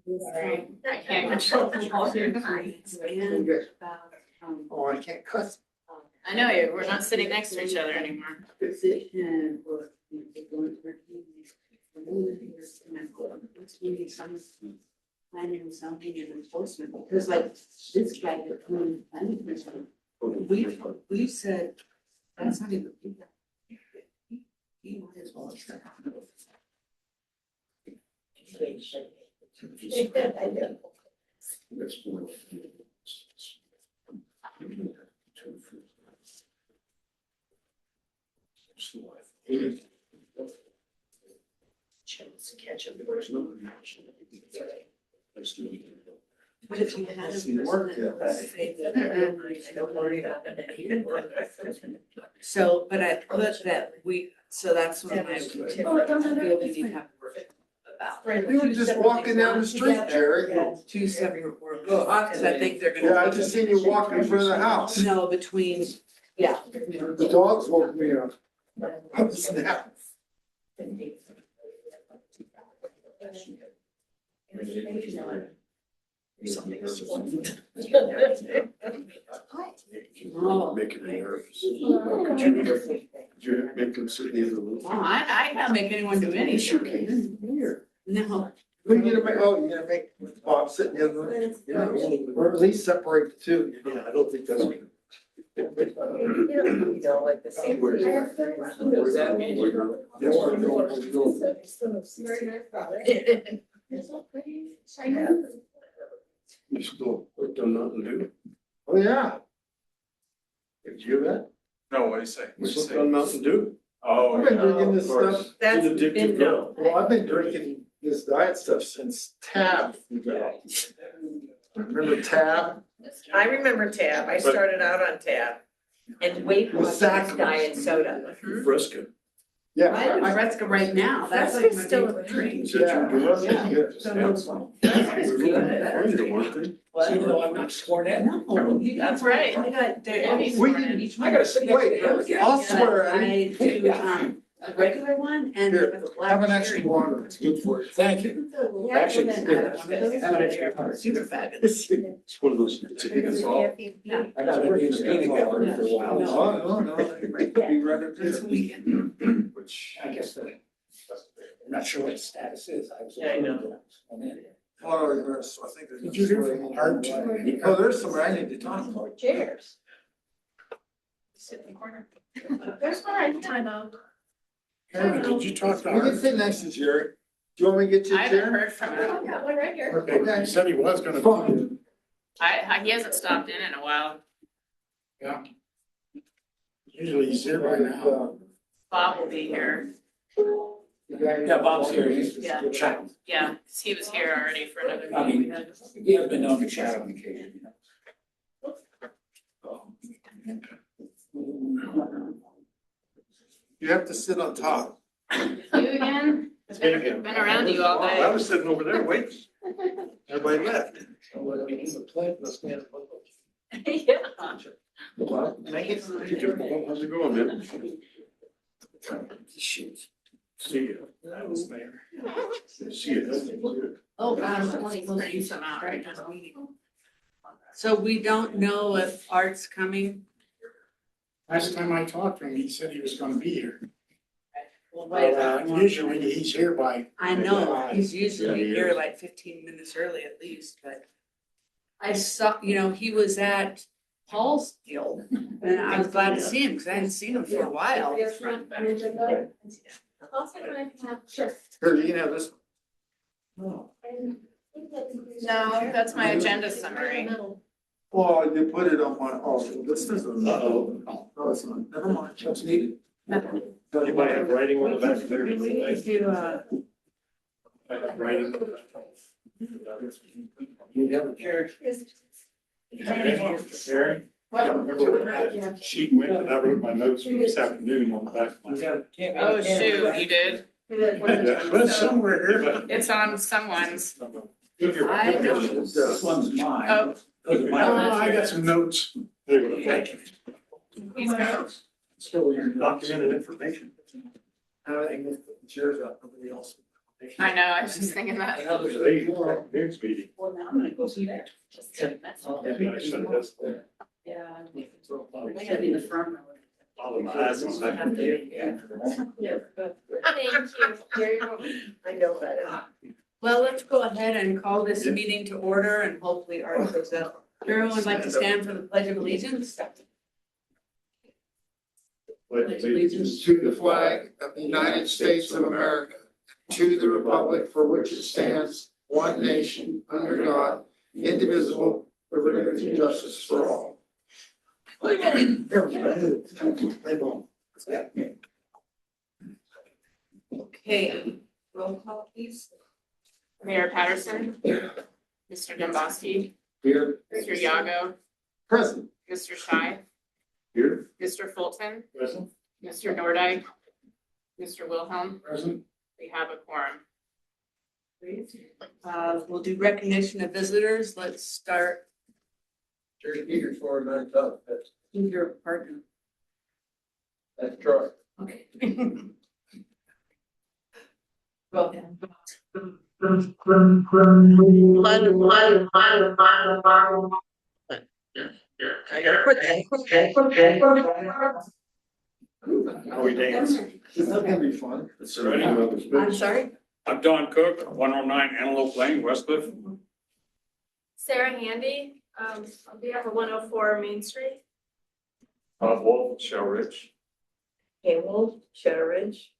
Sorry, I can't control the volume. Oh, I can't cuss. I know you, we're not sitting next to each other anymore. Position or. Planning something in enforcement, because like this guy, the planning commission, we said, that's not even. He might as well. Chance to catch up. But if you had. Don't worry about it. So, but I put that so that's what I feel we need to have about. We were just walking down the street, Jerry. Two separate work, because I think they're gonna. Yeah, I just seen you walking in front of the house. No, between, yeah. The dogs woke me up. I was napping. Oh. Making me nervous. Did you make them sit in the room? Oh, I can't make anyone do anything. No. Who you gonna make, oh, you're gonna make Bob sit in the other room? Yeah, or at least separate the two. Yeah, I don't think that's. You know, like the same. You still hooked on Mountain Dew? Oh, yeah. Did you hear that? No, what do you say? You hooked on Mountain Dew? Oh, I've been yeah. drinking this Of course. stuff, That's An addictive been drug. well, I've been drinking this diet stuff since Tab. Remember Tab? I remember Tab. I started out on Tab. And Weight With Watchers Saccharin. diet soda. Fresca. Yeah. I have Fresca right now, that's like Fresca's my still favorite a drink. Is that your drug? Yeah. I'm not sworn in. No, That's right. I got, there. We can- I got a sit. Wait, I'll swear, I do, a regular one and Here, with a black. have an extra cherry. water, it's good for you. Thank you. Actually, super fabulous. It's one of those. It's a big draw. I got it in the meeting for a while. No, no, be right up This there. weekend. Which, I guess I'm not sure what the status is. Yeah, I know. oh, there's, I think there's. Did you hear from Art? Oh, there's somebody I need to talk about. Chairs. Sit in the corner. There's one I time out. Karen, did you talk to You can Art? sit next to Jerry. Do you want me to get you I a haven't chair? heard from him. Got one right here. Okay, he said he was gonna. Fine. He hasn't stopped in a while. Yeah. Usually he's here by now. Bob will be here. Yeah, Bob's here. He's Yeah. chatting. Yeah, 'cause he was here already for another I meeting. mean, he has been known to chat on occasion. You have to sit on top. You again? It's been around you all I day. was sitting over there waiting. Everybody left. Yeah. How's it going, man? Shoot. See you. That was there. See you. Oh, gosh, We'll use some out right now. so we don't know if Art's coming. Last time I talked to him, he said he was gonna be here. Well, But usually he's here by. I know, he's Yeah, usually he here is. like 15 minutes early at least, but. I saw, he was at Paul's deal and I was glad to see him because I hadn't seen him for a while. Here, you can have this one. No, that's my agenda summary. Oh, you put it on my, oh, this isn't. Uh-oh. No, it's not, never mind, what's needed. Anybody have writing on the back there? We do, I have writing. You have a chair. Gary? I don't remember where that sheet went, but I wrote my notes from this afternoon on the back. of my- Oh, shoot, you did? But somewhere here. It's on someone's. I know. This one's mine. Oh, I got some notes. There you go. Thank you. he's got. Still your documented information. I think the chair's out, nobody else. I know, I was just thinking that. Today, news meeting. Well, now I'm gonna go see that. Just to mess with it. Yeah, I said that's the- Yeah. I gotta be in the front row. all of my eyes on that. Thank you. I know that. Well, let's go ahead and call this meeting to order and hopefully our success. Everyone would like to stand for the Pledge of Allegiance? Pledge allegiance To the flag of the United States of America, to the republic for which it stands, one nation, under God, indivisible, with liberty and justice for all. Okay, roll call please. Mayor Patterson, Mr. Dombrowski, Here. Mr. Yago, Present. Mr. Shy, Here. Mr. Fulton, Present. Mr. Nordike, Mr. Wilhelm. Present. We have a quorum. We'll do recognition of visitors. Let's start There's Peter for another time. with your partner. That's Troy. Okay. Well, How we dance. This is gonna be fun. I'm sorry? I'm Don Cook, 109 Antelope Lane, Westcliff. Sarah Handy, on behalf of 104 Main Street. Bob Wolf, Shell Ridge. Hayward, Cheddar Ridge.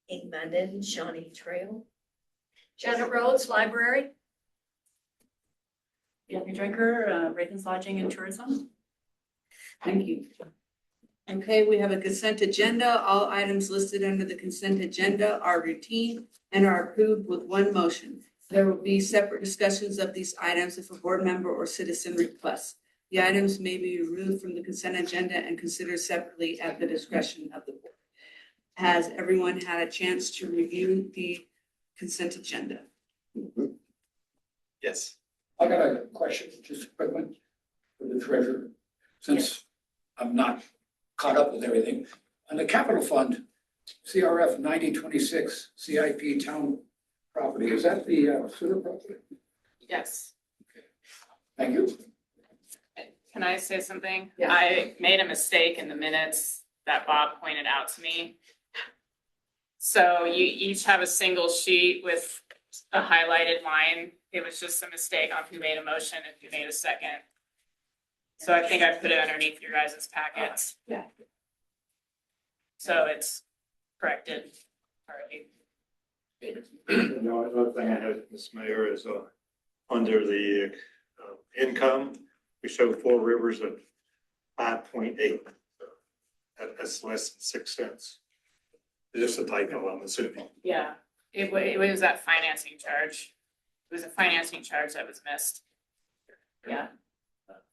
In London, Shawnee Trail. Janet Rhodes Library. Kathy Drinker, Ravens Lodging and Tourism. Thank you. Okay, we have a consent agenda. All items listed under the consent agenda are routine and are approved with one motion. There will be separate discussions of these items if a board member or citizen requests. The items may be removed from the consent agenda and considered separately at the discretion of the board. Has everyone had a chance to review the consent agenda? Yes. I got a question, just a quick one for the treasurer, since I'm not caught up with everything. On the capital fund, CRF 9026 CIP town property, is that the sewer property? Yes. Thank you. Can I say something? Yeah. I made a mistake in the minutes that Bob pointed out to me. So you each have a single sheet with a highlighted line. It was just a mistake on who made a motion and who made a second. So I think I put it underneath your guys' packets. Yeah. So it's corrected. Alright. No, another thing I had, Ms. Mayor, is under the income, we show Four Rivers at 5.8. That's less than 6 cents. It's just a typo, I'm assuming. Yeah, it was that financing charge. It was a financing charge that was missed. Yeah.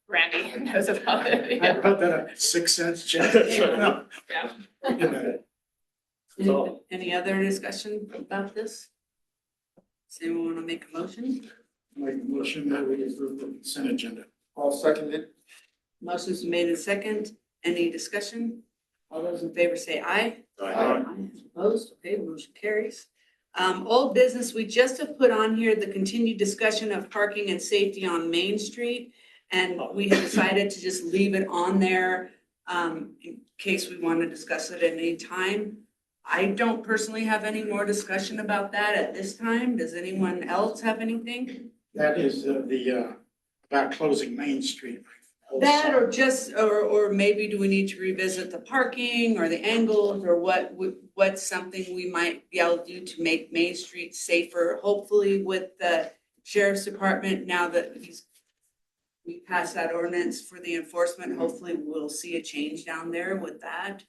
Randy knows about it. How Yeah. about that, 6 cents check? Yeah. Any other discussion about this? Does anyone want to make a motion? Make a motion that we approve the consent agenda. I'll second it. Motion's made in second. Any discussion? All those in favor say aye. Opposed? Okay, motion carries. Old business, we just have put on here the continued discussion of parking and safety on Main Street. And we have decided to just leave it on there, in case we want to discuss it at any time. I don't personally have any more discussion about that at this time. Does anyone else have anything? That is about closing Main Street. That or just, or maybe do we need to revisit the parking or the angles or what's something we might be able to do to make Main Street safer? Hopefully with the sheriff's department, now that we passed that ordinance for the enforcement, hopefully we'll see a change down there with that.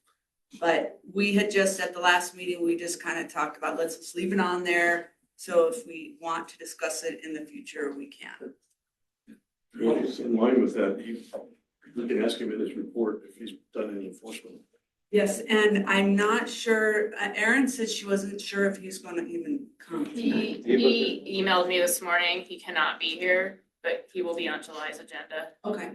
But we had just, at the last meeting, we just kind of talked about, let's just leave it on there. So if we want to discuss it in the future, we can. Well, just in line with that, you can ask him in his report if he's done any enforcement. Yes, and I'm not sure, Erin said she wasn't sure if he's gonna even come tonight. He emailed me this morning. He cannot be here, but he will be on July's agenda. Okay,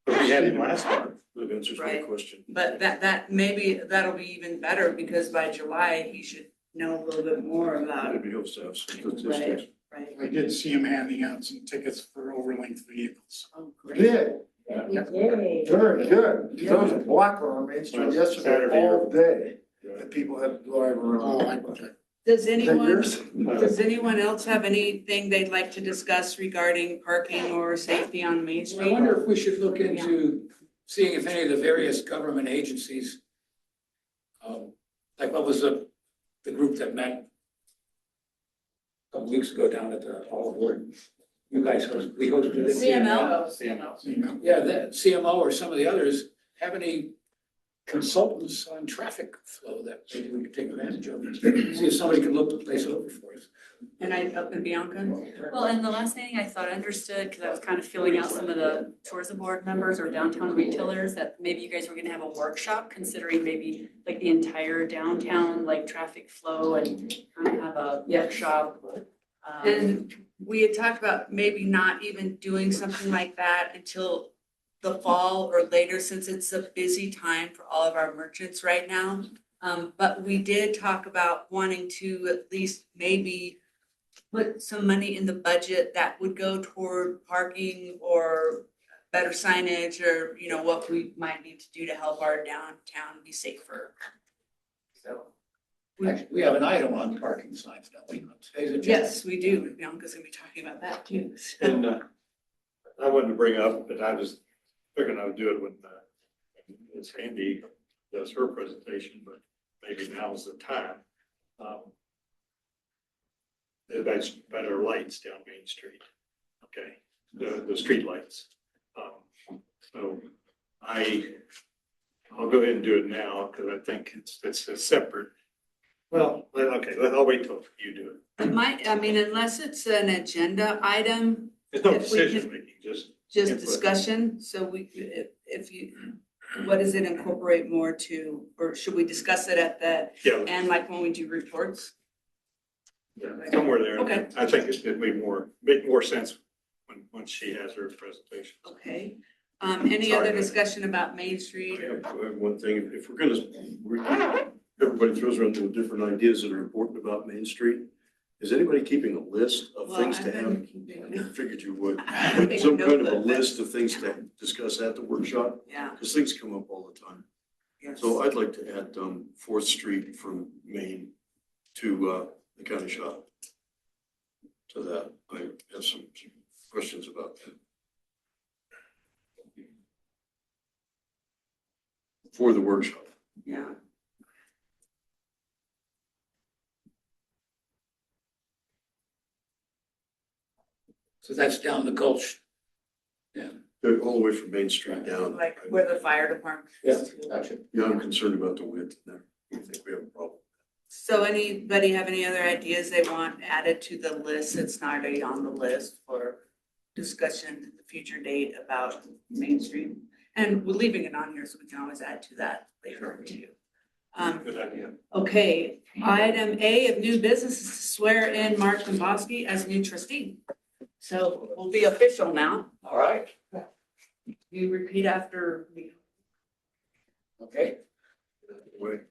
But we had him last time, that answers my Right. question. but that maybe that'll be even better because by July, he should know a little bit more about. Maybe he'll have some statistics. Right, right. I did see him handing out some tickets for overlength vehicles. Oh, great. Did, Yay. very good. There was a blocker on Main Street yesterday Saturday. all day that people had to drive around. Oh, I got that. Does Is that anyone, yours? does anyone else have anything they'd like to discuss regarding parking or safety on Main I Street? wonder if we should look into seeing if any of the various government agencies, like what was the group that met a couple weeks ago down at the Olive Board? You guys hosted, we hosted it. CML. Yeah, that CMO or some of the others have any consultants on traffic flow that maybe we could take advantage of? See if somebody can look the place over for us. And Bianca? Well, and the last thing I thought I understood, because I was kind of filling out some of the tourism board members or downtown retailers, that maybe you guys were gonna have a workshop considering maybe like the entire downtown, like traffic flow and kind of have a workshop. And we had talked about maybe not even doing something like that until the fall or later, since it's a busy time for all of our merchants right now. But we did talk about wanting to at least maybe put some money in the budget that would go toward parking or better signage or, you know, what we might need to do to help our downtown be safer. So. Actually, we have an item on parking signs, don't we, on today's agenda? Yes, we do. Bianca's gonna be talking about that too. And I wanted to bring up, but I was figuring I would do it when Ms. Handy does her presentation, but maybe now's the time. That's better lights down Main Street, okay, the street lights. So I'll go ahead and do it now, because I think it's a separate. Well, okay, I'll wait till you do it. It might, I mean, unless it's an agenda item, It's no If we can- decision making, just. just Input. discussion, so we, if you, what does it incorporate more to, or should we discuss it at the Yeah, end, like when we do reports? yeah, somewhere there. Okay. I think it'd make more sense when she has her presentation. Okay, any Sorry. other discussion about Main I Street? have one thing, if we're gonna, everybody throws around the different ideas that are important about Main Street. Is anybody keeping a list of Well, things I've to been have? keeping- I figured you would. Make a Some kind of a notebook. list of things to discuss at the workshop, Yeah, because things come up all the time. yes. So I'd like to add Fourth Street from Main to the county shop. To that, I have some questions about that. For the workshop. Yeah, So that's down the gulch. They're all the way from Main Street down. like where the fire department is. too. Gotcha. Yeah, I'm concerned about the width there. I think we have a problem. So anybody have any other ideas they want added to the list that's not already on the list for discussion at the future date about Main Street? And we're leaving it on here so we can always add to that later too. Good idea. Okay, item A of new business is to swear in Mark Domboski as new trustee. So we'll be official now. All right, You repeat after me. okay. Wait.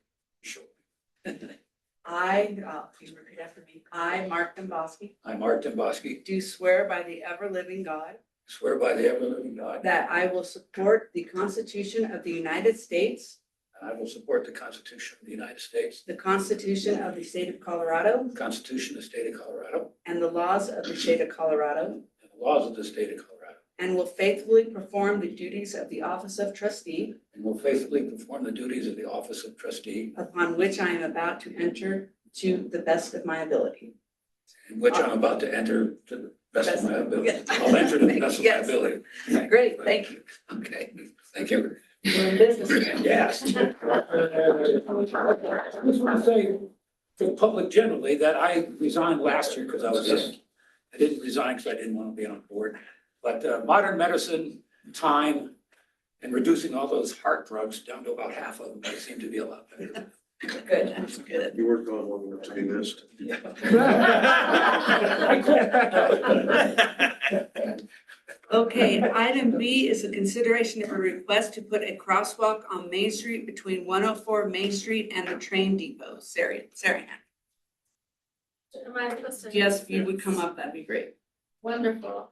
Please repeat after me. I, Mark Domboski, I'm Mark Domboski, do swear by the ever-living God swear by the ever-living God, that I will support the Constitution of the United States, and I will support the Constitution of the United States, the Constitution of the State of Colorado, the Constitution of the State of Colorado, and the laws of the State of Colorado, and the laws of the State of Colorado, and will faithfully perform the duties of the office of trustee and will faithfully perform the duties of the office of trustee, upon which I am about to enter to the best of my ability. in which I'm about to enter to the best of my ability. Yes. I'll enter to the best of my Yes. ability. Great, thank you. Okay, thank you. We're in business again. Yes. I just want to say for the public generally that I resigned last year because I was sick. I didn't resign because I didn't want to be on board. But modern medicine, time, and reducing all those heart drugs down to about half of them, they seem to be a lot better. Good, that's good. You weren't gone long enough to be missed. Okay, item B is a consideration of a request to put a crosswalk on Main Street between 104 Main Street and the train depot. Sarah. Am I supposed to? Yes, if you would come up, that'd be great. Wonderful.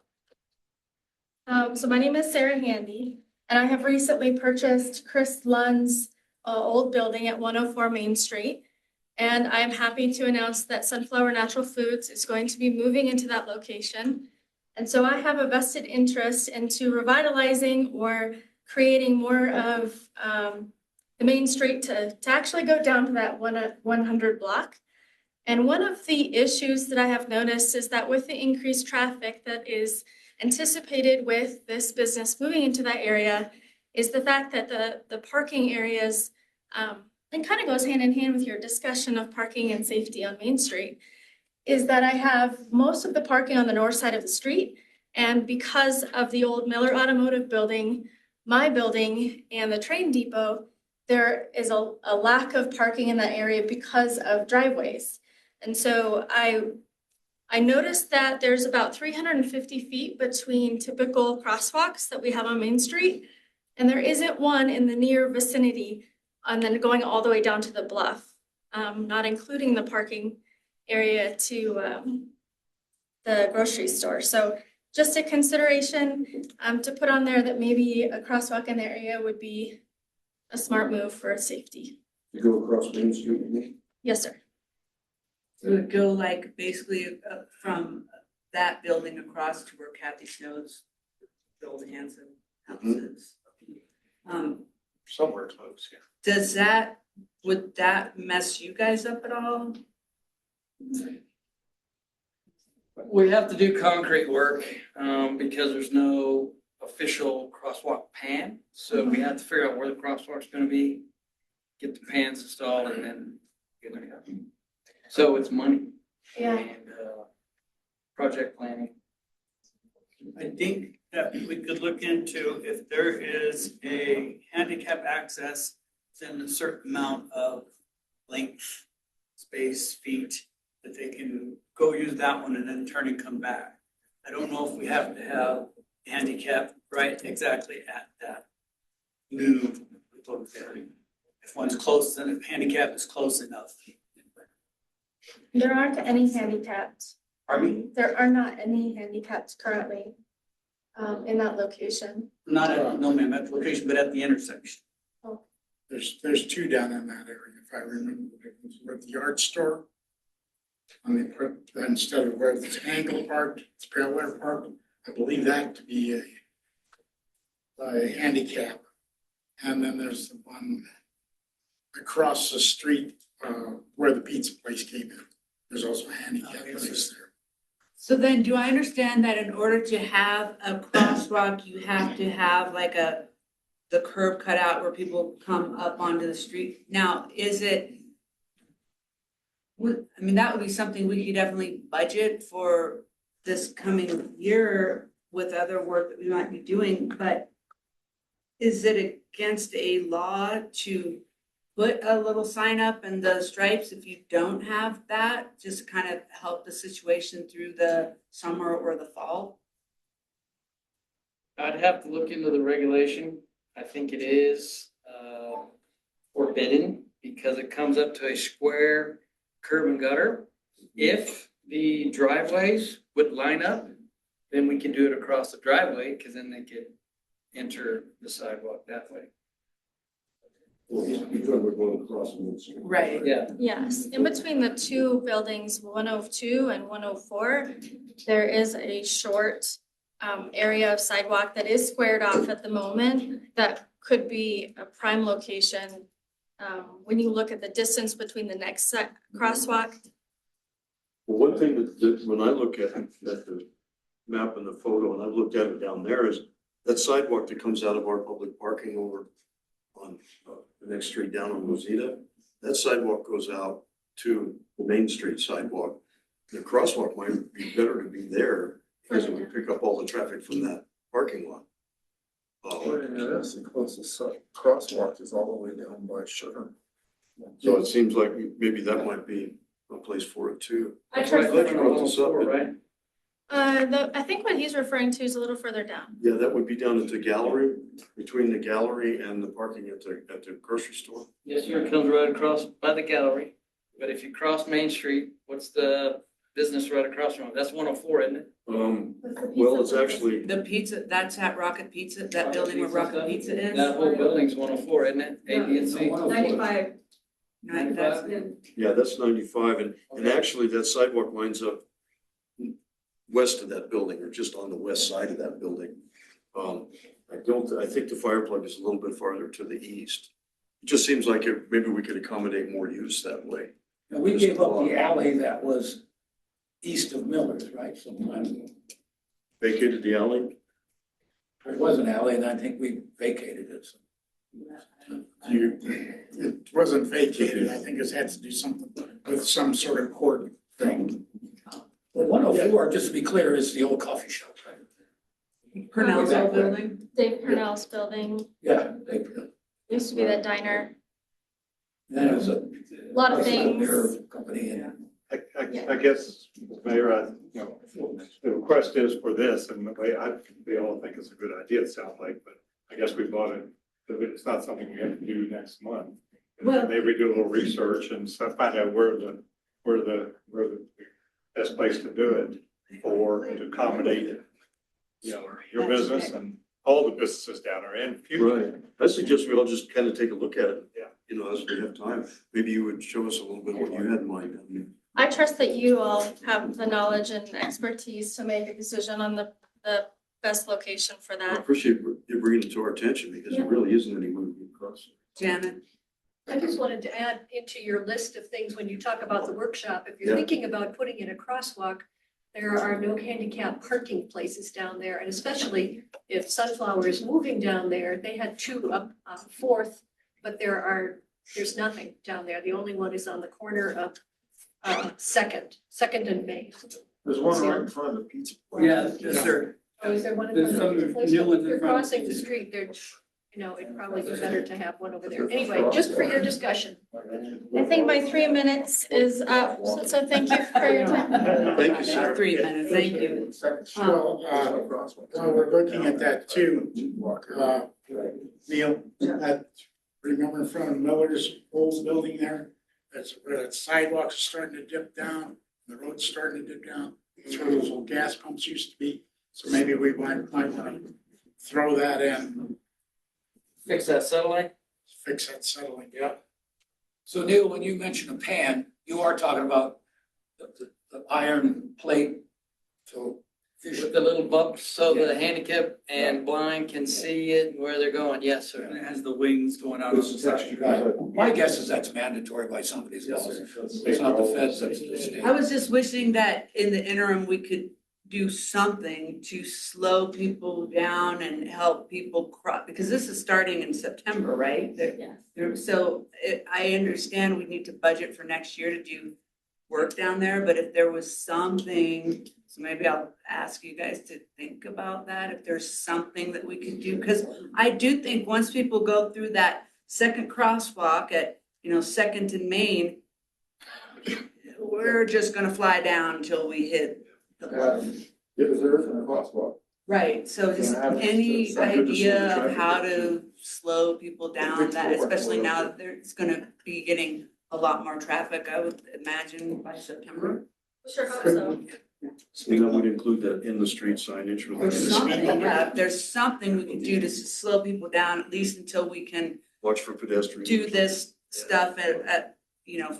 So my name is Sarah Handy, and I have recently purchased Chris Lund's old building at 104 Main Street. And I am happy to announce that Sunflower Natural Foods is going to be moving into that location. And so I have a vested interest into revitalizing or creating more of the Main Street to actually go down to that 100 block. And one of the issues that I have noticed is that with the increased traffic that is anticipated with this business moving into that area is the fact that the parking areas, and kind of goes hand in hand with your discussion of parking and safety on Main Street, is that I have most of the parking on the north side of the street. And because of the old Miller Automotive building, my building, and the train depot, there is a lack of parking in that area because of driveways. And so I noticed that there's about 350 feet between typical crosswalks that we have on Main Street, and there isn't one in the near vicinity, and then going all the way down to the bluff, not including the parking area to the grocery store. So just a consideration to put on there that maybe a crosswalk in the area would be a smart move for safety. You go across Main Street, you mean? Yes, sir. It would go like basically from that building across to where Kathy Snow's, Bill Hanson houses. Somewhere close, yeah. Would that mess you guys up at all? We have to do concrete work, because there's no official crosswalk pan. So we have to figure out where the crosswalk's gonna be, get the pans installed, and then get it up. So it's money. Yeah. And, project planning. I think that we could look into if there is a handicap access within a certain amount of length, space, feet, that they can go use that one and then turn and come back. I don't know if we have to have handicap right exactly at that new. If one's close, then if handicap is close enough. There aren't any handicapped. Pardon me? There are not any handicapped currently in that location. Not at, no ma'am, at the location, but at the intersection. There's two down in that area, if I remember, with the art store. Instead of where it's Angle Park, it's Parallel Park, I believe that to be a handicap. And then there's the one across the street, where the pizza place came in. There's also a handicap place there. So then, do I understand that in order to have a crosswalk, you have to have like the curb cut out where people come up onto the street? Now, that would be something we could definitely budget for this coming year with other work that we might be doing, but is it against a law to put a little sign up in the stripes if you don't have that, just to kind of help the situation through the summer or the fall? I'd have to look into the regulation. I think it is forbidden because it comes up to a square curb and gutter. If the driveways would line up, then we can do it across the driveway because then they could enter the sidewalk that way. Well, you're talking about going across Main Street. Right. Yeah. Yes, in between the two buildings, 102 and 104, there is a short area of sidewalk that is squared off at the moment that could be a prime location when you look at the distance between the next crosswalk. Well, one thing that when I look at the map and the photo, and I've looked at it down there, is that sidewalk that comes out of our public parking over on the next street down on Rosita, that sidewalk goes out to the Main Street sidewalk. The crosswalk might be better to be there because it would pick up all the traffic from that parking lot. That's the closest crosswalk is all the way down by Sugar. So it seems like maybe that might be a place for it too. I Glad you brought this up. Right? I think what he's referring to is a little further down. Yeah, that would be down at the gallery, between the gallery and the parking at the grocery store. Yes, sir. It comes right across by the gallery. But if you cross Main Street, what's the business right across from it. That's 104, isn't it? Well, it's actually, The pizza, that's at Rocket Pizza, that building where Rocket Pizza is? That whole building's 104, isn't it? A, B, and C. 95. No, that's- yeah, that's 95, and actually that sidewalk lines up west of that building, or just on the west side of that building. I think the fire plug is a little bit farther to the east. It just seems like maybe we could accommodate more use that way. And we gave up the alley that was east of Miller's, right, sometime ago. Vacated the alley? There was an alley, and I think we vacated it. It wasn't vacated, I think it had to do something with some sort of court thing. Well, 104, just to be clear, is the old coffee shop, right? Purnell's old building? Dave Purnell's building, Yeah, used to be that diner. then it was a. Lot of things. Beer company and. I guess, Mayor, the request is for this, and the way they all think it's a good idea, it sounds like, but I guess we bought it, but it's not something we have to do next month. Well- Maybe do a little research and find out where the best place to do it, or to accommodate, your business and all the businesses down there and future. Right. I suggest we all just kind of take a look at it. Yeah. As we have time. Maybe you would show us a little bit what you had in mind. I trust that you all have the knowledge and expertise to make a decision on the best location for I that. appreciate you bringing it to our attention, because there really isn't any moving across. Janet? I just wanted to add into your list of things, when you talk about the workshop, if you're Yeah. thinking about putting in a crosswalk, there are no handicap parking places down there, and especially if Sunflower is moving down there, they had two up on Fourth, but there's nothing down there. The only one is on the corner of Second and Main. There's one right in front of the pizza. Yeah, yes, sir. Oh, is there one in There's front of some the place? new ones in If you're front of crossing the the- street, it'd probably be better to have one over there. Anyway, just for your discussion. I think my 3 minutes is up, so thank you for your time. Thank you, sir. 3 minutes, thank you. Well, while we're looking at that too, Neil, remember in front of Miller's old building there? That's where the sidewalks are starting to dip down, the road's starting to dip down. That's where those old gas pumps used to be. So maybe we might want to throw that in, Fix that satellite? fix that settling, yeah. So Neil, when you mention a pan, you are talking about the iron plate. So fish. With the little bumps so the handicap and blind can see it where they're going. Yes, sir. And it has the wings going out on the side. Right. My guess is that's mandatory by somebody's laws. It's not the feds, that's the state. I was just wishing that in the interim, we could do something to slow people down and help people cross, because this is starting in September, right? So I understand we need to budget for next year to do work down there, but if there was something, so maybe I'll ask you guys to think about that, if there's something that we could do, because I do think once people go through that second crosswalk at, Second and Main, we're just gonna fly down until we hit the bluff. Yeah, because there isn't a crosswalk. Right, so just any It's not good to slow idea the of traffic how down. to slow people down, that especially now that there's gonna be getting a lot more traffic, I would imagine by September. Sure hope so. That would include that in the street signage. Or something, yeah, if there's something we can do to slow people down, at least until we can Watch for pedestrians. do this stuff at,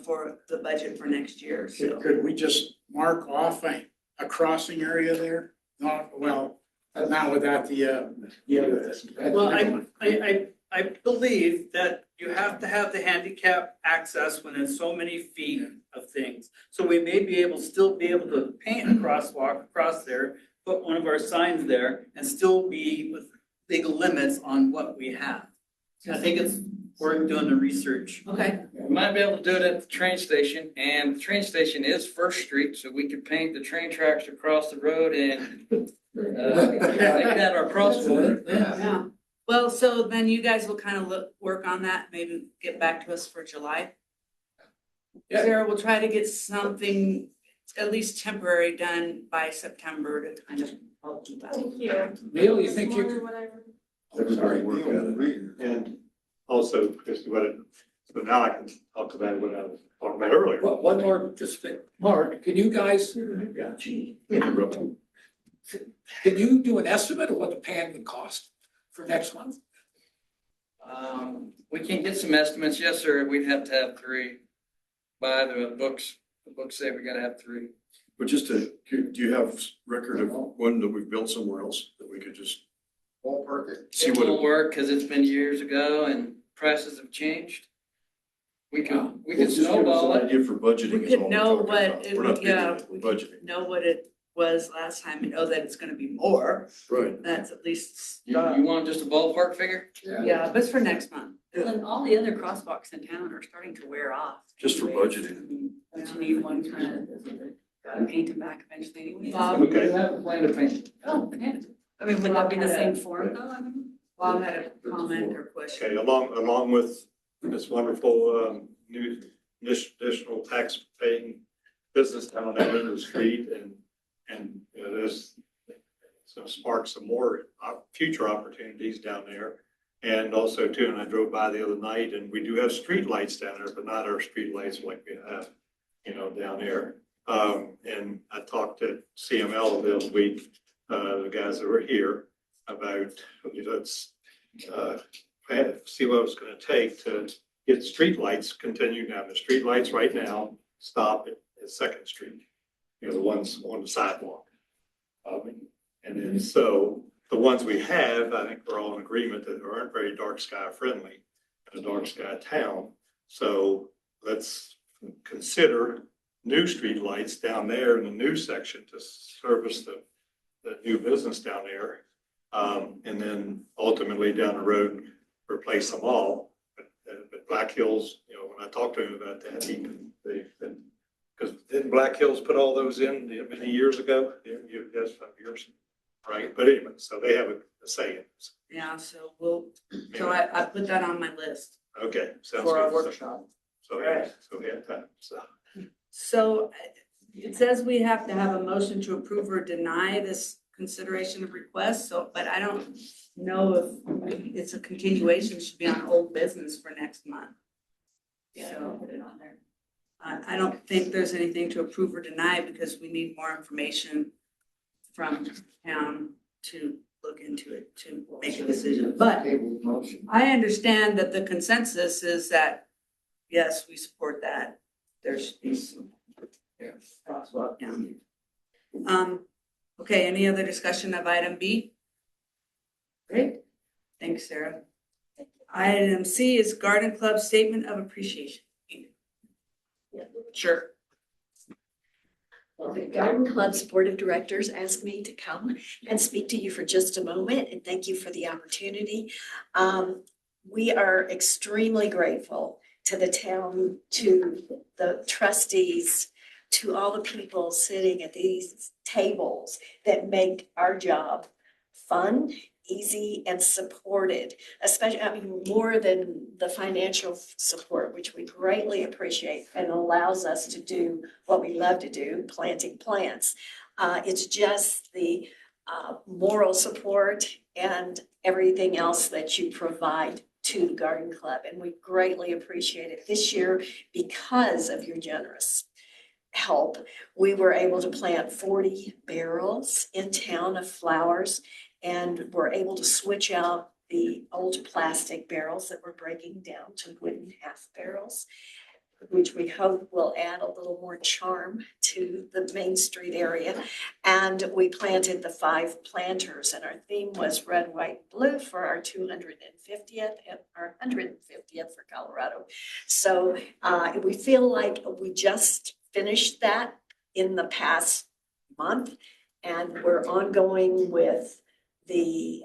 for the budget for next year, so. Could we just mark off a crossing area there? Not, well, not without the other. Well, I believe that you have to have the handicap access when it's so many feet of things. So we may still be able to paint a crosswalk across there, put one of our signs there, and still be with legal limits on what we have. I think it's worth doing the research. Okay, We might be able to do it at the train station, and the train station is First Street, so we could paint the train tracks across the road and make that our crosswalk. yeah. Well, so then you guys will kind of work on that, maybe get back to us for July. Yeah. Sarah, we'll try to get something at least temporary done by September to kind of help you out. Thank you. Neil, you think More you or could? whatever. Everybody work at it. And also, just what So now I can talk about what I was talking about earlier. Well, one more, just thing. Mark, can you guys, can you do an estimate of what the pan would cost for next month? We can get some estimates. Yes, sir. We'd have to have 3 by the books. The books say we gotta have 3. But just to, do you have record of one that we've built somewhere else that we could just Ballpark it. see It what? won't work because it's been years ago and prices have changed. We can snowball it. Idea for budgeting. We is could all we're know talking what about. it We're not would, yeah, bidding we it, could budgeting. know what it was last time and know that it's gonna be more. Right. That's at least, You want just a ballpark figure? yeah, but it's for next month. And all the other crosswalks in town are starting to wear off. Just for budgeting. But you need one kind of, gotta paint them back eventually anyway. Bob, Okay. We have a plan to paint. Oh, okay. I mean, would that be the same form though? I mean, Bob had a comment or question. Okay, along with this wonderful, new additional tax paying business down there in the street and there's some spark some more future opportunities down there. And also too, and I drove by the other night and we do have street lights down there, but not our street lights like we have, down there. And I talked to CML this week, the guys that were here about, let's see what it's gonna take to get street lights continued. Now, the street lights right now stop at Second Street, the ones on the sidewalk. And then so the ones we have, I think we're all in agreement that aren't very dark sky friendly in a dark sky town. So let's consider new street lights down there in the new section to service the new business down there. And then ultimately down the road, replace them all. But Black Hills, when I talked to him about that, because didn't Black Hills put all those in many years ago? Yes, 5 years, right? But anyway, so they have a say in this. Yeah, so I put that on my list Okay, sounds for our good. workshop. So, yeah, so we have time, so. So it says we have to have a motion to approve or deny this consideration of requests, but I don't know if it's a continuation, it should be on old business for next month. So put it on there. I don't think there's anything to approve or deny because we need more information from town to look into it, to make a decision. But Table motion. I understand that the consensus is that, yes, we support that. There should be some crosswalk down here. Okay, any other discussion of item B? Great, thanks, Sarah. Item C is Garden Club Statement of Appreciation. Sure. Well, the Garden Club's Board of Directors asked me to come and speak to you for just a moment, and thank you for the opportunity. We are extremely grateful to the town, to the trustees, to all the people sitting at these tables that make our job fun, easy, and supported, especially, more than the financial support, which we greatly appreciate and allows us to do what we love to do, planting plants. It's just the moral support and everything else that you provide to the Garden Club, and we greatly appreciate it. This year, because of your generous help, we were able to plant 40 barrels in town of flowers, and we're able to switch out the old plastic barrels that were breaking down to wooden half barrels, which we hope will add a little more charm to the Main Street area. And we planted the 5 planters, and our theme was red, white, blue for our 250th and our 150th for Colorado. So we feel like we just finished that in the past month, and we're ongoing with the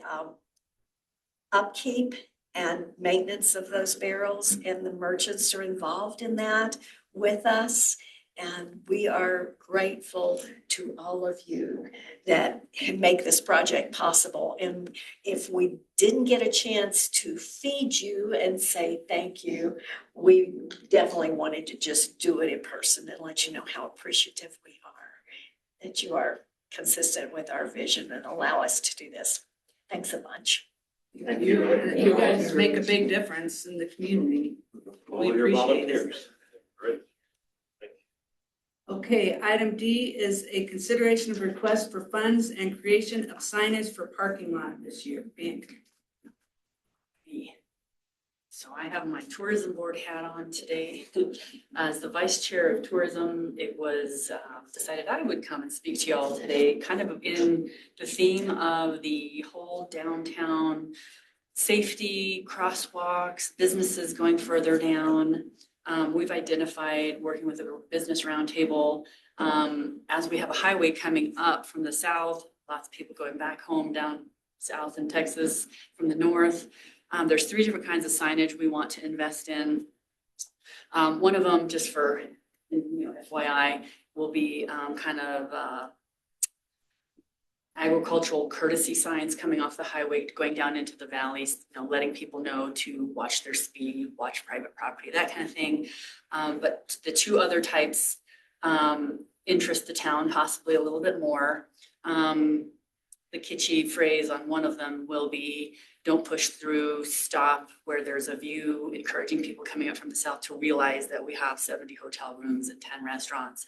upkeep and maintenance of those barrels, and the merchants are involved in that with us. And we are grateful to all of you that make this project possible. And if we didn't get a chance to feed you and say thank you, we definitely wanted to just do it in person and let you know how appreciative we are that you are consistent with our vision and allow us to do this. Thanks a bunch. Thank you. You guys make a big difference in the community. All We your appreciate it. volunteers. Great. Okay, item D is a consideration of request for funds and creation of signage for parking lot this year. Big. So I have my tourism board hat on today. As the vice chair of tourism, it was decided I would come and speak to y'all today, kind of in the theme of the whole downtown safety, crosswalks, businesses going further down. We've identified, working with a business roundtable, as we have a highway coming up from the south, lots of people going back home down south in Texas from the north. There's 3 different kinds of signage we want to invest in. One of them, just for FYI, will be kind of agricultural courtesy signs coming off the highway, going down into the valleys, letting people know to watch their speed, watch private property, that kind of thing. But the 2 other types interest the town possibly a little bit more. The kitschy phrase on one of them will be, don't push through, stop where there's a view, encouraging people coming up from the south to realize that we have 70 hotel rooms and 10 restaurants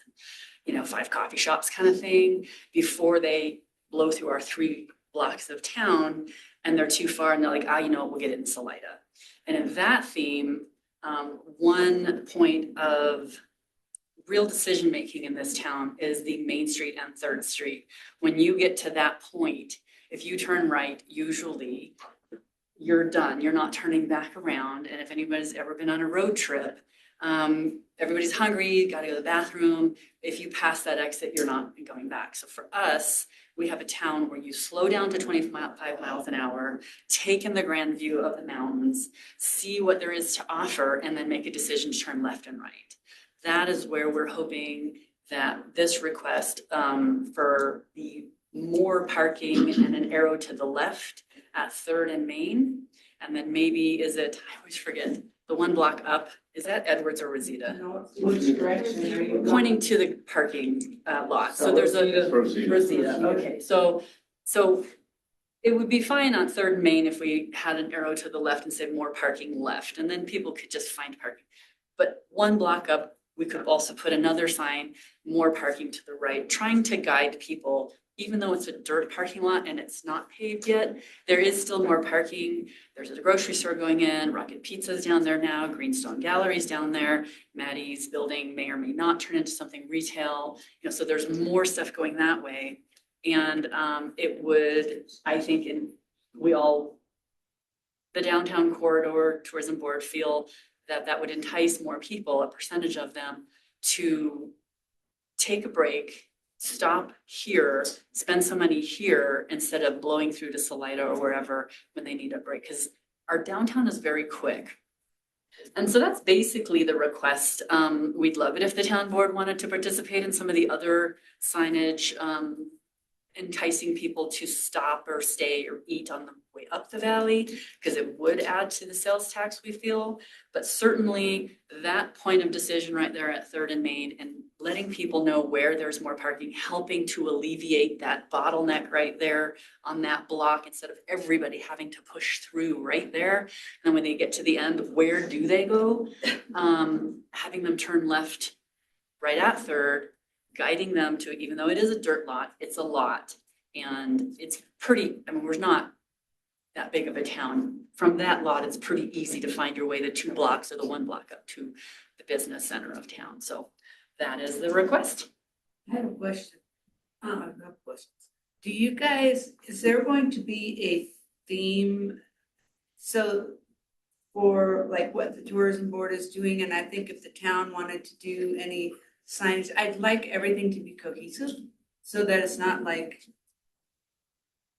and 5 coffee shops kind of thing before they blow through our 3 blocks of town and they're too far and they're like, we'll get it in Salida. And in that theme, one point of real decision-making in this town is the Main Street and 3rd Street. When you get to that point, if you turn right, usually you're done. You're not turning back around. And if anybody's ever been on a road trip, everybody's hungry, got to go to the bathroom. If you pass that exit, you're not going back. So for us, we have a town where you slow down to 25 miles an hour, take in the grand view of the mountains, see what there is to offer, and then make a decision to turn left and right. That is where we're hoping that this request for the more parking and an arrow to the left at 3rd and Main, and then maybe I always forget, the 1 block up, is that Edwards or Rosita? Which direction are you going? Pointing to the parking lot. So there's a Rosita. Okay, so it would be fine on 3rd and Main if we had an arrow to the left and said more parking left, and then people could just find parking. But 1 block up, we could also put another sign, more parking to the right, trying to guide people, even though it's a dirt parking lot and it's not paved yet, there is still more parking. There's a grocery store going in, Rocket Pizza's down there now, Greenstone Gallery's down there, Maddie's building may or may not turn into something retail, so there's more stuff going that way. And it would, I think, the downtown corridor tourism board feel that would entice more people, a percentage of them, to take a break, stop here, spend some money here instead of blowing through to Salida or wherever when they need a break, because our downtown is very quick. And so that's basically the request. We'd love it if the town board wanted to participate in some of the other signage, enticing people to stop or stay or eat on the way up the valley, because it would add to the sales tax, we feel. But certainly that point of decision right there at 3rd and Main and letting people know where there's more parking, helping to alleviate that bottleneck right there on that block instead of everybody having to push through right there. And when they get to the end, where do they go? Having them turn left right at 3rd, guiding them to, even though it is a dirt lot, it's a lot. And it's pretty, we're not that big of a town. From that lot, it's pretty easy to find your way the 2 blocks or the 1 block up to the business center of town. So that is the request. I have a question. I have questions. Do you guys, is there going to be a theme? So for like what the tourism board is doing, and I think if the town wanted to do any signage, I'd like everything to be cohesive so that it's not like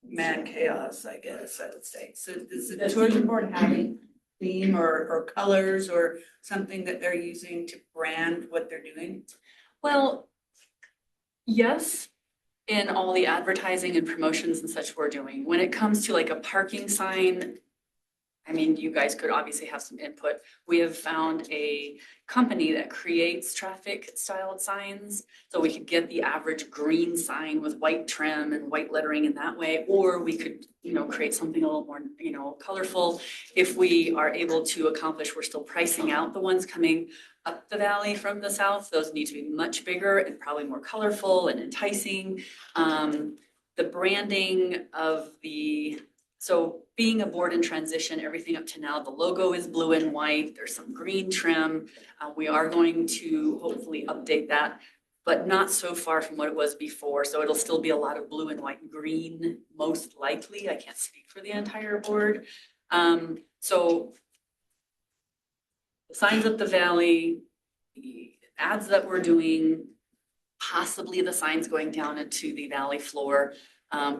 mad chaos, I guess I would say. So does the tourism board have a theme or colors or something that they're using to brand what they're doing? Well, yes, in all the advertising and promotions and such we're doing. When it comes to like a parking sign, I mean, you guys could obviously have some input. We have found a company that creates traffic styled signs. So we could get the average green sign with white trim and white lettering in that way, or we could, create something a little more, colorful. If we are able to accomplish, we're still pricing out the ones coming up the valley from the south. Those need to be much bigger and probably more colorful and enticing. The branding of so being a board in transition, everything up to now, the logo is blue and white. There's some green trim. We are going to hopefully update that, but not so far from what it was before. So it'll still be a lot of blue and white and green, most likely. I can't speak for the entire board. So the signs up the valley, the ads that we're doing, possibly the signs going down into the valley floor,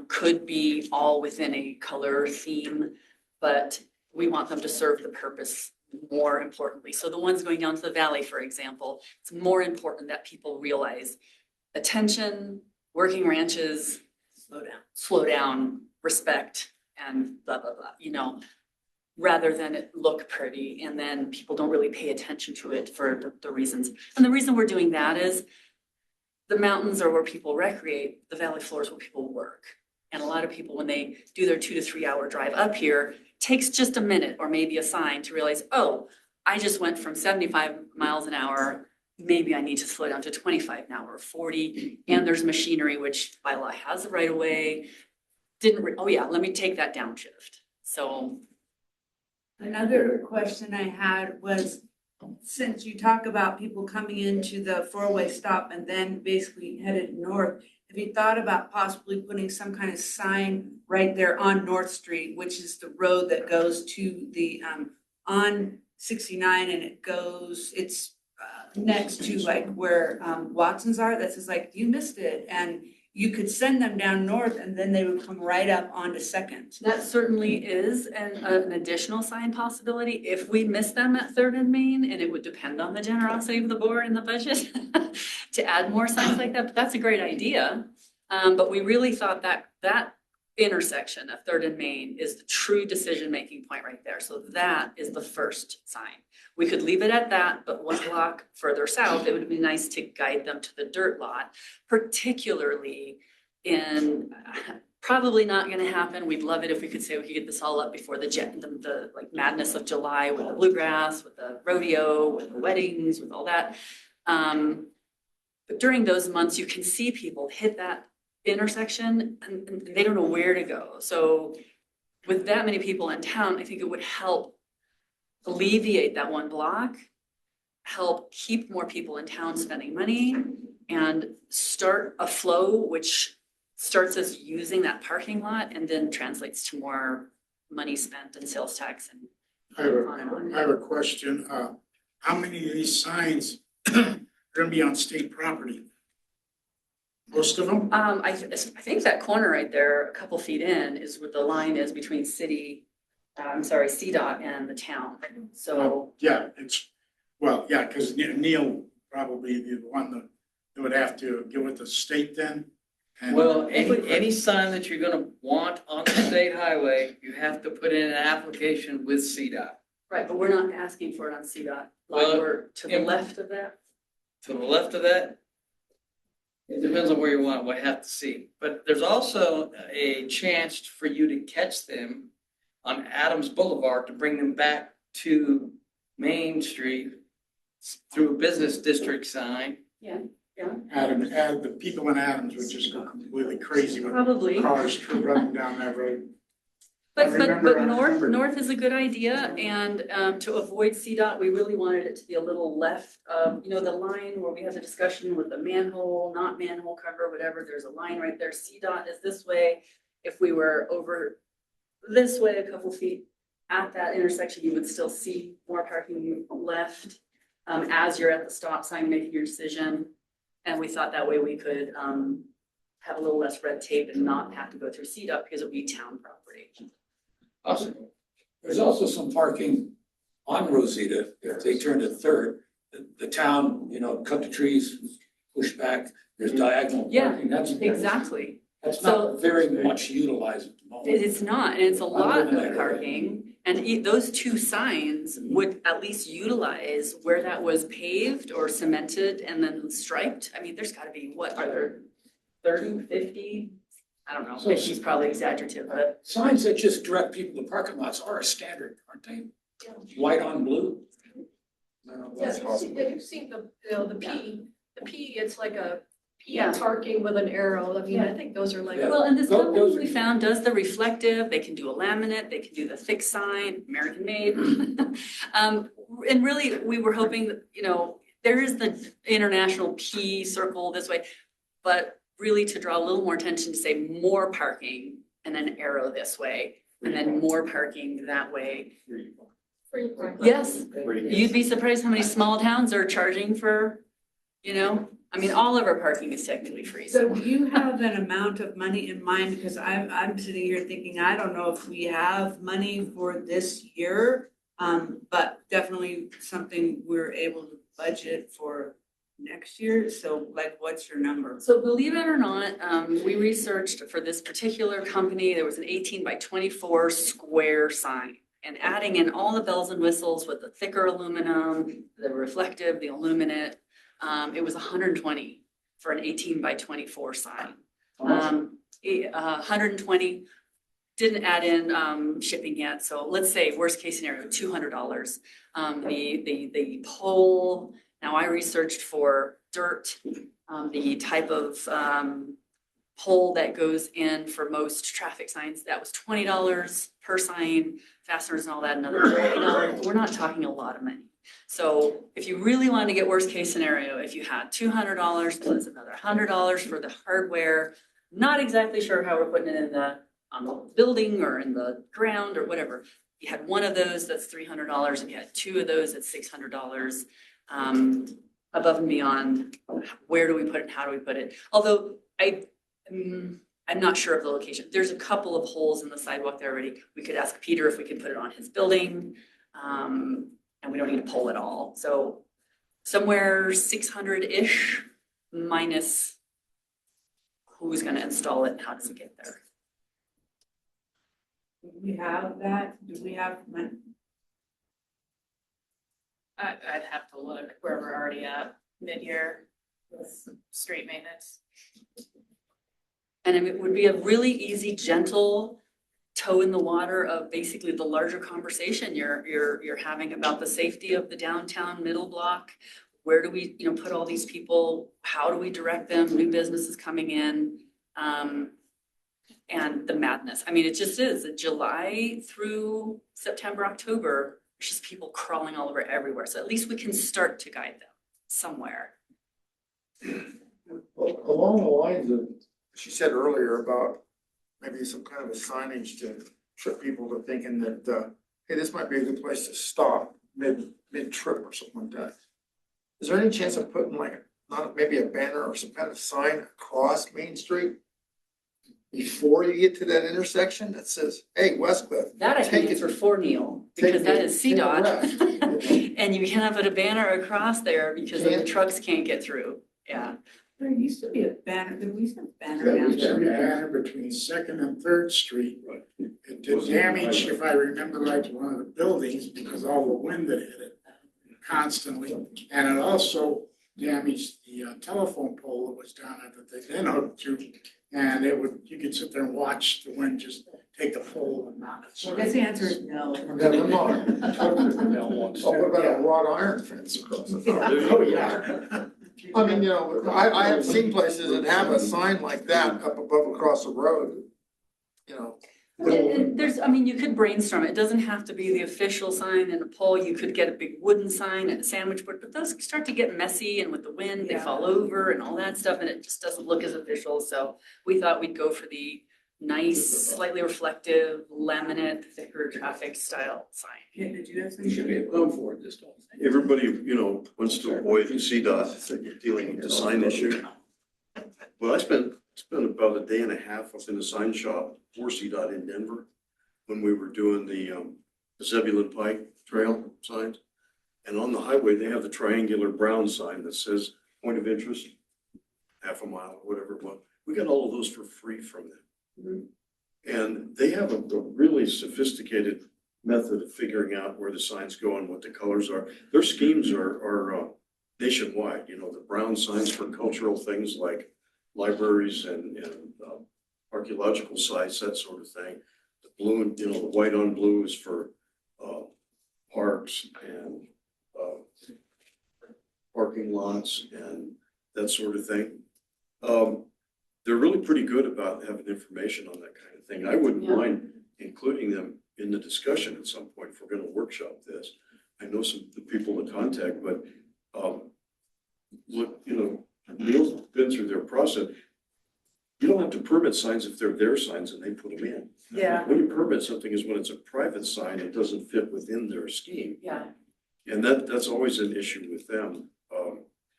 could be all within a color theme, but we want them to serve the purpose more importantly. So the ones going down to the valley, for example, it's more important that people realize attention, working ranches, slow down, respect, and blah, blah, blah, rather than it look pretty. And then people don't really pay attention to it for the reasons. And the reason we're doing that is the mountains are where people recreate, the valley floor is where people work. And a lot of people, when they do their 2 to 3 hour drive up here, takes just a minute or maybe a sign to realize, oh, I just went from 75 miles an hour. Maybe I need to slow down to 25 now or 40. And there's machinery, which by law has the right of way. Oh yeah, let me take that downshift. So. Another question I had was, since you talk about people coming into the four-way stop and then basically headed north, have you thought about possibly putting some kind of sign right there on North Street, which is the road that goes to the, on 69 and it's next to like where Watson's are, that says like, you missed it. And you could send them down north and then they would come right up onto Second. That certainly is an additional sign possibility if we miss them at Third and Main, and it would depend on the generosity of the board and the budget to add more signs like that, but that's a great idea. But we really thought that intersection of Third and Main is the true decision-making point right there. So that is the first sign. We could leave it at that, but 1 block further south, it would be nice to guide them to the dirt lot, particularly in, probably not gonna happen. We'd love it if we could say we could get this all up before the like madness of July with the bluegrass, with the rodeo, with the weddings, with all that. But during those months, you can see people hit that intersection and they don't know where to go. So with that many people in town, I think it would help alleviate that 1 block, help keep more people in town spending money, and start a flow which starts us using that parking lot and then translates to more money spent in sales tax and I have a question. How many of these signs are gonna be on state property? Most of them? I think that corner right there, a couple feet in, is where the line is between CDOT and the town. So Yeah, because Neil probably the one that would have to get with the state then. And Well, any sign that you're gonna want on the state highway, you have to put in an application with CDOT. right, but we're not asking for it on CDOT. Well, We're to the left of that. To the left of that, it depends on where you want, we'll have to see. But there's also a chance for you to catch them on Adams Boulevard to bring them back to Main Street through a business district sign. the people in Adams would just go completely crazy with Probably. cars running down that road. But I remember- north is a good idea, and to avoid CDOT, we really wanted it to be a little left of, the line where we had the discussion with the manhole, not manhole cover, whatever, there's a line right there, CDOT is this way. If we were over this way a couple feet at that intersection, you would still see more parking left as you're at the stop sign making your decision. And we thought that way we could have a little less red tape and not have to go through CDOT because it would be town property. Also, there's also some parking on Rosita, if they turn to Third, the town, cut the trees, push back, there's diagonal Yeah, parking, that's. Exactly. That's So- not very much utilized at the moment. It's not, and it's a lot Other than of that. parking, and those two signs would at least utilize where that was paved or cemented and then striped. I mean, there's gotta be, what, are there 30, 50? I don't know, So- 50 is probably exaggerative, but Signs that just direct people to parking lots are a standard, aren't they? White on blue. No, Yeah, that's awesome. you've seen the P, it's like a P Yeah. parking with an arrow. I mean, I think those are like. Yeah. well, and this Those- company those- we found does the reflective, they can do a laminate, they can do the thick sign, American made. And really, we were hoping that, there is the international P circle this way, but really to draw a little more attention to say more parking and then arrow this way, and then more parking that way. Free parking. Yes, you'd be surprised how many small towns are charging for, I mean, all of our parking is technically free, So so. do you have an amount of money in mind? Because I'm sitting here thinking, I don't know if we have money for this year. But definitely something we're able to budget for next year. So like, what's your number? So believe it or not, we researched for this particular company, there was an 18 by 24 square sign. And adding in all the bells and whistles with the thicker aluminum, the reflective, the illuminate, it was 120 for an 18 by 24 sign. 120, didn't add in shipping yet, so let's say worst case scenario, $200. The pole, now I researched for dirt, the type of pole that goes in for most traffic signs, that was $20 per sign, fasteners and all that, another $20. We're not talking a lot of money. So if you really wanted to get worst case scenario, if you had $200 plus another $100 for the hardware, not exactly sure how we're putting it on the building or in the ground or whatever. You had one of those, that's $300, and you had two of those, that's $600. Above and beyond, where do we put it and how do we put it? Although I'm not sure of the location. There's a couple of holes in the sidewalk there already. We could ask Peter if we could put it on his building. And we don't need a pole at all. So somewhere 600-ish minus who's gonna install it and how does it get there? Do we have that? Do we have money? I'd have to look where we're already at mid-year with street maintenance. And it would be a really easy, gentle toe in the water of basically the larger conversation you're having about the safety of the downtown middle block. Where do we, put all these people? How do we direct them? New businesses coming in, and the madness. I mean, it just is. July through September, October, there's just people crawling all over everywhere. So at least we can start to guide them somewhere. Well, along the lines of, she said earlier about maybe some kind of a signage to trip people to thinking that, hey, this might be a good place to stop mid-trip or something like that. Is there any chance of putting maybe a banner or some kind of sign across Main Street before you get to that intersection that says, hey, Westcliff? That I can answer for Neil, because that is CDOT. And you cannot put a banner across there because the trucks can't get through. Yeah. There used to be a banner, there used to be a banner There down used to be a there. banner between Second and Third Street. It did damage, if I remember right, to one of the buildings because all the wind that hit it constantly. And it also damaged the telephone pole that was down there that they then hooked to. And you could sit there and watch the wind just take the pole and knock it. So I guess the answer is no. Never mind. Oh, what about a wrought iron fence across the front? Oh, yeah. I mean, I have seen places that have a sign like that up above across the road, And you could brainstorm. It doesn't have to be the official sign and a pole. You could get a big wooden sign and a sandwich board, but those start to get messy and with the wind, they fall over and all that stuff, and it just doesn't look as official. So we thought we'd go for the nice, slightly reflective, laminate, thicker traffic style sign. Kid, did you have You something? should be able for it this time. Everybody, wants to avoid CDOT dealing with the sign issue. Well, I spent about a day and a half up in the sign shop for CDOT in Denver when we were doing the Zebulon Pike Trail signs. And on the highway, they have the triangular brown sign that says point of interest, half a mile, whatever it was. we got all of those for free from them. And they have a really sophisticated method of figuring out where the signs go and what the colors are. Their schemes are nationwide, you know, the brown signs for cultural things like libraries and archaeological sites, that sort of thing. The blue, you know, the white on blue is for parks and parking lots and that sort of thing. They're really pretty good about having information on that kind of thing. I wouldn't mind including them in the discussion at some point if we're gonna workshop this. I know some of the people to contact, but look, you know, Neil's been through their process. You don't have to permit signs if they're their signs and they put them in. Yeah. When you permit something is when it's a private sign, it doesn't fit within their scheme. Yeah. And that's always an issue with them.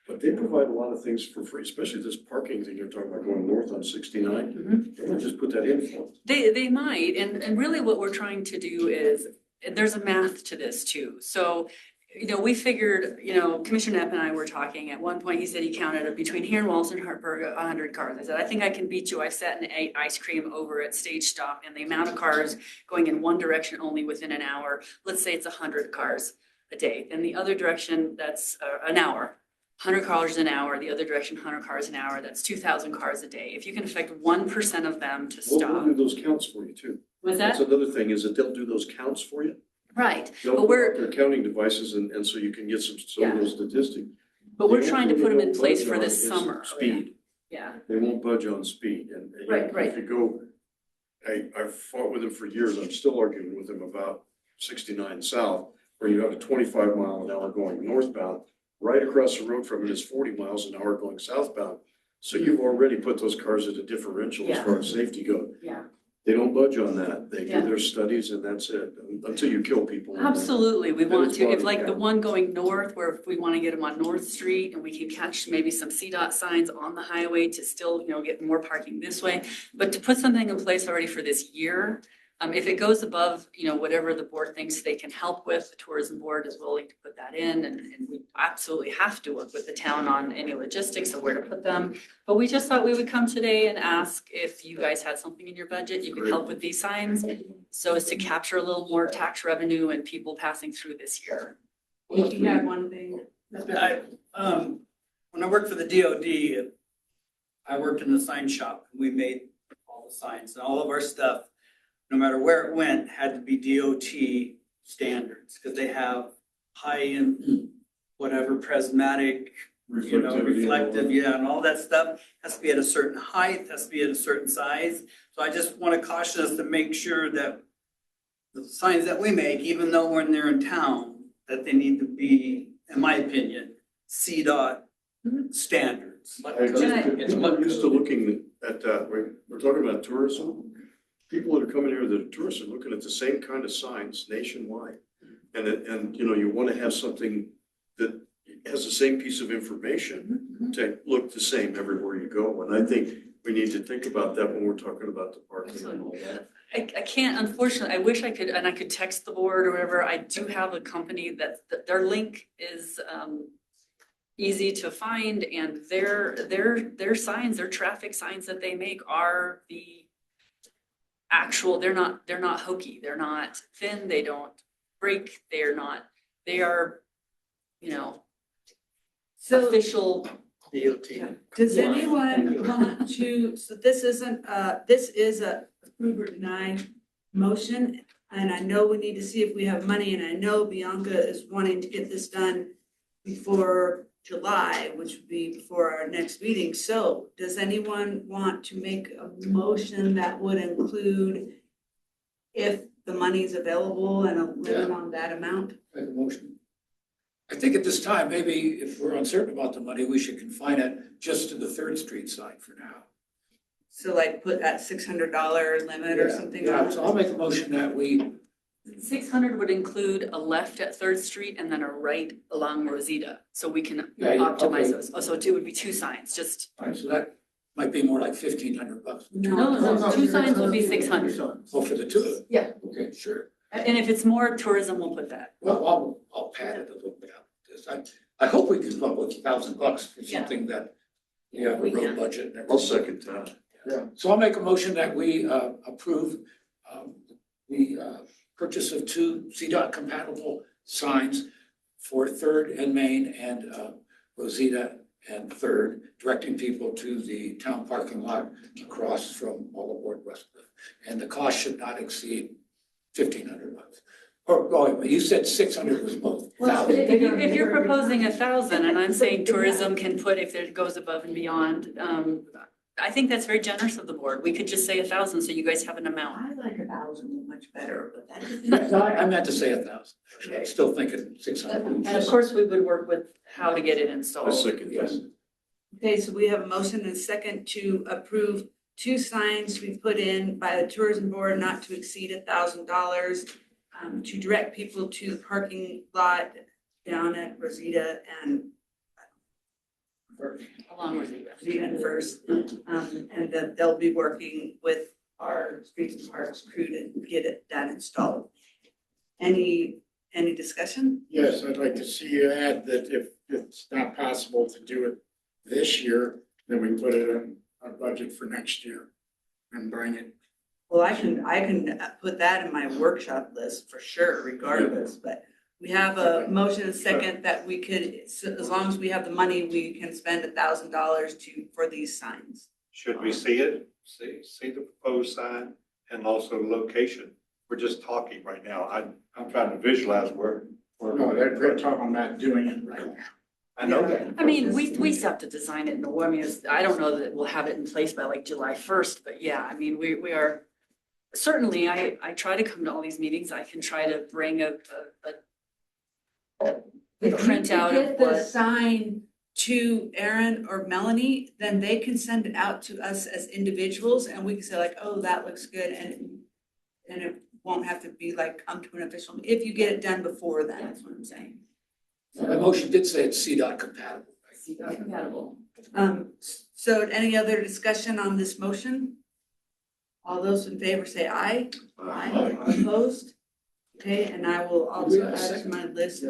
But they provide a lot of things for free, especially this parking thing you're talking about going north on 69. They might just put that in for them. They might, and really what we're trying to do is, there's a math to this too. So, you know, we figured, you know, Commissioner Knapp and I were talking, at one point he said he counted between here and Walton and Hartburg, 100 cars. I said, I think I can beat you. I sat and ate ice cream over at Stage Stop, and the amount of cars going in one direction only within an hour, let's say it's 100 cars a day. Then the other direction, that's an hour. 100 cars an hour, the other direction, 100 cars an hour, that's 2,000 cars a day. If you can affect 1% of them to We'll stop. do those counts for you too. Was that? That's another thing is that they'll do those counts for you. Right, They'll but put we're, out their counting devices and so you can get some of those statistics. but we're They trying to won't- put them they in won't place budge for on this is summer. Speed. Yeah, They won't budge on speed and you know, Right, right. if you go, I've fought with them for years. I'm still arguing with them about 69 South, where you have a 25 mile an hour going northbound. Right across the road from it is 40 miles an hour going southbound. So you've already put those cars at a differential as Yeah. far as safety goes. yeah. They don't budge on that. They Yeah. do their studies and that's it, until you kill people. Absolutely, we That want is to, if body like the count. one going north, where if we want to get them on North Street and we can catch maybe some CDOT signs on the highway to still, you know, get more parking this way. But to put something in place already for this year, if it goes above, you know, whatever the board thinks they can help with, the tourism board is willing to put that in, and we absolutely have to work with the town on any logistics of where to put them. But we just thought we would come today and ask if you guys had something in your budget, you could help with these signs, so as to capture a little more tax revenue and people passing through this year. You had one thing. When I worked for the DOD, I worked in the sign shop, and we made all the signs, and all of our stuff, no matter where it went, had to be DOT standards, because they have high-end, whatever, prismatic, you know, reflective, yeah, and all that stuff has to be at a certain height, has to be at a certain size. So I just want to caution us to make sure that the signs that we make, even though when they're in town, that they need to be, in my opinion, CDOT standards. It's not used to looking at that. We're talking about tourism. People that are coming here that are tourists are looking at the same kind of signs nationwide. And you know, you want to have something that has the same piece of information to look the same everywhere you go. And I think we need to think about that when we're talking about the parking and all that. I can't, unfortunately, I wish I could, and I could text the board or whatever. I do have a company that their link is easy to find, and their signs, their traffic signs that they make are the actual, they're not hokey, they're not thin, they don't break, they are, you know, So official. does anyone want to, so this isn't, this is a approve or deny motion. And I know we need to see if we have money, and I know Bianca is wanting to get this done before July, which would be before our next meeting. So does anyone want to make a motion that would include if the money's available and a limit on that amount? Make a motion. I think at this time, maybe if we're uncertain about the money, we should confine it just to the Third Street sign for now. So like put that $600 limit or something Yeah, on it? so I'll make a motion that we, 600 would include a left at Third Street and then a right along Rosita, so we can Yeah, yeah, optimize okay. those. Oh, so it would be two signs, just, all right, so that might be more like $1,500. no, two signs would be 600. Oh, for the two? Yeah. Okay, sure. And if it's more tourism, we'll put that. Well, I'll pad it a little bit. I hope we can come up with $1,000 for Yeah. something that Yeah, the road budget and everything. I'll second that. Yeah. So I'll make a motion that we approve the purchase of two CDOT compatible signs for Third and Main and Rosita and Third, directing people to the town parking lot across from all aboard Westcliff. And the cost should not exceed $1,500. Oh, you said 600 was both. Well, if you're proposing 1,000 and I'm saying tourism can put, if it goes above and beyond, I think that's very generous of the board. We could just say 1,000 so you guys have an amount. I like 1,000 much better, but that. No, I meant to say 1,000. I'm still thinking 600. And of course, we would work with how to get it I installed. second Yes. that. Okay, so we have a motion and a second to approve two signs to be put in by the tourism board not to exceed $1,000 to direct people to the parking lot down at Rosita and Along with you. Rosita and First. And that they'll be working with our Streets and Parks crew to get it done installed. Any discussion? Yes, I'd like to see you add that if it's not possible to do it this year, then we put it in our budget for next year and bring it. Well, I can put that in my workshop list for sure regardless, but we have a motion and second that we could, so as long as we have the money, we can spend $1,000 for these signs. Should we see it? See the proposed sign and also location? We're just talking right now. I'm trying to visualize where. No, they're talking about doing it right now. I know that. I mean, we still have to design it in the, I mean, I don't know that we'll have it in place by like July 1st, but yeah, I mean, we are, certainly, I try to come to all these meetings. I can try to bring a printout of Get the what. sign to Aaron or Melanie, then they can send it out to us as individuals and we can say like, oh, that looks good, and it won't have to be like come to an official, if you get it done before then, that's what I'm saying. The motion did say it's CDOT compatible. CDOT compatible. So any other discussion on this motion? All those in favor say aye. Aye. Opposed? Okay, and I will also add to my list.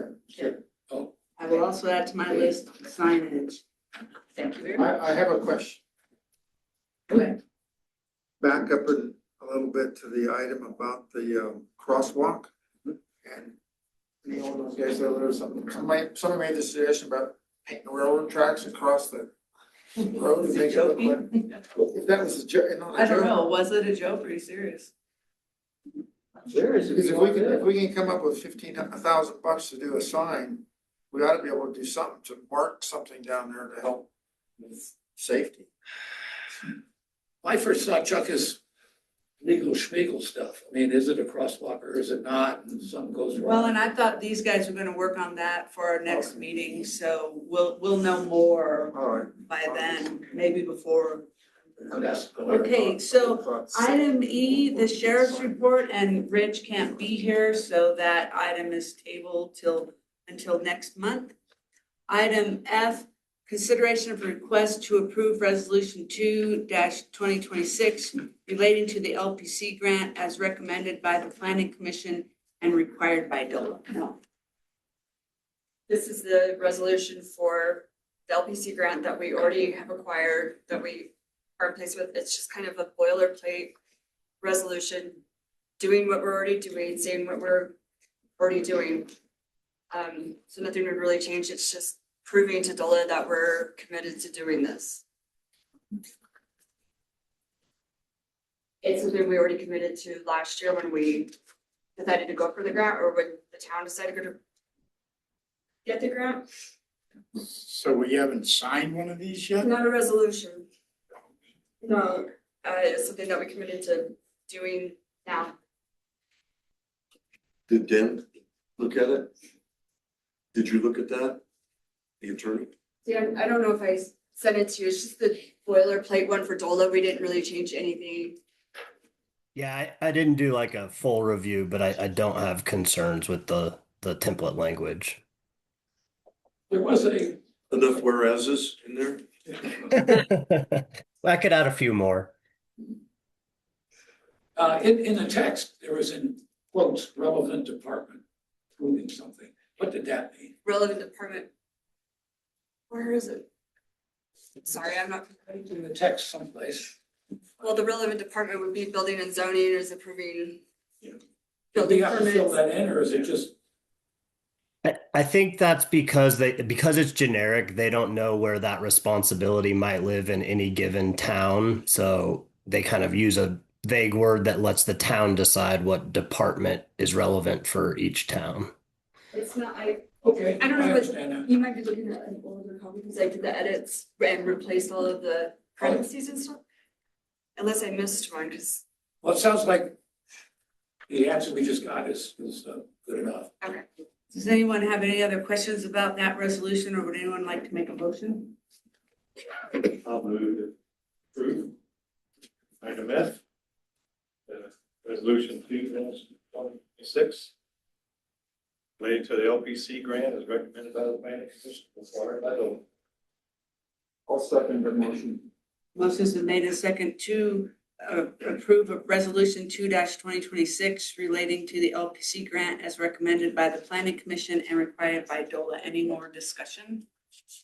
Oh. I will also add to my list signage. Thank you very much. I have a question. Okay. Back up a little bit to the item about the crosswalk. And you know, those guys, there was somebody made the suggestion about painting the railroad tracks across the road to make it look like. If that was a joke, not a I don't joke. know, was it a joke or are you serious? There Because if we can come up with $1,000 to do a sign, we ought to be able to do something to mark something down there to help with safety. My first thought, Chuck, is legal schmiegel stuff. I mean, is it a crosswalk or is it not? And something goes wrong. Well, and I thought these guys were gonna work on that for our next meeting, so we'll know more All right. by then, maybe before. Yes. Okay, so item E, the sheriff's report, and Rich can't be here, so that item is tabled until next month. Item F, consideration of request to approve resolution 2-2026 relating to the LPC grant as recommended by the planning commission and required by DOLA. No. This is the resolution for the LPC grant that we already have acquired, that we are in place with. It's just kind of a boilerplate resolution, doing what we're already doing, saying what we're already doing. So nothing would really change. It's just proving to DOLA that we're committed to doing this. It's something we already committed to last year when we decided to go for the grant, or when the town decided to get the grant. So we haven't signed one of these yet? Not a resolution. No, it's something that we committed to doing now. Did Dan look at it? Did you look at that? The attorney? See, I don't know if I sent it to you. It's just the boilerplate one for DOLA. We didn't really change anything. Yeah, I didn't do like a full review, but I don't have concerns with the template language. There was a, Enough whereases in there? I could add a few more. in the text, there was in quotes, relevant department proving something. What did that mean? Relevant department. Where is it? sorry, I'm not, In the text someplace. well, the relevant department would be building and zoning is approving Do building you have to fill permits. that in, or is it just, I think that's because because it's generic, they don't know where that responsibility might live in any given town. So they kind of use a vague word that lets the town decide what department is relevant for each town. It's not, okay, I don't know I what- understand that. you might be looking at an older copy because I did the edits and replaced all of the parentheses and stuff. Unless I missed one, because, Well, it sounds like the answer we just got is good enough. okay. Does anyone have any other questions about that resolution, or would anyone like to make a motion? I'll move to approve. Item F. Resolution 2026. Relating to the LPC grant as recommended by the planning commission. Required by law. I'll second the motion. Motion's been made and second to approve of resolution 2-2026 relating to the LPC grant as recommended by the planning commission and required by DOLA. Any more discussion?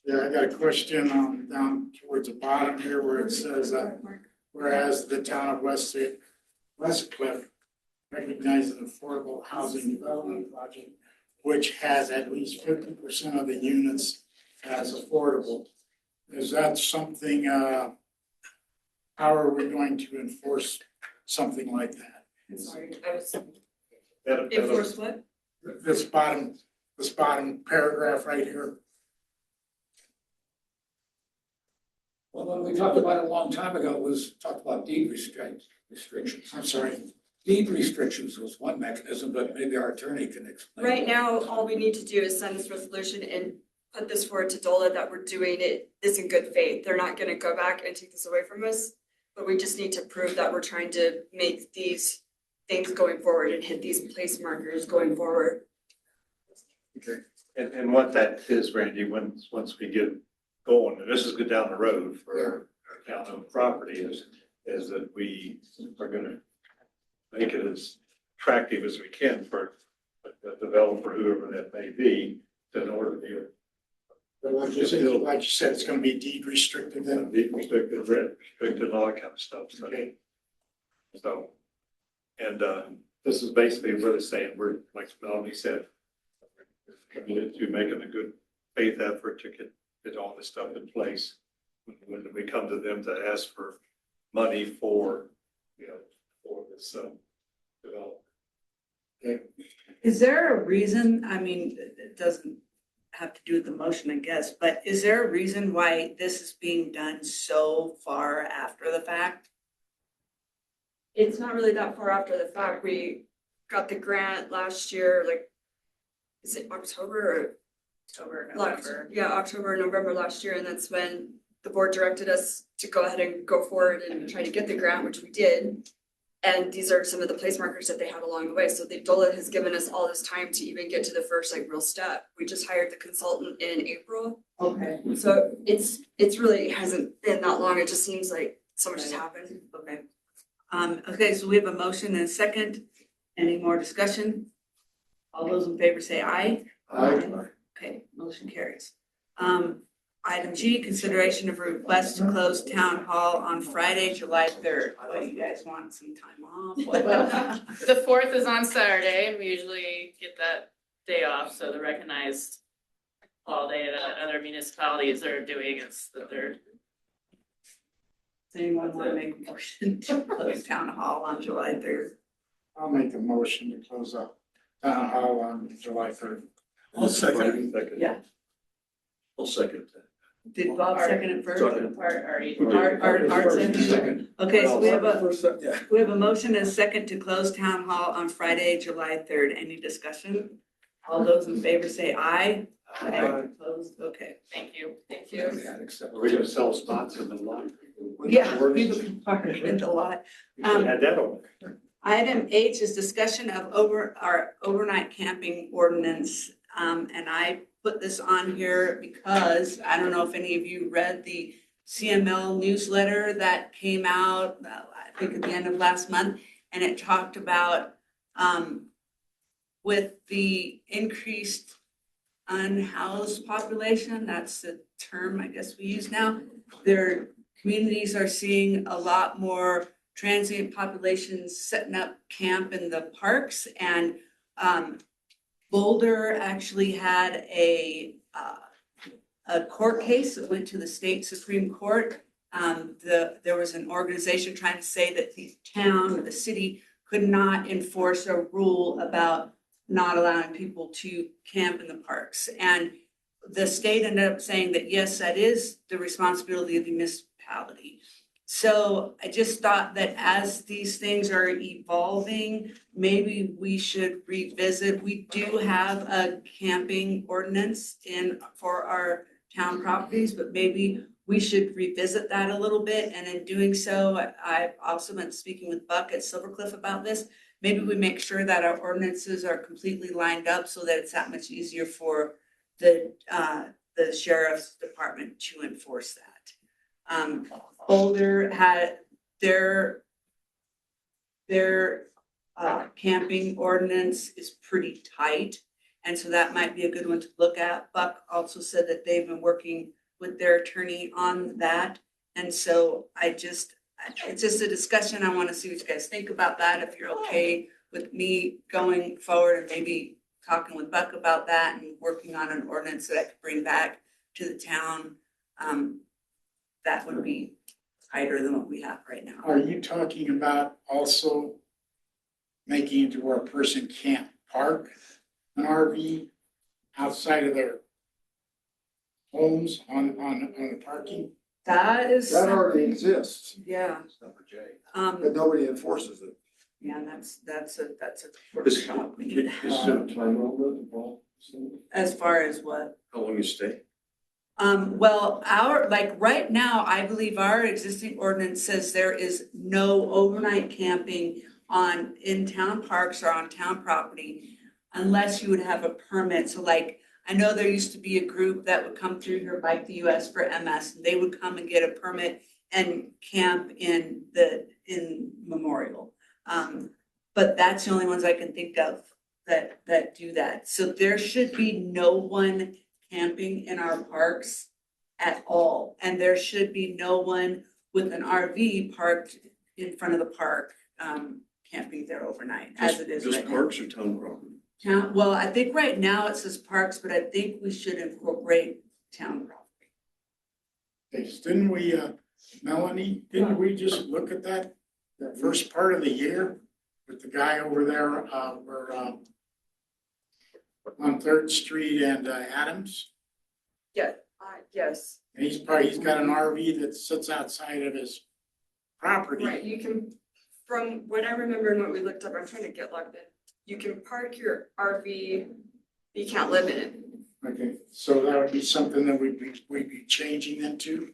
Yeah, I got a question down towards the bottom here where it says, whereas the town of Westcliff recognizes an affordable housing development project, which has at least 50% of the units as affordable. Is that something, how are we going to enforce something like that? Sorry, I was, That'll- enforce what? This bottom paragraph right here. Well, when we talked about it a long time ago, it was talked about deed restrictions. I'm sorry. Deed restrictions was one mechanism, but maybe our attorney can explain. Right now, all we need to do is send this resolution and put this forward to DOLA that we're doing this in good faith. They're not gonna go back and take this away from us. But we just need to prove that we're trying to make these things going forward and hit these place markers going forward. Okay, and what that is, Randy, once we get going, and this is good down the road for our town-owned property, is that we are gonna make it as attractive as we can for a developer, whoever that may be, in order to be a But like you said, it's gonna be deed restricted then. deed restricted, rent restricted, all that kind of stuff, so. Okay. So, and this is basically really saying, we're, like Melanie said, committed to making a good faith effort to get all this stuff in place. When we come to them to ask for money for, for this development. Okay. Is there a reason, I mean, it doesn't have to do with the motion, I guess, but is there a reason why this is being done so far after the fact? It's not really that far after the fact. We got the grant last year, like, is it October October, or? October, November last year, and that's when the board directed us to go ahead and go forward and try to get the grant, which we did. And these are some of the place markers that they had along the way. So the DOLA has given us all this time to even get to the first real step. We just hired the consultant in April. Okay. So it's really hasn't been that long. It just seems like so much has happened. Okay. Okay, so we have a motion and a second. Any more discussion? All those in favor say aye. Aye. Okay, motion carries. Item G, consideration of a request to close town hall on Friday, July 3rd. What, you guys want some time off? The 4th is on Saturday, and we usually get that day off, so the recognized holiday that other municipalities are doing is the 3rd. Does anyone want to make a motion to close town hall on July 3rd? I'll make a motion to close up town hall on July 3rd. I'll second. Yeah. I'll second that. Did Bob second it first? Second. Art second? Okay, so we have Yeah. we have a motion and a second to close town hall on Friday, July 3rd. Any discussion? All those in favor say aye. Opposed? Okay. Thank you. Thank you. Are we gonna sell spots in the lot? Yeah, people can park in the lot. We had that on. Item H is discussion of our overnight camping ordinance. And I put this on here because I don't know if any of you read the CML newsletter that came out, I think at the end of last month. And it talked about, with the increased unhoused population, that's the term I guess we use now. Their communities are seeing a lot more transient populations setting up camp in the parks, and Boulder actually had a court case that went to the state Supreme Court. There was an organization trying to say that the town or the city could not enforce a rule about not allowing people to camp in the parks. And the state ended up saying that, yes, that is the responsibility of the municipality. So I just thought that as these things are evolving, maybe we should revisit. We do have a camping ordinance for our town properties, but maybe we should revisit that a little bit. And in doing so, I've also been speaking with Buck at Silver Cliff about this. Maybe we make sure that our ordinances are completely lined up so that it's that much easier for the sheriff's department to enforce that. Boulder had their camping ordinance is pretty tight. And so that might be a good one to look at. Buck also said that they've been working with their attorney on that. And so it's just a discussion. I want to see what you guys think about that. If you're okay with me going forward and maybe talking with Buck about that and working on an ordinance that I could bring back to the town, that would be tighter than what we have right now. Are you talking about also making it to where a person can't park an RV outside of their homes on the parking? That is. That already something- exists, Yeah. Number J. but nobody enforces it. Yeah, that's a Is workshop. we need to is have. there a time limit involved? As far as what? How long you stay? Well, right now, I believe our existing ordinance says there is no overnight camping in town parks or on town property unless you would have a permit. So like, I know there used to be a group that would come through here, Bike the US for MS, and they would come and get a permit and camp in Memorial. But that's the only ones I can think of that do that. So there should be no one camping in our parks at all. And there should be no one with an RV parked in front of the park, camping there overnight, as it is Just right now. parks or town property? Well, I think right now it says parks, but I think we should incorporate town property. Didn't we, Melanie, didn't we just look at that first part of the year with the guy over there, where, on Third Street and Adams? Yes, And he's got an RV that sits outside of his property. right, you can, from what I remember and what we looked up, I'm trying to get logged in. You can park your RV, you can't limit it. Okay, so that would be something that we'd be changing into?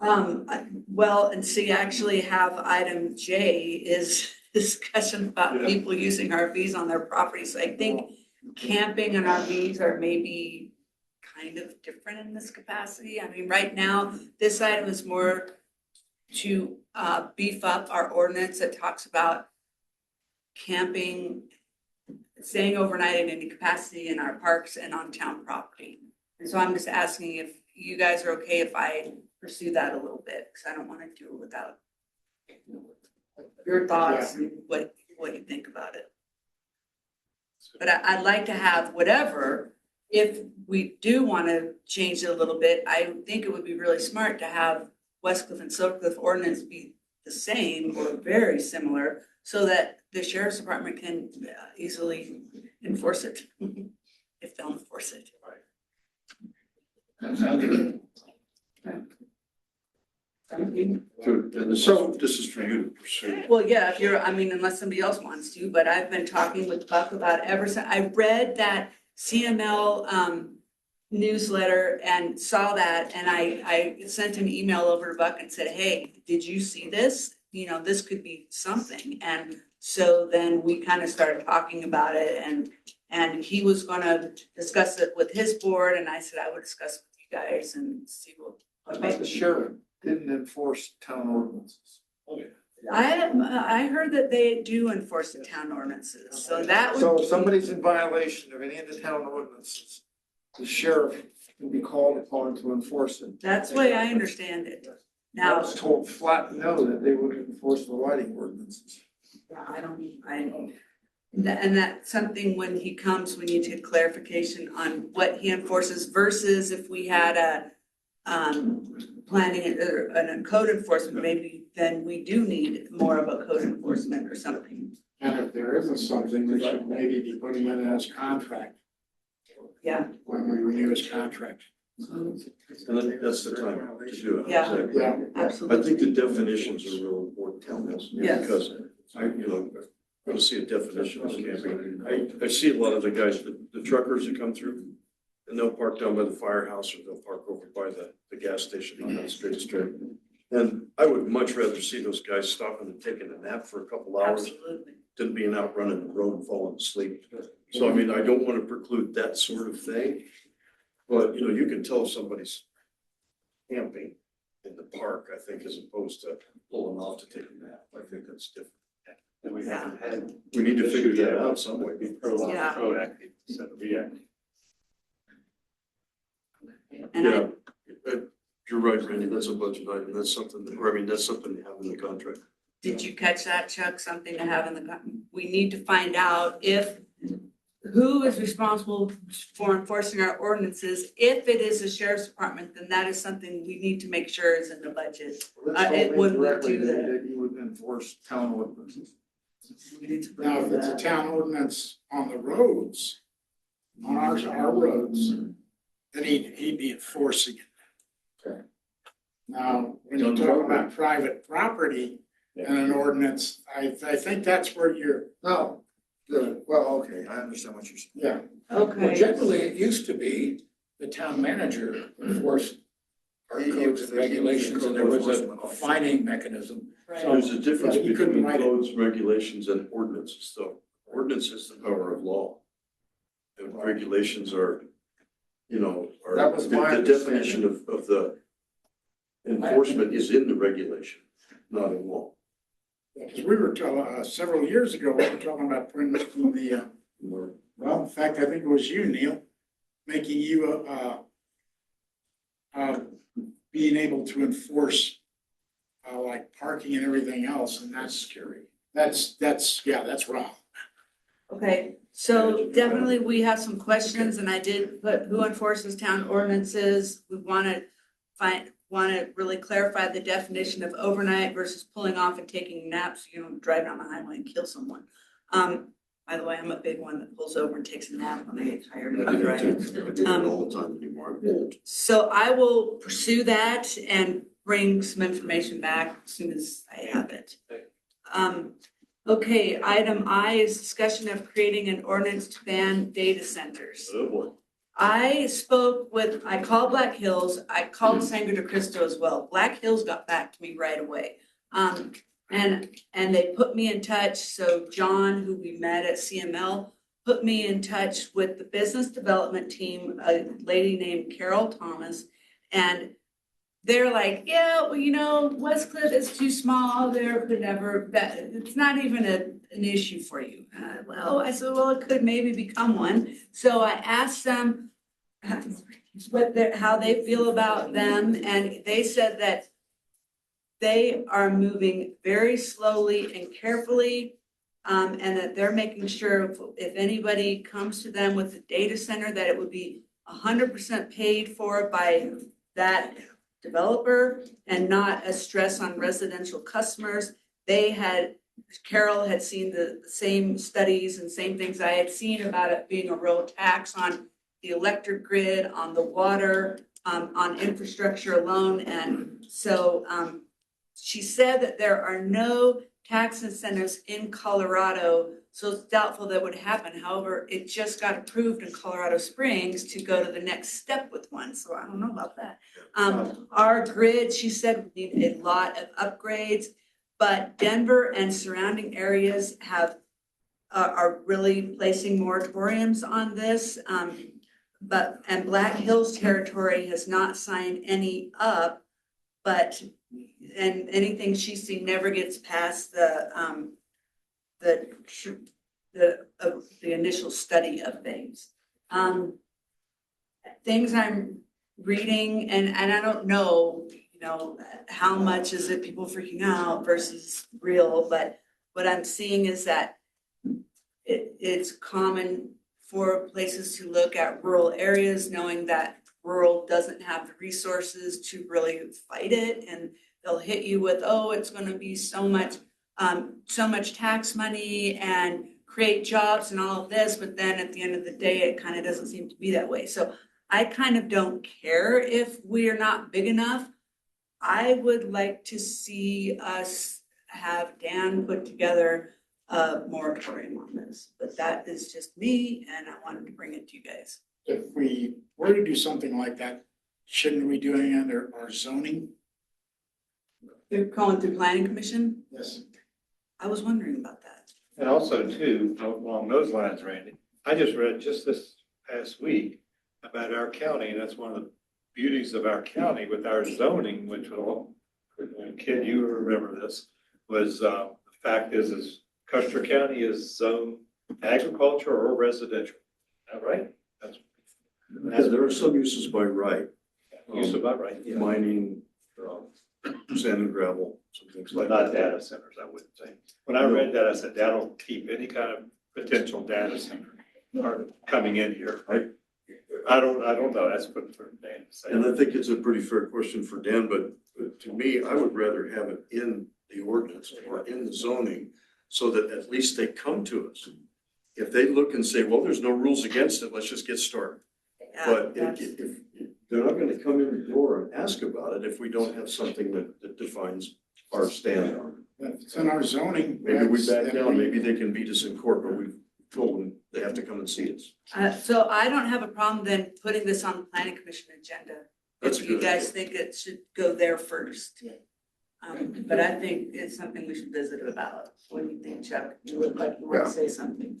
Well, and see, I actually have item J is discussion about Yeah. people using RVs on their property. So I think camping and RVs are maybe kind of different in this capacity. I mean, right now, this item is more to beef up our ordinance that talks about camping, staying overnight in any capacity in our parks and on town property. And so I'm just asking if you guys are okay if I pursue that a little bit, because I don't want to do it without your thoughts and what you think about it. But I'd like to have whatever, if we do want to change it a little bit, I think it would be really smart to have Westcliff and Silvercliff ordinance be the same or very similar, so that the sheriff's department can easily enforce it, if they'll enforce it. That sounds good. So this is for you to pursue. Well, yeah, if you're, I mean, unless somebody else wants to, but I've been talking with Buck about it ever since, I read that CML newsletter and saw that, and I sent an email over to Buck and said, hey, did you see this? You know, this could be something. And so then we kind of started talking about it, and he was gonna discuss it with his board, and I said I would discuss it with you guys and see what. I thought the sheriff didn't enforce town ordinances. I heard that they do enforce the town ordinances, so that would. So if somebody's in violation of any of the town ordinances, the sheriff can be called upon to enforce it. That's the way I understand it. I Now, was told flat no that they would enforce the lighting ordinances. and that's something when he comes, we need to get clarification on what he enforces versus if we had a planning or a code enforcement, maybe then we do need more of a code enforcement or something. And if there isn't something, we should maybe be putting it as contract Yeah, when we renew his contract. And I think that's the time to do it. Yeah. Exactly. Yeah. I absolutely. think the definitions are real important on this. Yes. Because I want to see a definition of camping. I see a lot of the guys, the truckers that come through, and they'll park down by the firehouse or they'll park over by the gas station on that straight strip. And I would much rather see those guys stopping and taking a nap for a couple hours Absolutely. than being out running the road and falling asleep. So I mean, I don't want to preclude that sort of thing. But, you can tell if somebody's camping in the park, I think, as opposed to pulling off to take a nap. I think that's different. And we haven't had. We need to figure that out some way. Yeah. Proactive instead of reactive. And I, Yeah, you're right, Randy, that's a budget item, that's something, that's something to have in the contract. did you catch that, Chuck? Something to have in the, we need to find out who is responsible for enforcing our ordinances. If it is the sheriff's department, then that is something we need to make sure is in the budget. It wouldn't Directly do that. that you would enforce town ordinances. We need to bring Now, if it's a that. town ordinance on the roads, on our roads, then he'd be enforcing it. Okay. Now, when you talk about private property and an ordinance, I think that's where you're, No, well, okay, I understand what you're saying. yeah. Well, Okay, generally, it used to be the town manager enforced our He codes was and the regulations, and there was a enforcement officer. fining mechanism. right. There's a difference Yeah, you couldn't between write it. codes, regulations, and ordinances, though. Ordinance is the power of law. And regulations are, That was my the definition of the enforcement is in the regulation, not in law. Because we were, several years ago, we were talking about putting the, well, in fact, I think it was you, Neil, making you, being able to enforce, like parking and everything else, and that's scary. That's wrong. Okay, so definitely we have some questions and I did put who enforces town ordinances. We want to really clarify the definition of overnight versus pulling off and taking naps, so you don't drive down the highway and kill someone. By the way, I'm a big one that pulls over and takes a nap when I get tired of driving. I do it all the time anymore. So I will pursue that and bring some information back as soon as I have it. Okay, item I is discussion of creating an ordinance to ban data centers. Oh, boy. I called Black Hills, I called Sangre de Cristo as well. Black Hills got back to me right away. And they put me in touch, so John, who we met at CML, put me in touch with the business development team, a lady named Carol Thomas. And they're like, yeah, well, West Cliff is too small, there could never, it's not even an issue for you. I said, well, it could maybe become one. So I asked them how they feel about them, and they said that they are moving very slowly and carefully, and that they're making sure if anybody comes to them with a data center, that it would be 100% paid for by that developer and not a stress on residential customers. Carol had seen the same studies and same things I had seen about it being a real tax on the electric grid, on the water, on infrastructure alone. And so she said that there are no tax incentives in Colorado, so it's doubtful that would happen. However, it just got approved in Colorado Springs to go to the next step with one, so I don't know about that. Our grid, she said, we need a lot of upgrades, but Denver and surrounding areas are really placing moratoriums on this. And Black Hills territory has not signed any up, and anything she's seen never gets past the initial study of things. Things I'm reading, and I don't know, how much is it people freaking out versus real, but what I'm seeing is that it's common for places to look at rural areas, knowing that rural doesn't have the resources to really fight it, and they'll hit you with, oh, it's gonna be so much tax money and create jobs and all of this, but then at the end of the day, it kind of doesn't seem to be that way. So I kind of don't care if we are not big enough. I would like to see us have Dan put together a moratorium on this, but that is just me, and I wanted to bring it to you guys. If we were to do something like that, shouldn't we be doing it under our zoning? They're going through planning commission? Yes. I was wondering about that. And also too, along those lines, Randy, I just read just this past week about our county, and that's one of the beauties of our county with our zoning, which will, kid, you remember this, was, the fact is Custer County is zone agriculture or residential. Is that right? Yeah, there are some uses by right. Use of that, right? Yeah. Mining, sand and gravel, some things like Not that. data centers, I wouldn't say. When I read that, I said, that'll keep any kind of potential data center or coming in here. I don't know, that's for Dan to say. And I think it's a pretty fair question for Dan, but to me, I would rather have it in the ordinance or in the zoning so that at least they come to us. If they look and say, well, there's no rules against it, let's just get started. But if they're not gonna come in the door and ask about it if we don't have something that defines our stand on it. If it's in our zoning. Maybe we that's- back down, maybe they can beat us in court, but we've told them they have to come and see us. So I don't have a problem then putting this on the planning commission agenda. That's If a you good guys idea. think it should go there first. But I think it's something we should visit about. What do you think, Chuck? You look like you want to say something.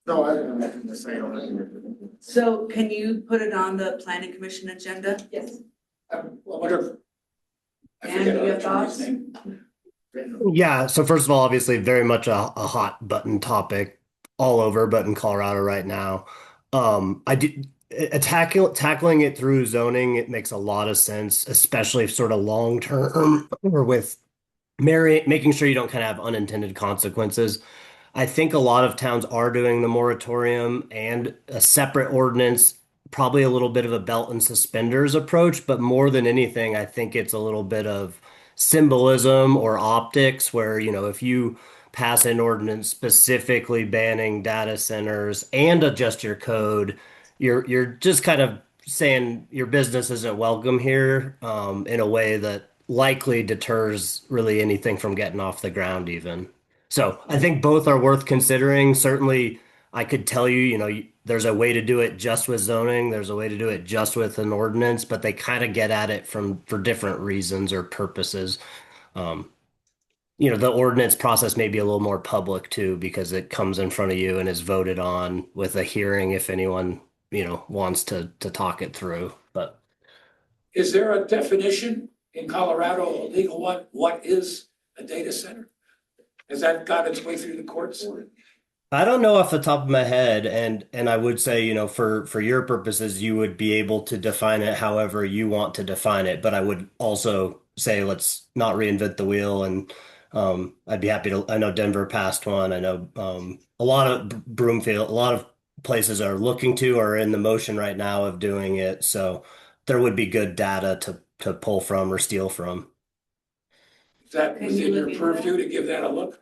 No, I don't have anything to say on it. So can you put it on the planning commission agenda? Yes. Whatever. I Dan, forget do you our have thoughts? attorney's name. Yeah, so first of all, obviously very much a hot button topic all over, but in Colorado right now. I did tackling it through zoning, it makes a lot of sense, especially sort of long term or with making sure you don't kind of have unintended consequences. I think a lot of towns are doing the moratorium and a separate ordinance, probably a little bit of a belt and suspenders approach, but more than anything, I think it's a little bit of symbolism or optics where, if you pass an ordinance specifically banning data centers and adjust your code, you're just kind of saying your business isn't welcome here, in a way that likely deters really anything from getting off the ground even. So I think both are worth considering. Certainly, I could tell you, there's a way to do it just with zoning. There's a way to do it just with an ordinance, but they kind of get at it for different reasons or purposes. The ordinance process may be a little more public too, because it comes in front of you and is voted on with a hearing if anyone, wants to talk it through. But Is there a definition in Colorado, a legal one, what is a data center? Has that got its way through the courts? I don't know off the top of my head, and I would say, for your purposes, you would be able to define it however you want to define it. But I would also say let's not reinvent the wheel, and I'd be happy to. I know Denver passed one. I know a lot of Broomfield, a lot of places are looking to or in the motion right now of doing it. So there would be good data to pull from or steal from. Is that Can you within your look into that? purview to give that a look?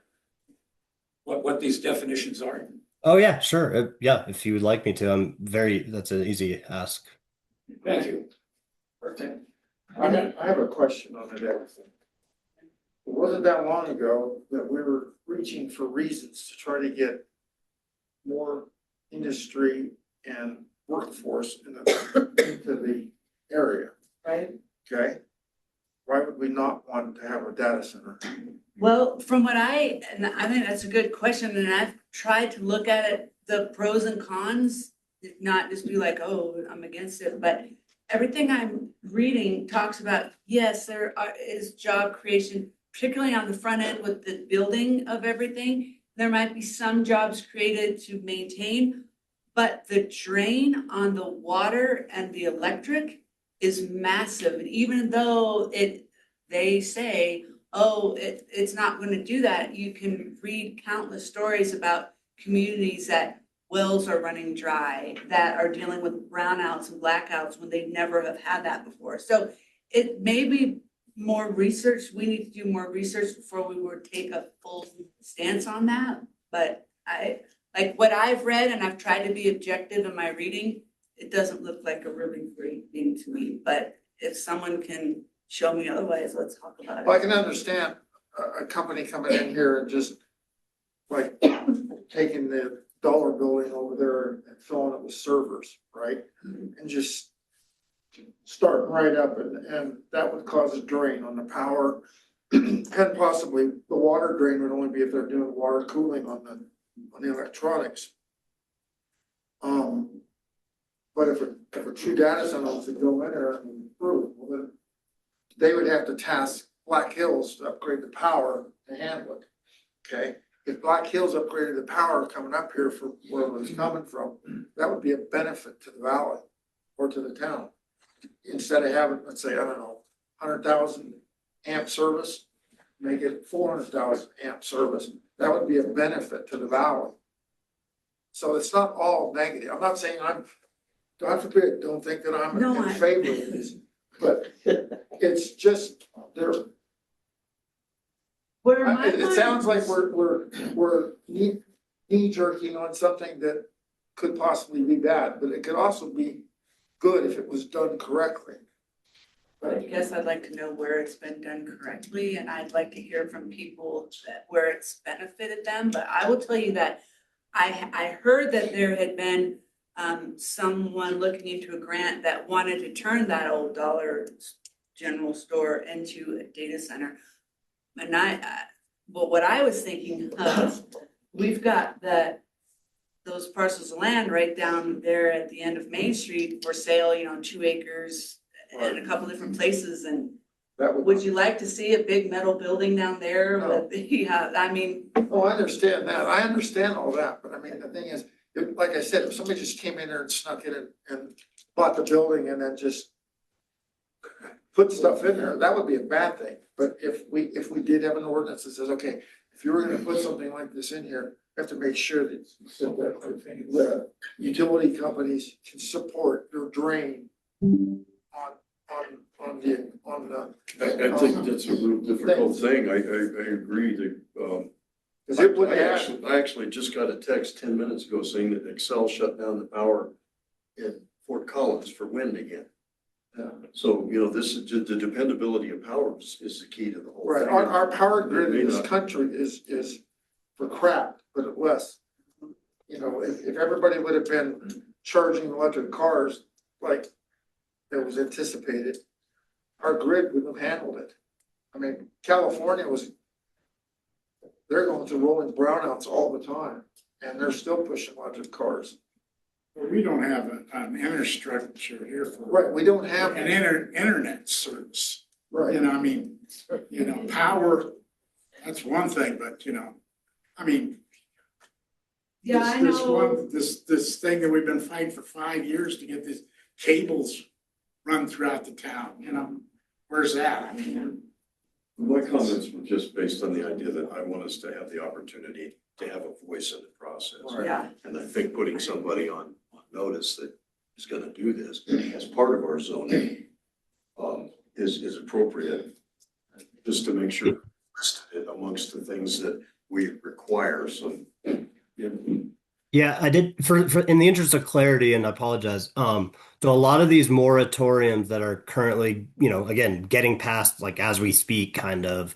What these definitions are? Oh yeah, sure. Yeah, if you would like me to, that's an easy ask. Thank you. I have a question on it. It wasn't that long ago that we were reaching for reasons to try to get more industry and workforce into the area, Right? okay? Why would we not want to have a data center? Well, and I think that's a good question, and I've tried to look at it, the pros and cons, not just be like, oh, I'm against it, but everything I'm reading talks about, yes, is job creation, particularly on the front end with the building of everything. There might be some jobs created to maintain, but the drain on the water and the electric is massive. And even though they say, oh, it's not gonna do that, you can read countless stories about communities that wells are running dry, that are dealing with brownouts and blackouts when they never have had that before. So it may be more research. We need to do more research before we would take a full stance on that. But like what I've read, and I've tried to be objective in my reading, it doesn't look like a really great thing to me. But if someone can show me otherwise, let's talk about it. Well, I can understand a company coming in here and just like taking the dollar building over there and filling it with servers, right? And just starting right up and that would cause a drain on the power. And possibly the water drain would only be if they're doing water cooling on the electronics. But if a true data center was to go in there and improve, well, then they would have to task Black Hills to upgrade the power to handle it. Okay, if Black Hills upgraded the power coming up here for wherever it's coming from, that would be a benefit to the valley or to the town. Instead of having, let's say, I don't know, 100,000 amp service, make it 400,000 amp service. That would be a benefit to the valley. So it's not all negative. I'm not saying God forbid, don't think that I'm in favor of this, but it's just there. It sounds like we're knee jerking on something that could possibly be bad, but it could also be good if it was done correctly. I guess I'd like to know where it's been done correctly, and I'd like to hear from people where it's benefited them. But I will tell you that I heard that there had been someone looking into a grant that wanted to turn that old Dollar General store into a data center. And well, what I was thinking of, we've got those parcels of land right down there at the end of Main Street for sale, 2 acres in a couple different places. And would you like to see a big metal building down there? No. I mean. Oh, I understand that. I understand all that, but I mean, the thing is, like I said, if somebody just came in there and snuck in and bought the building and then just put stuff in there, that would be a bad thing. But if we did have an ordinance that says, okay, if you were gonna put something like this in here, you have to make sure that the utility companies can support your drain on the. I think that's a real difficult thing. I agree that, Cause it would have. I actually just got a text 10 minutes ago saying that Excel shut down the power in Fort Collins for wind again. Yeah. So, this is the dependability of power is the key to the whole Right, thing. our power grid in this country is for crap, but it was. If everybody would have been charging electric cars like it was anticipated, our grid wouldn't have handled it. I mean, California they're going through rolling brownouts all the time, and they're still pushing electric cars. Well, we don't have an infrastructure here for. Right, we don't have. An internet service. Right. Power, that's one thing, but, I mean. Yeah, I know. This thing that we've been fighting for 5 years to get these cables run throughout the town, where's that? I mean. My comments were just based on the idea that I want us to have the opportunity to have a voice in the process. Yeah. And I think putting somebody on notice that is gonna do this as part of our zoning is appropriate, just to make sure it amongst the things that we require, so. Yeah, I did for in the interest of clarity, and I apologize. So a lot of these moratoriums that are currently, again, getting passed like as we speak, kind of,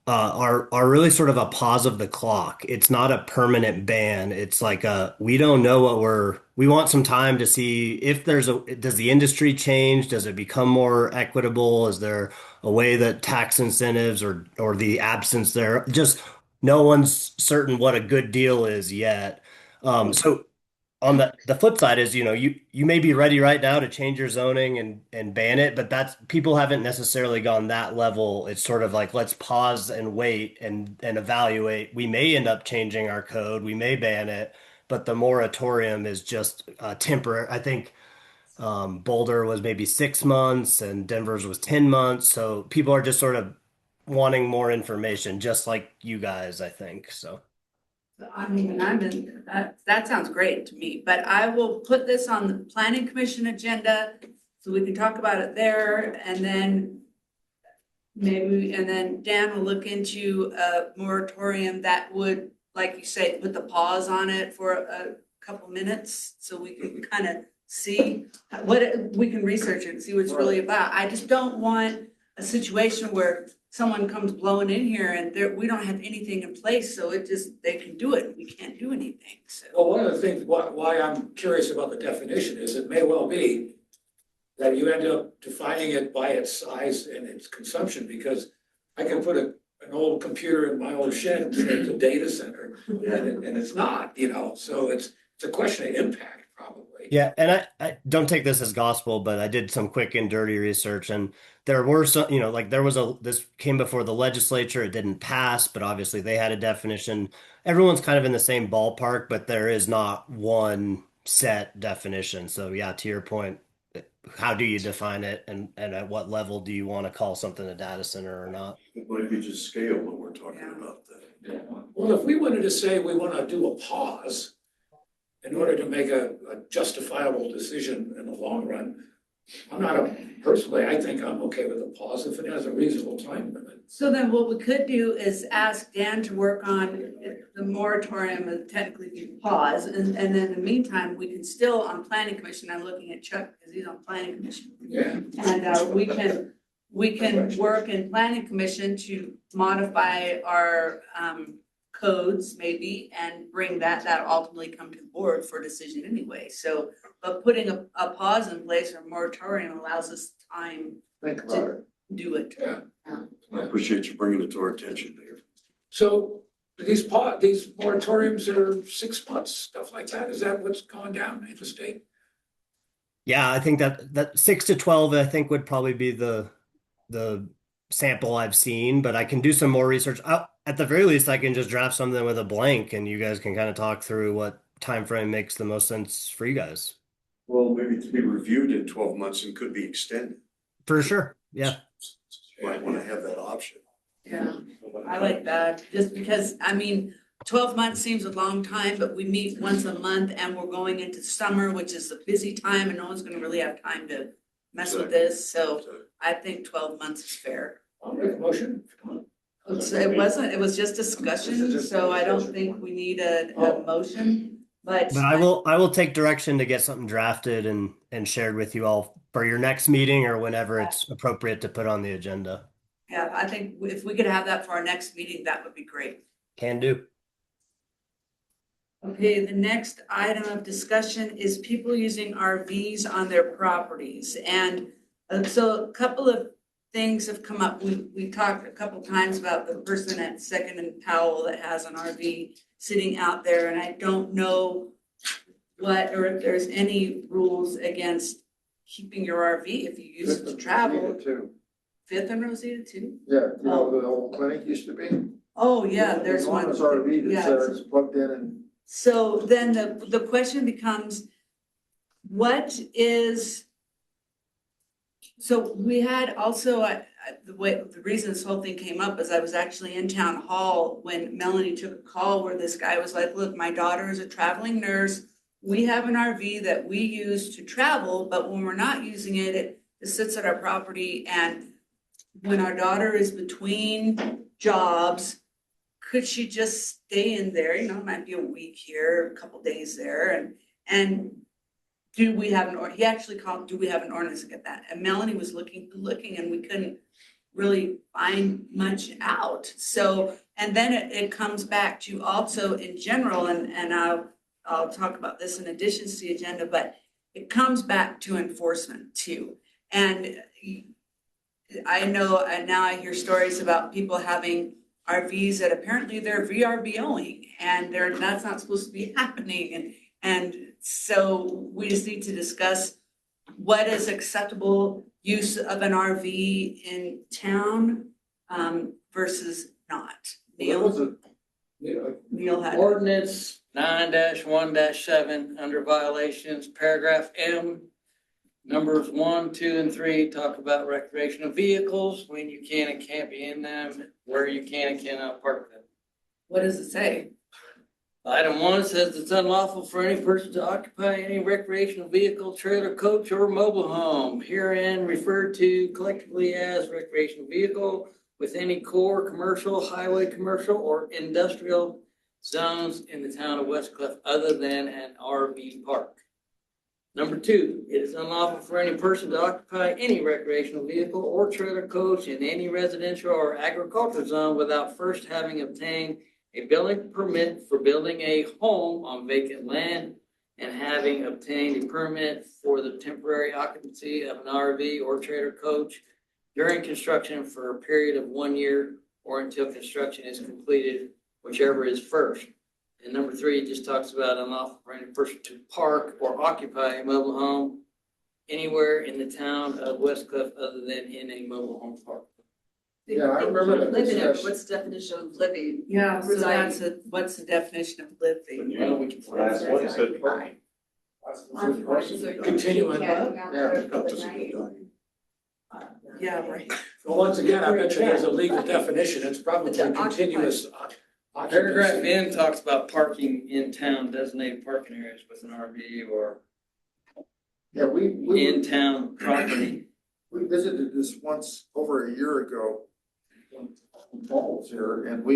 are really sort of a pause of the clock. It's not a permanent ban. It's like we don't know we want some time to see if does the industry change? Does it become more equitable? Is there a way that tax incentives or the absence there? Just no one's certain what a good deal is yet. So on the flip side is, you may be ready right now to change your zoning and ban it, but people haven't necessarily gone that level. It's sort of like, let's pause and wait and evaluate. We may end up changing our code. We may ban it, but the moratorium is just temporary. I think Boulder was maybe 6 months and Denver's was 10 months. So people are just sort of wanting more information, just like you guys, I think. So I mean, that sounds great to me, but I will put this on the planning commission agenda so we can talk about it there and then Dan will look into a moratorium that would, like you say, put the pause on it for a couple minutes so we can kind of see we can research it and see what it's really about. I just don't want a situation where someone comes blowing in here and we don't have anything in place, so they can do it, we can't do anything, so. Well, one of the things, why I'm curious about the definition is it may well be that you end up defining it by its size and its consumption, because I can put an old computer in my old shed and say it's a data center, and it's not, so it's a question of impact, probably. yeah, and I don't take this as gospel, but I did some quick and dirty research, and there were some, like this came before the legislature, it didn't pass, but obviously they had a definition. Everyone's kind of in the same ballpark, but there is not one set definition. So yeah, to your point, how do you define it, and at what level do you want to call something a data center or not? It might be just scale that we're talking about that. Well, if we wanted to say we want to do a pause in order to make a justifiable decision in the long run, personally, I think I'm okay with a pause if it has a reasonable time limit. So then what we could do is ask Dan to work on the moratorium and technically be pause, and then in the meantime, we can still, on planning commission, I'm looking at Chuck because he's on planning commission. Yeah. And we can work in planning commission to modify our codes maybe and bring that'll ultimately come to the board for decision anyway. So, but putting a pause in place or moratorium allows us time to do it. Yeah. I appreciate you bringing it to our attention, Mayor. So these moratoriums are 6 months, stuff like that. Is that what's gone down in the state? Yeah, I think that 6 to 12, I think, would probably be the sample I've seen, but I can do some more research. At the very least, I can just draft something with a blank and you guys can kind of talk through what time frame makes the most sense for you guys. Well, maybe to be reviewed in 12 months and could be extended. For sure. Yeah. You might want to have that option. Yeah, I like that, just because, 12 months seems a long time, but we meet once a month and we're going into summer, which is a busy time and no one's gonna really have time to mess with this, so I think 12 months is fair. I'll make a motion. It was just discussion, so I don't think we need a motion, but. I will take direction to get something drafted and shared with you all for your next meeting or whenever it's appropriate to put on the agenda. Yeah, I think if we could have that for our next meeting, that would be great. Can do. Okay, the next item of discussion is people using RVs on their properties. And so a couple of things have come up. We talked a couple times about the person at Second and Powell that has an RV sitting out there. And I don't know or if there's any rules against keeping your RV if you use it to travel. Fifth and Rosita too? Yeah, the old clinic used to be. Oh, yeah, there's one. This RV Yeah. that's plugged in and. So then the question becomes, so we had also, the reason this whole thing came up is I was actually in town hall when Melanie took a call where this guy was like, look, my daughter is a traveling nurse. We have an RV that we use to travel, but when we're not using it, it sits at our property. And when our daughter is between jobs, could she just stay in there? It might be a week here, a couple days there. And do we have he actually called, do we have an ordinance to get that? And Melanie was looking and we couldn't really find much out. So, and then it comes back to also in general, and I'll talk about this in addition to the agenda, but it comes back to enforcement too. And I know, and now I hear stories about people having RVs that apparently they're VRBOing and that's not supposed to be happening. And so we just need to discuss what is acceptable use of an RV in town versus not. Neil had. Ordinance 9-1-7 under violations, paragraph M. Numbers 1, 2, and 3 talk about recreational vehicles, when you can and can't be in them, where you can and cannot park them. What does it say? Item 1 says it's unlawful for any person to occupy any recreational vehicle, trailer, coach, or mobile home, herein referred to collectively as recreational vehicle, with any core commercial, highway commercial, or industrial zones in the town of West Cliff other than an RV park. Number 2, it is unlawful for any person to occupy any recreational vehicle or trailer coach in any residential or agricultural zone without first having obtained a building permit for building a home on vacant land and having obtained a permit for the temporary occupancy of an RV or trailer coach during construction for a period of 1 year or until construction is completed, whichever is first. And number 3, it just talks about unlawful for any person to park or occupy a mobile home anywhere in the town of West Cliff other than in a mobile home park. Yeah, I remember that Living in, discussion. what's the definition of living? Yeah, so Residing. that's a, what's the definition of living? Well, we can. Last one said parking. Continuing. Yeah, right. Well, once again, I bet you there's a legal definition, it's probably It's an continuous Paragraph occupancy. N talks about parking in town, designated parking areas with an RV or Yeah, in town property. we visited this once over a year ago. When Paul was here, and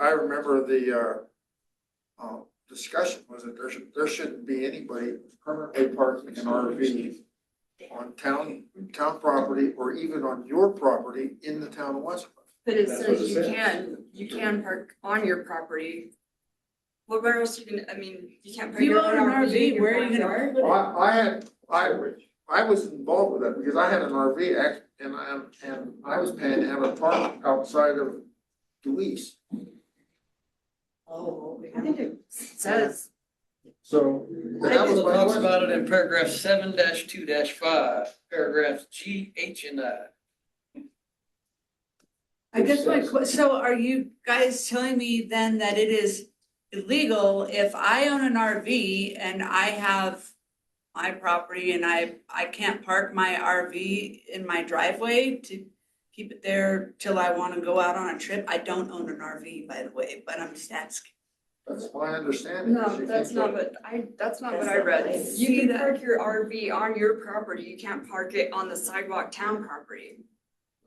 I remember the, discussion was that there shouldn't be anybody permanently parking an RV on town property or even on your property in the town of West Cliff. But it That's what says it you can park on your property. Well, where else you can, I mean, you can't park You your own own an RV in RV, your where are you gonna backyard. I was involved with that because I had an RV and I was paying to have it parked outside of Deweese. Oh, I think it says, So. It also talks about it in paragraph 7-2-5, paragraphs G, H, and I. I guess so are you guys telling me then that it is illegal if I own an RV and I have my property and I can't park my RV in my driveway to keep it there till I want to go out on a trip? I don't own an RV, by the way, but I'm just asking. That's my understanding. no, that's not what I read. You can park your RV on your property, you can't park it on the sidewalk town property.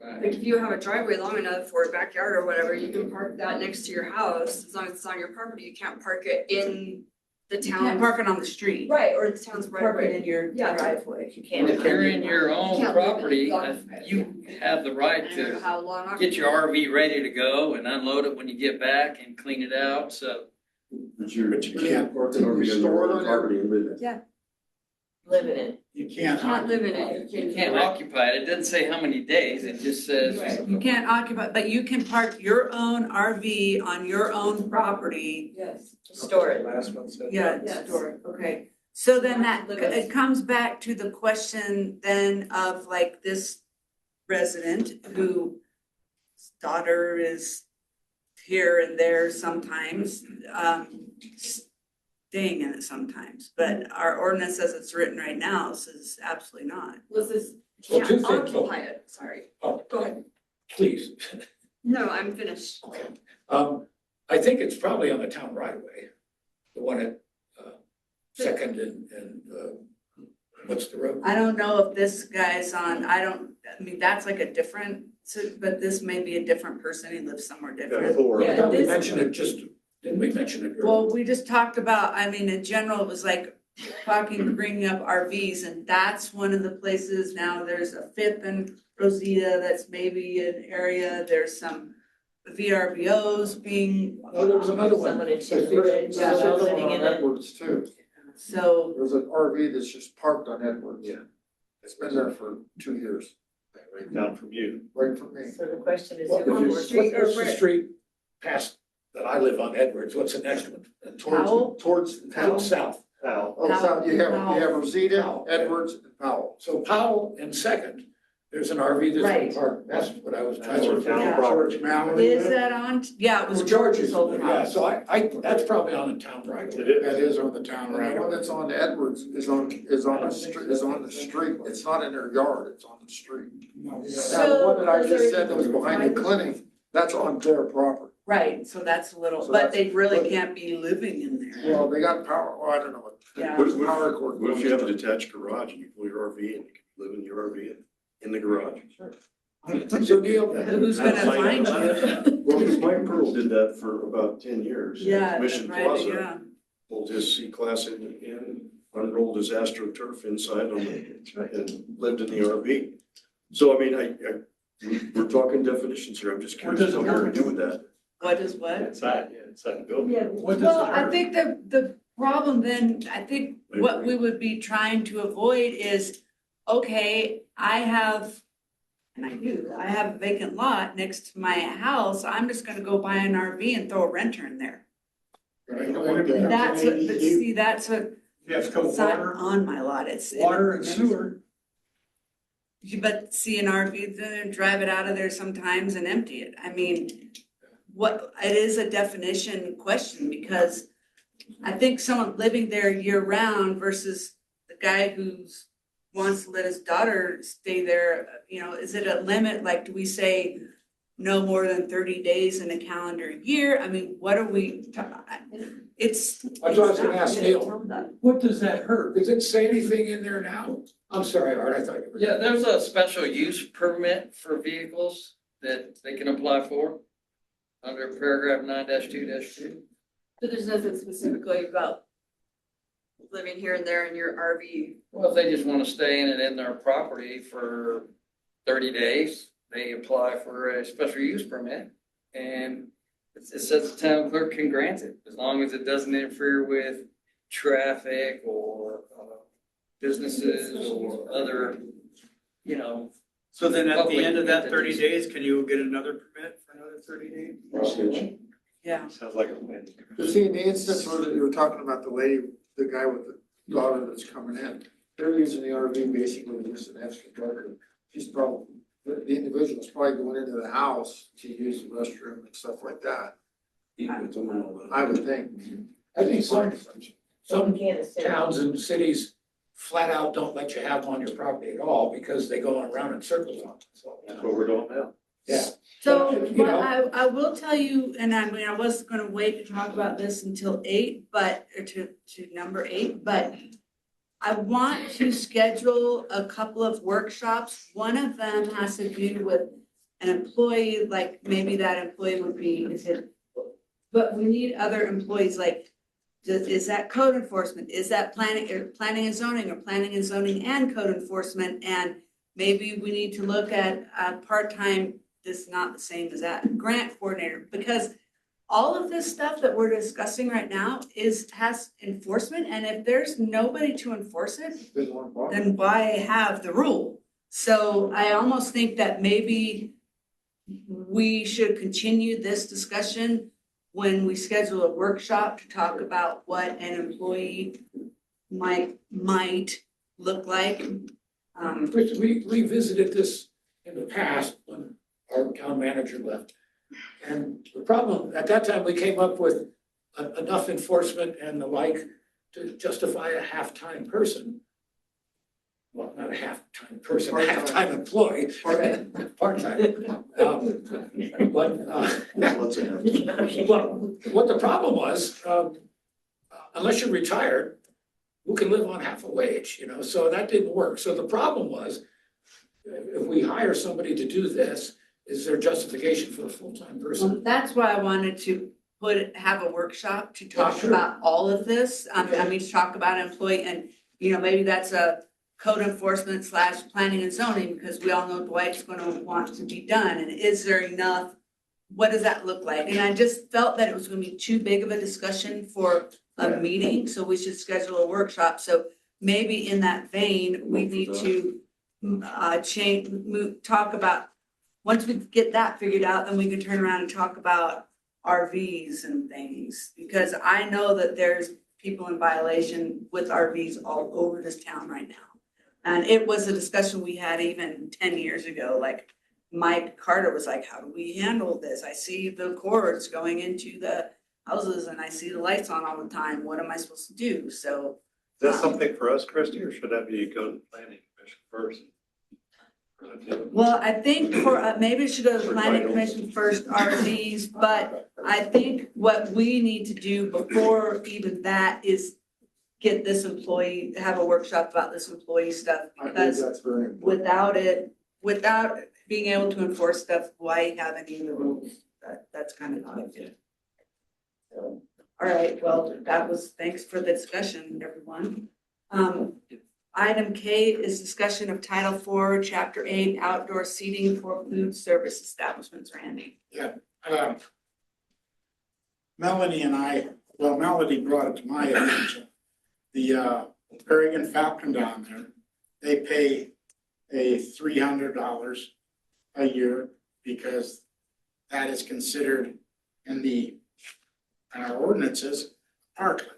Right. Like if you have a driveway long enough for a backyard or whatever, you can park that next to your house, as long as it's on your property, you can't park it in the You town. can't park it on the street. Right, or the town's right Park it away. in your Yeah. driveway. You If you're in your own Can't live in property, it. you have the right I don't know to how long. get your RV ready to go and unload it when you get back and clean it out, so. But you can't park an RV on your own property and live in it. Live in it. You You can't. can't live in it. You can't occupy it. It doesn't say how many days. It just says. You can't occupy, but you can park your own RV on your own property. Yes. Store it. Last one said. Yeah, Yes. store, okay. So then that, Live in it. it comes back to the question then of like this resident whose daughter is here and there sometimes, staying in it sometimes. But our ordinance as it's written right now says absolutely not. Was this, Well, two can't things. occupy it, sorry. Oh, Go ahead. please. No, I'm finished. I think it's probably on the town right of way, the one at, Second and, what's the road? I don't know if this guy's on, I mean, that's like a different, but this may be a different person. He lives somewhere different. I thought we mentioned it didn't we mention it? Well, we just talked about, I mean, in general, it was like bringing up RVs, and that's one of the places. Now there's a Fifth and Rosita, that's maybe an area, there's some VRBOs being, Oh, there was another one. Someone in There's Tiffin, another living one in on it. Edwards too. so, There's an RV that's just parked on Edwards. Yeah. It's been there for 2 years, Right down from you. right from me. So the question is, What who was owns the it? what's the street past that I live on Edwards? What's the next one? Powell? Towards the town. South. Al. Oh, so you have Powell. Rosita, Powell. Edwards, and Powell. So Powell and Second There's an RV that's Right. been parked, that's what I was trying That's to. what town Yeah. property. George Mallory. Is that on? Yeah, it was George's, George's old yeah, house. so that's probably on the town right. It is. That is on the town And the right. one that's on Edwards is on the street. It's not in their yard, it's on the street. Now, the one that I just said that was behind the clinic, that's on their property. Right, so that's a little, So but that's- they really can't be living in there. Well, they got power, well, I don't know what. Yeah. Power cord. What if you have a detached garage and you pull your RV and you can live in your RV in the garage? So Neil. Who's gonna find you? Well, because Mike Pearl did that for about 10 years. Yeah, Mission right, Plaza, yeah. pulled his C-Class in, unrolled his AstroTurf inside and lived in the RV. So, I mean, we're talking definitions here. I'm just curious what we're gonna do with that. What is what? Inside the building. What does Well, it I hurt? think the problem then, I think what we would be trying to avoid is, okay, I have a vacant lot next to my house, I'm just gonna go buy an RV and throw a renter in there. You don't want that. That's what, but see, that's what, You have to go it's not water, on my lot, it's. water and sewer. But see an RV, then drive it out of there sometimes and empty it. I mean, it is a definition question because I think someone living there year round versus the guy who's wants to let his daughter stay there, is it a limit? Like, do we say no more than 30 days in a calendar year? I mean, what are we, it's. That's what I was gonna ask Neil. What does that hurt? Does it say anything in there now? I'm sorry, Art, I thought you were. Yeah, there's a special use permit for vehicles that they can apply for under paragraph 9-2-2. So there's nothing specifically about living here and there in your RV. Well, if they just want to stay in it in their property for 30 days, they apply for a special use permit. And it says the town clerk can grant it as long as it doesn't interfere with traffic or businesses or other, So then at the Public end of that 30 entities. days, can you get another permit for another 30 days? Yeah. Sounds like a win. You see, in the instance where you were talking about the guy with the daughter that's coming in, they're using the RV basically just an extra driver. She's probably, the individual's probably going into the house to use the restroom and stuff like that. I would think. I think some towns and cities flat out don't let you have on your property at all because they go around in circles on it, so. That's what we're doing now. Yeah. So, You but know. I will tell you, and I mean, I was gonna wait to talk about this until 8, or to number 8, but I want to schedule a couple of workshops. One of them has to do with an employee, like maybe that employee would be, but we need other employees, like, is that code enforcement? Is that planning and zoning, or planning and zoning and code enforcement? And maybe we need to look at a part-time, this is not the same as that, grant coordinator, because all of this stuff that we're discussing right now has enforcement, and if there's nobody to enforce it, then why have the rule? So I almost think that maybe we should continue this discussion when we schedule a workshop to talk about what an employee might look like. We visited this in the past when our town manager left. And the problem, at that time, we came up with enough enforcement and the like to justify a half-time person. Well, not a half-time person, a half-time employee, part-time. Well, what the problem was, unless you're retired, who can live on half a wage, so that didn't work. So the problem was, if we hire somebody to do this, is there justification for a full-time person? That's why I wanted to have a workshop to talk sure. about all of this. I mean, to talk about employee and, maybe that's a code enforcement / planning and zoning, because we all know Dwight's gonna want to be done. And is there enough? What does that look like? And I just felt that it was gonna be too big of a discussion for a meeting, so we should schedule a workshop. So maybe in that vein, we need to talk about, once we get that figured out, then we can turn around and talk about RVs and things. Because I know that there's people in violation with RVs all over this town right now. And it was a discussion we had even 10 years ago, like Mike Carter was like, how do we handle this? I see the cords going into the houses and I see the lights on all the time. What am I supposed to do? So. Is that something for us, Christie, or should that be go to the planning commission first? Well, I think for, maybe it should go to the planning commission first, RVs, but I think what we need to do before even that is get this employee, have a workshop about this employee stuff, I think because that's very important. without being able to enforce stuff, why have any of the rules? That's kind of how I feel. So, all right, well, thanks for the discussion, everyone. Item K is discussion of Title IV, Chapter 8, outdoor seating for food service establishments, Randy. Melanie and I, well, Melody brought it to my attention. The Berrigan Falcon down there, they pay $300 a year because that is considered in our ordinances, parkland.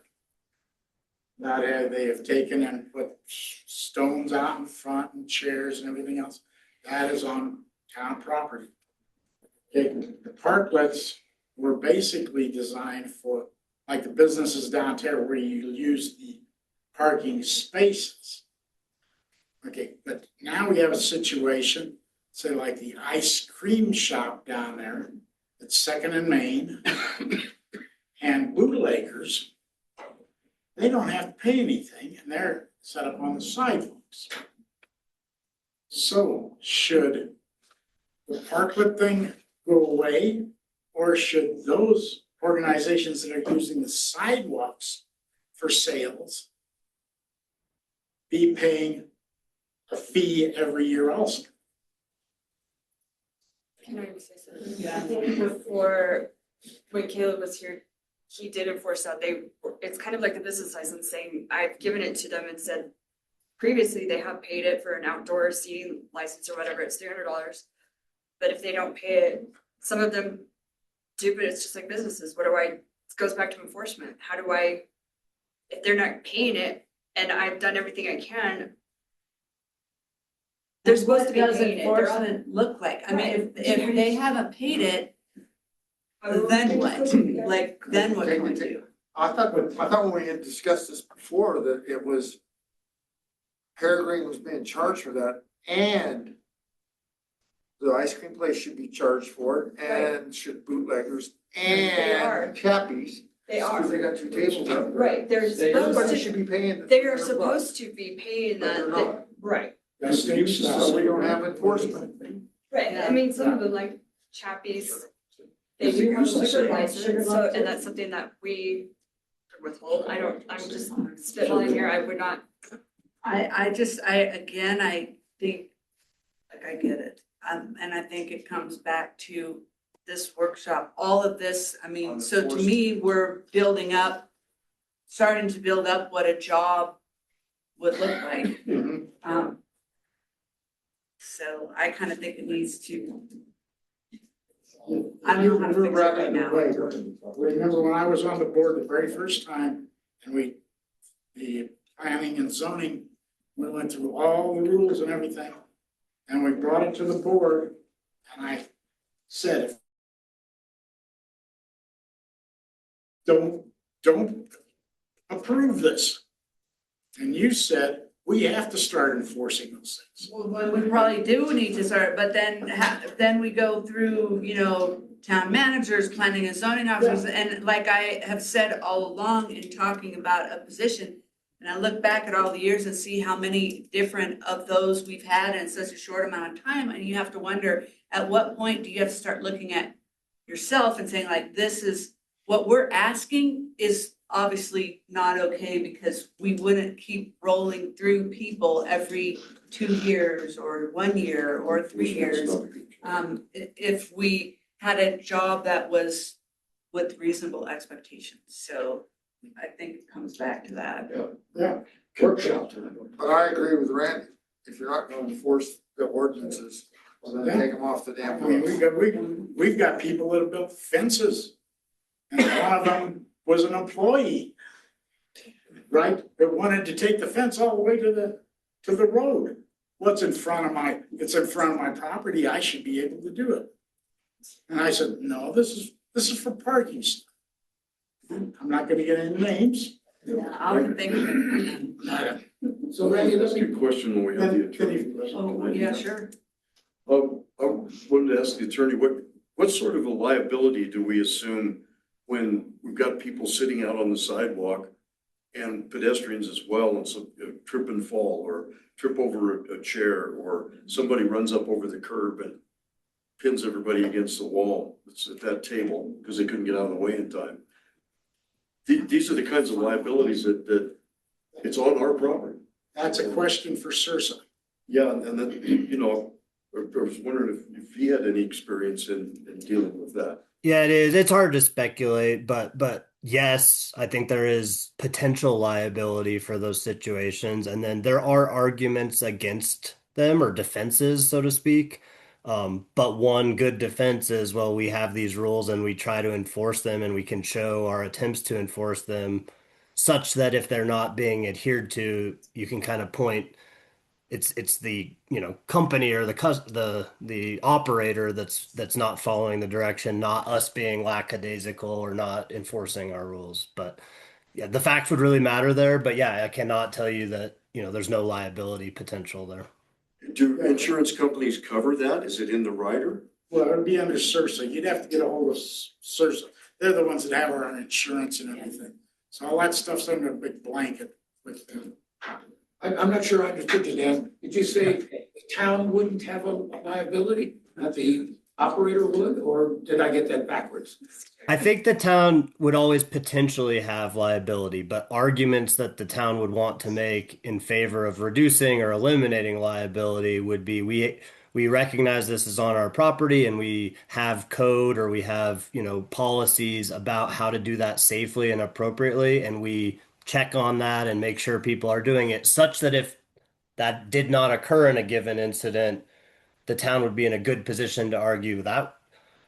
That they have taken and put stones out in front and chairs and everything else. That is on town property. The parklets were basically designed for, like the businesses downtown where you use the parking spaces. Okay, but now we have a situation, say like the ice cream shop down there at 2nd and Main and bootleggers. They don't have to pay anything and they're set up on the sidewalks. So should the parklet thing go away, or should those organizations that are using the sidewalks for sales be paying a fee every year also? Can I say something? Yeah, I think before, when Caleb was here, he did enforce that. It's kind of like the business license saying, I've given it to them and said, previously they have paid it for an outdoor seating license or whatever, it's $300. But if they don't pay it, some of them do, but it's just like businesses. It goes back to enforcement. How do I, if they're not paying it and I've done everything I can, they're supposed to be What does paying it. enforcement look like? I mean, if they haven't paid it, then what? Like, then what can we do? I thought when we had discussed this before, that it was Peregrine was being charged for that, and the ice cream place should be charged for it, and should bootleggers are. and Cappies. They are. Because they got 2 tables up there. Right, they're Everybody supposed should to, be paying. they are supposed to be paying But that. they're not. Right. That's state stuff. So we don't have enforcement. Right, I mean, some of them like Chappies, they do have a liquor license, so, and that's something that we could withhold. I'm just spitballing here, I would not. I think, like, I get it. And I think it comes back to this workshop, all of this, I mean, so to me, we're starting to build up what a job would look like. So I kind of think it needs to, I don't know how to fix it right now. Remember when I was on the board the very first time and the planning and zoning, we went through all the rules and everything. And we brought it to the board and I said, don't approve this. And you said, we have to start enforcing those things. Well, we probably do need to start, but then we go through, town managers, planning and zoning officers, and like I have said all along in talking about a position, and I look back at all the years and see how many different of those we've had in such a short amount of time, and you have to wonder, at what point do you have to start looking at yourself and saying like, this is, what we're asking is obviously not okay, because we wouldn't keep rolling through people every 2 years or 1 year or 3 years. If we had a job that was with reasonable expectations. So I think it comes back to that. Yeah. Workshop. But I agree with Randy. If you're not going to enforce the ordinances, well, then take them off the damn I mean, road. we've got people that have built fences. And one of them was an employee, right? That wanted to take the fence all the way to to the road. What's in front of it's in front of my property, I should be able to do it. And I said, no, this is for parking. I'm not gonna get any names. Yeah, I would think. So Randy, let Ask me, you a question when we have the attorney. Oh, yeah, sure. I wanted to ask the attorney, what sort of a liability do we assume when we've got people sitting out on the sidewalk and pedestrians as well, and some trip and fall or trip over a chair, or somebody runs up over the curb and pins everybody against the wall that's at that table because they couldn't get out of the way in time. These are the kinds of liabilities that it's on our property. That's a question for Sursa. Yeah, and then, you know, I was wondering if he had any experience in dealing with that. Yeah, it is. It's hard to speculate, but yes, I think there is potential liability for those situations. And then there are arguments against them, or defenses, so to speak. But one good defense is, well, we have these rules and we try to enforce them, and we can show our attempts to enforce them such that if they're not being adhered to, you can kind of point it's the, you know, company or the operator that's not following the direction, not us being lackadaisical or not enforcing our rules. But yeah, the facts would really matter there. But yeah, I cannot tell you that, you know, there's no liability potential there. Do insurance companies cover that? Is it in the rider? Well, it'd be under Sursa. You'd have to get a hold of Sursa. They're the ones that have our insurance and everything. So all that stuff's under a big blanket with them. I'm not sure I understood you, Dan. Did you say the town wouldn't have a liability, that the operator would, or did I get that backwards? I think the town would always potentially have liability, but arguments that the town would want to make in favor of reducing or eliminating liability would be we recognize this is on our property, and we have code, or we have, you know, policies about how to do that safely and appropriately, and we check on that and make sure people are doing it, such that if that did not occur in a given incident, the town would be in a good position to argue that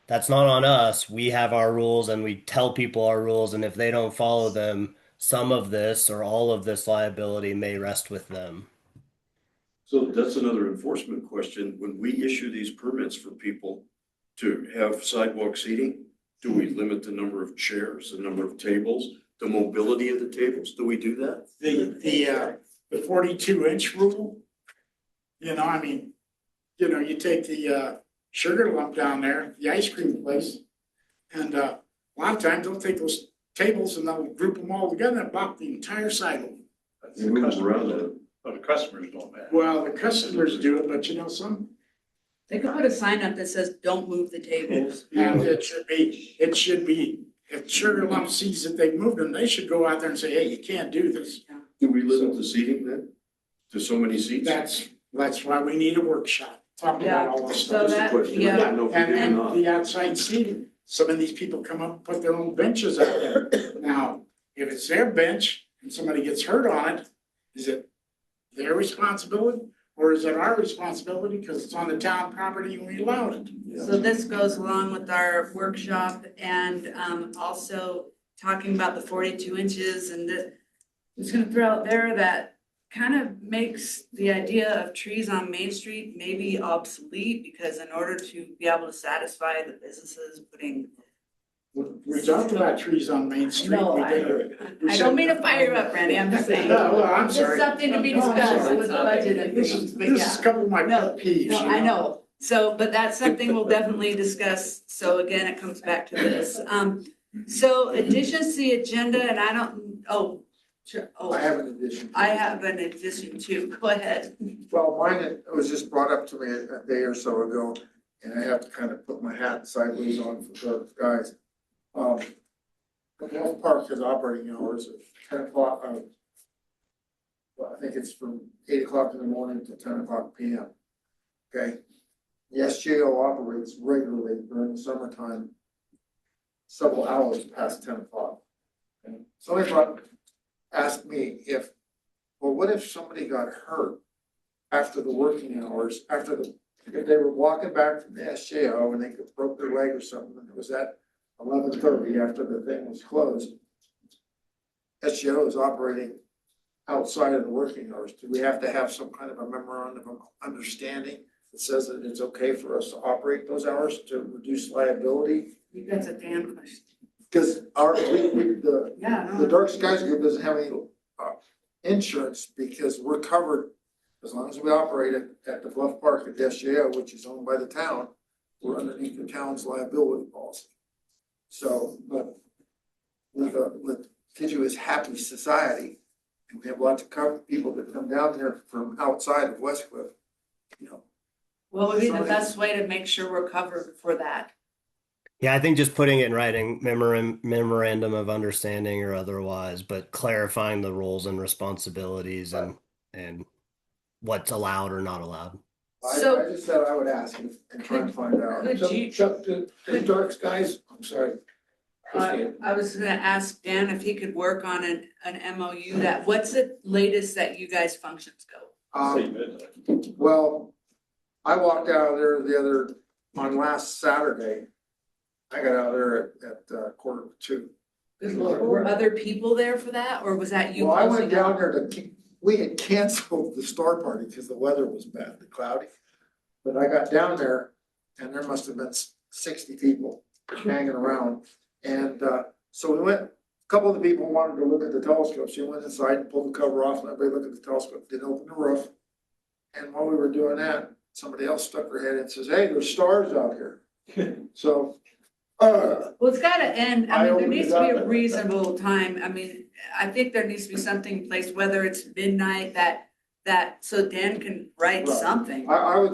that's not on us. We have our rules and we tell people our rules, and if they don't follow them, some of this or all of this liability may rest with them. So that's another enforcement question. When we issue these permits for people to have sidewalk seating, do we limit the number of chairs, the number of tables, the mobility of the tables? Do we do that? The 42-inch rule, you know, I mean, you know, you take the Sugar Lump down there, the ice cream place, and a lot of times they'll take those tables and they'll group them all together and block the entire sidewalk. We move around that. But the customers don't matter. Well, the customers do it, but you know, They could put a sign up that says, don't move the tables. and it should be, if Sugar Lump sees that they've moved them, they should go out there and say, hey, you can't do this. Do we limit the seating then to so many seats? That's why we need a workshop, talk about all this So stuff. that, question. yeah. I don't know if we do or And not. the outside seating, some of these people come up and put their own benches out there. Now, if it's their bench and somebody gets hurt on it, is it their responsibility? Or is it our responsibility because it's on the town property and we allowed it? So this goes along with our workshop and also talking about the 42 inches, and I'm just gonna throw out there that kind of makes the idea of trees on Main Street maybe obsolete, because in order to be able to satisfy the businesses putting. We talked about trees on Main Street. No, We I did. We I said- don't mean to fire you up, Randy, I'm just saying. No, well, I'm Just sorry. something to be No, I'm discussed sorry. with the budget and This things, is, but this yeah. is a couple of my No, pet peeves. No, you I know. So, but that's something we'll definitely discuss. So again, it comes back to this. So additions to the agenda, and I don't, sure. I have an addition. I have an addition too. Go ahead. Well, mine, it was just brought up to me a day or so ago, and I have to kind of put my hat sideways on for those guys. The health park has operating hours at 10 o'clock, well, I think it's from 8 o'clock in the morning to 10 o'clock PM. Okay? The SJO operates regularly during the summertime, several hours past 10 o'clock. And somebody asked me if what if somebody got hurt after the working hours, if they were walking back from the SJO and they broke their leg or something, and it was at 11:30 after the thing was closed. SJO is operating outside of the working hours? Do we have to have some kind of a memorandum of understanding that says that it's okay for us to operate those hours to reduce liability? I think that's a Dan question. Because the Yeah, the Dark Skies Group doesn't have any insurance because we're covered as long as we operate at the Bluff Park at SJO, which is owned by the town. We're underneath the town's liability policy. So, but with Tijuana's Happy Society, and we have lots of people that come down there from outside of Westcliff, you know. What would be the best way to make sure we're covered for that? Yeah, I think just putting it in writing, memorandum of understanding or otherwise, but clarifying the roles and responsibilities and what's allowed or not allowed. I just said I would ask and try and find out. Could So you, Chuck, the Dark Skies, I'm sorry. Christine. I was gonna ask Dan if he could work on an MOU that, what's the latest that you guys functions go? Well, I walked out of there on last Saturday. I got out of there at 1:45. Good Lord, were other people there for that, or was that you? Well, I went closing down out? there we had canceled the Star Party because the weather was bad, cloudy. But I got down there and there must have been 60 people hanging around. And so we went, a couple of the people wanted to look at the telescopes. We went inside and pulled the cover off and everybody looked at the telescope, didn't open the roof. And while we were doing that, somebody else stuck their head in and says, hey, there's stars out here. So, Well, it's gotta end. I mean, there opened needs it to be up a and- reasonable time. I mean, I think there needs to be something in place, whether it's midnight, so Dan can write Right. something. I would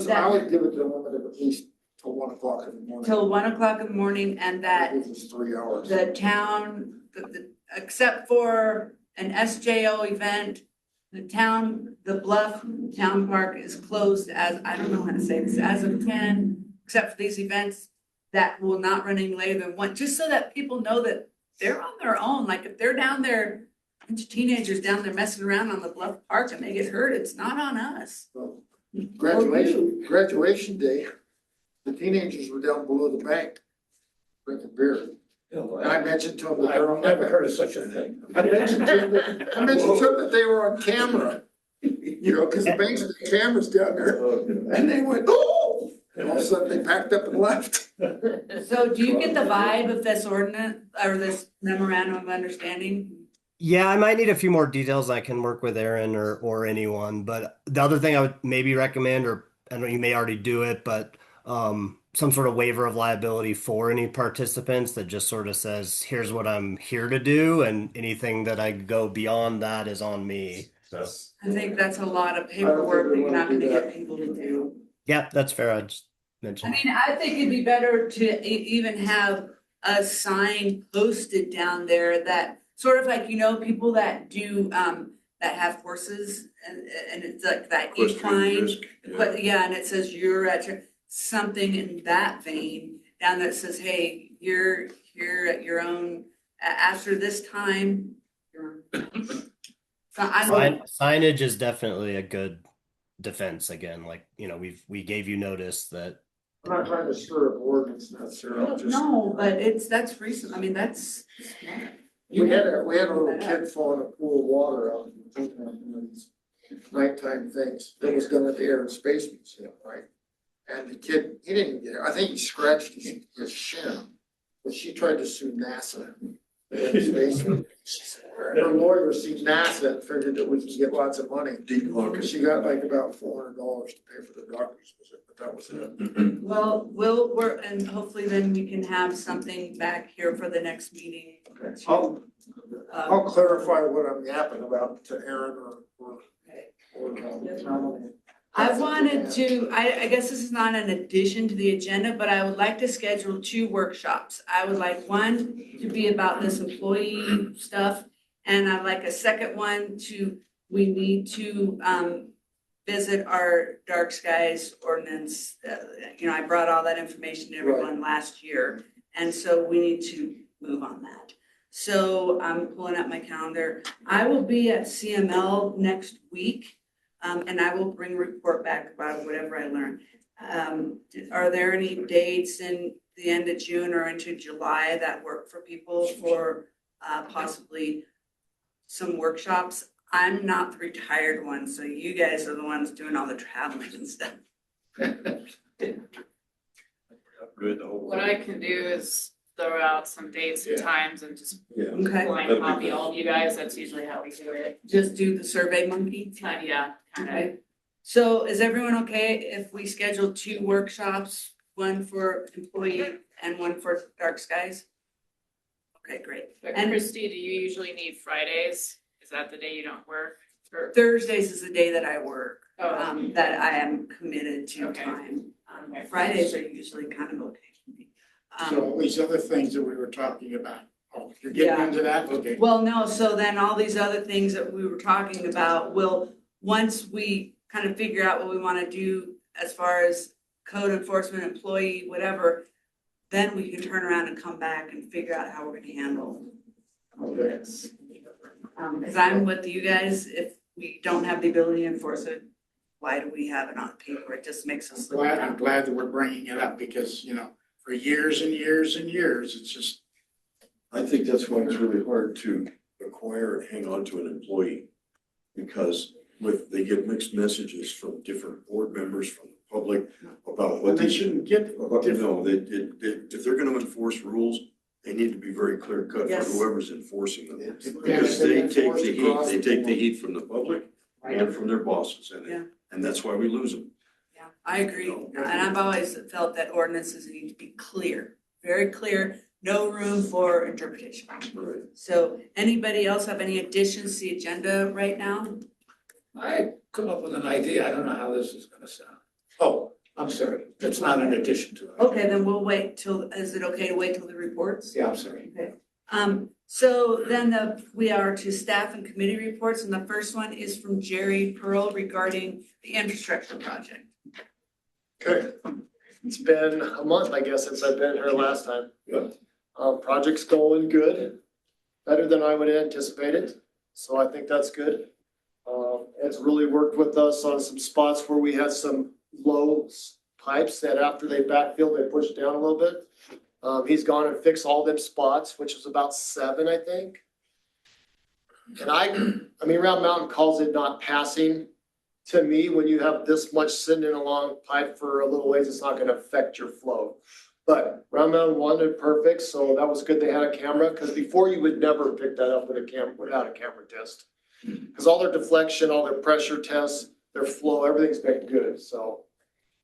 give it to a limit of at least till 1 o'clock in the morning. Till 1 o'clock in the morning, and that It was 3 hours. the town, except for an SJO event, the Bluff Town Park is closed as, I don't know how to say this, as of 10, except for these events that will not run any later than 1, just so that people know that they're on their own. Like if they're down there, a bunch of teenagers down there messing around on the Bluff Park and they get hurt, it's not on us. Graduation day, the teenagers were down below the bank drinking beer. And I mentioned to them that they're I've never heard of such a thing. I mentioned to them that they were on camera, you know, because the bank's the cameras down there. And they went, oh, and all of a sudden they packed up and left. So do you get the vibe of this ordinance or this memorandum of understanding? Yeah, I might need a few more details. I can work with Aaron or anyone. But the other thing I would maybe recommend, or I know you may already do it, but some sort of waiver of liability for any participants that just sort of says, here's what I'm here to do, and anything that I go beyond that is on me. So I think that's a lot of paperwork that you're not gonna get people to do. yeah, that's fair. I just I mentioned. mean, I think it'd be better to even have a sign posted down there that sort of like, you know, people that do, that have horses and it's like that equine. But yeah, and it says you're at something in that vein down that says, hey, you're here at your own, after this time. So Signage is definitely a good defense again. Like, you know, we gave you notice that. I'm not trying to stir up ordinance necessarily, just. No, but that's recent. I mean, that's. We had a little kid fall in a pool of water out in these nighttime things. That was done at the Air and Space Museum, right? And the kid, he didn't even get it. I think he scratched his shin, but she tried to sue NASA. Her lawyer sued NASA and figured that we could get lots of money. Because she got like about $400 to pay for the doctor's visit, but that was it. Well, we'll work, and hopefully then we can have something back here for the next meeting. I'll clarify what I'm yapping about to Aaron or I wanted to, I guess this is not an addition to the agenda, but I would like to schedule 2 workshops. I would like one to be about this employee stuff, and I'd like a second one we need to visit our dark skies ordinance. You know, I brought all that information to everyone last year, and so we need to move on that. So I'm pulling up my calendar. I will be at CML next week. And I will bring a report back about whatever I learn. Are there any dates in the end of June or into July that work for people for possibly some workshops? I'm not the retired one, so you guys are the ones doing all the traveling and stuff. Good. the whole What I can do is throw out some dates and Yeah. times and just Yeah. Okay, blind That'd be copy good. all of you guys. That's usually how we do it. just do the Survey Monkey. Yeah, kind of. Okay, so is everyone okay if we schedule 2 workshops, one for employee and one for Dark Skies? Okay, great. But And Christy, do you usually need Fridays? Is that the day you don't work? Or, Thursdays is the day that I work, oh, that I am committed to Okay. time. Okay. Fridays are usually kind of okay for me. So all these other things that we were talking about, oh, you're getting Yeah. into that, okay. Well, no, so then all these other things that we were talking about will, once we kind of figure out what we want to do as far as code enforcement, employee, whatever, then we can turn around and come back and figure out how we're gonna handle this. Cause I'm with you guys, if we don't have the ability to enforce it, why do we have it on paper? It just makes us look I'm bad. glad that we're bringing it up because, you know, for years and years and years, it's just, I think that's why it's really hard to acquire and hang on to an employee. Because they get mixed messages from different board members, from the public about and what they shouldn't get No, different. if they're gonna enforce rules, they need to be very clear cut for Yes. whoever's enforcing them. Yeah. Because they take the Enforced heat, across they the take the board. heat from the public and from their bosses, Yeah. and that's why we lose them. Yeah, I agree. And I've always felt that ordinances need to be clear, very clear, no room for interpretation. Right. So anybody else have any additions to the agenda right now? I come up with an idea, I don't know how this is gonna sound. Oh, I'm sorry, that's not an addition to it. Okay, then we'll wait till, is it okay to wait till the reports? Yeah, I'm sorry. So then we are to staff and committee reports, and the first one is from Jerry Pearl regarding the infrastructure project. Okay, it's been a month, I guess, since I've been here last time. Yeah. Project's going good, better than I would have anticipated, so I think that's good. Ed's really worked with us on some spots where we had some low pipes that after they backfilled, they pushed down a little bit. He's gone and fixed all them spots, which was about 7, I think. And I mean, Round Mountain calls it not passing. To me, when you have this much sitting in a long pipe for a little ways, it's not gonna affect your flow. But Round Mountain wanted perfect, so that was good they had a camera, because before you would never pick that up with a camera, without a camera test. Because all their deflection, all their pressure tests, their flow, everything's been good, so.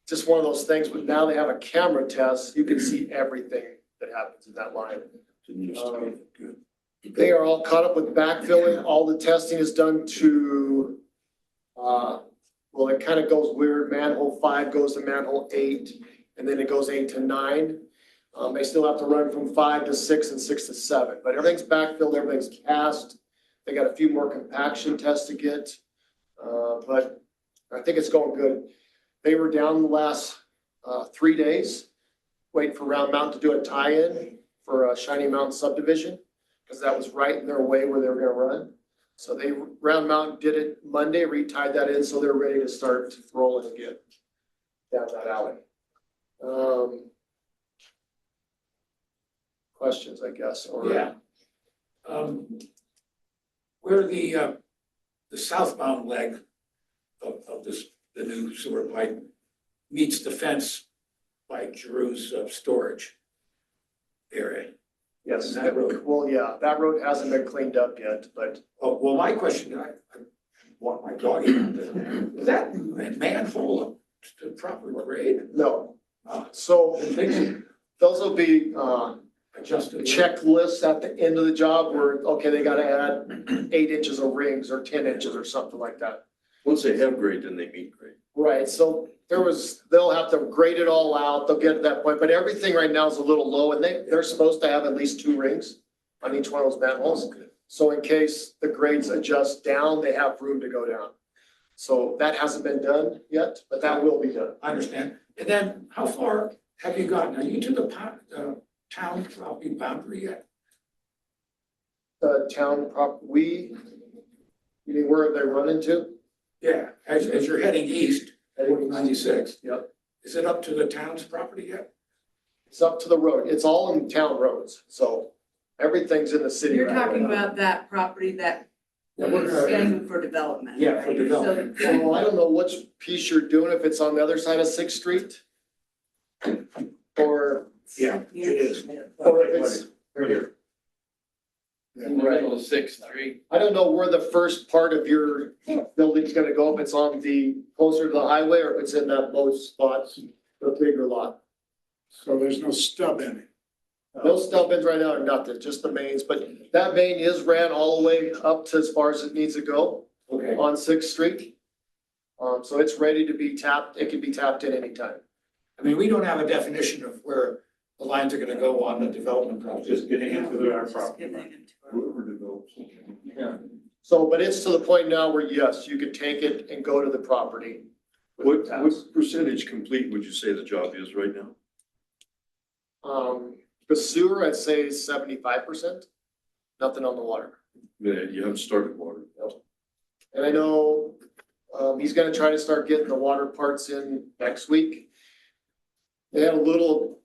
Just one of those things, but now they have a camera test, you can see everything that happens in that line. Good. They are all caught up with backfilling, all the testing is done to, well, it kind of goes weird, manhole 5 goes to manhole 8, and then it goes 8 to 9. They still have to run from 5 to 6 and 6 to 7, but everything's backfilled, everything's cast. They got a few more compaction tests to get, but I think it's going good. They were down the last 3 days, waiting for Round Mountain to do a tie-in for Shiny Mountain subdivision, because that was right in their way where they were gonna run. So Round Mountain did it Monday, retied that in, so they're ready to start rolling again down that alley. Questions, I guess, or? Yeah. Where the southbound leg of the new sewer pipe meets the fence by Drew's storage area. Yes, That road. well, yeah, that road hasn't been cleaned up yet, but Oh, well, my question, I want my dog out there. Is that manhole up to proper grade? no. Ah, So didn't think so. those will be Adjusted. checklists at the end of the job where, okay, they gotta add 8 inches of rings or 10 inches or something like that. Once they have grade, then they meet grade. Right, so they'll have to grade it all out, they'll get to that point, but everything right now is a little low, and they're supposed to have at least 2 rings on each one of those manholes. So in case the grades adjust down, they have room to go down. So that hasn't been done yet, but that will be done. I understand. And then how far have you gotten? Are you to the town property boundary yet? The town you mean where they run into? Yeah, as you're heading east, Heading 96. Yep. Is it up to the town's property yet? It's up to the road, it's all in town roads, so everything's in the city. You're right talking now. about that property that Yeah, we're gonna- Scheduled for development. Yeah, for right? development. So, So I don't know which piece you're doing, if it's on the other side of Sixth Street. Or, Yeah, it is. or if it's, Right here. In the middle of Sixth Street. I don't know where the first part of your building's gonna go, if it's on the, closer to the highway, or if it's in that low spot, the bigger lot. So there's no stub in it. No stub ins right now or nothing, just the mains, but that main is ran all the way up to as far as it needs to go Okay. on Sixth Street. So it's ready to be tapped, it can be tapped in anytime. I mean, we don't have a definition of where the lines are gonna go on the development project. Just getting into our just property. give them to her. Whoever develops. Yeah. So, but it's to the point now where yes, you could take it and go to the property. What percentage complete would you say the job is right now? The sewer, I'd say is 75%, nothing on the water. Yeah, you haven't started water. And I know, he's gonna try to start getting the water parts in next week. They had a little,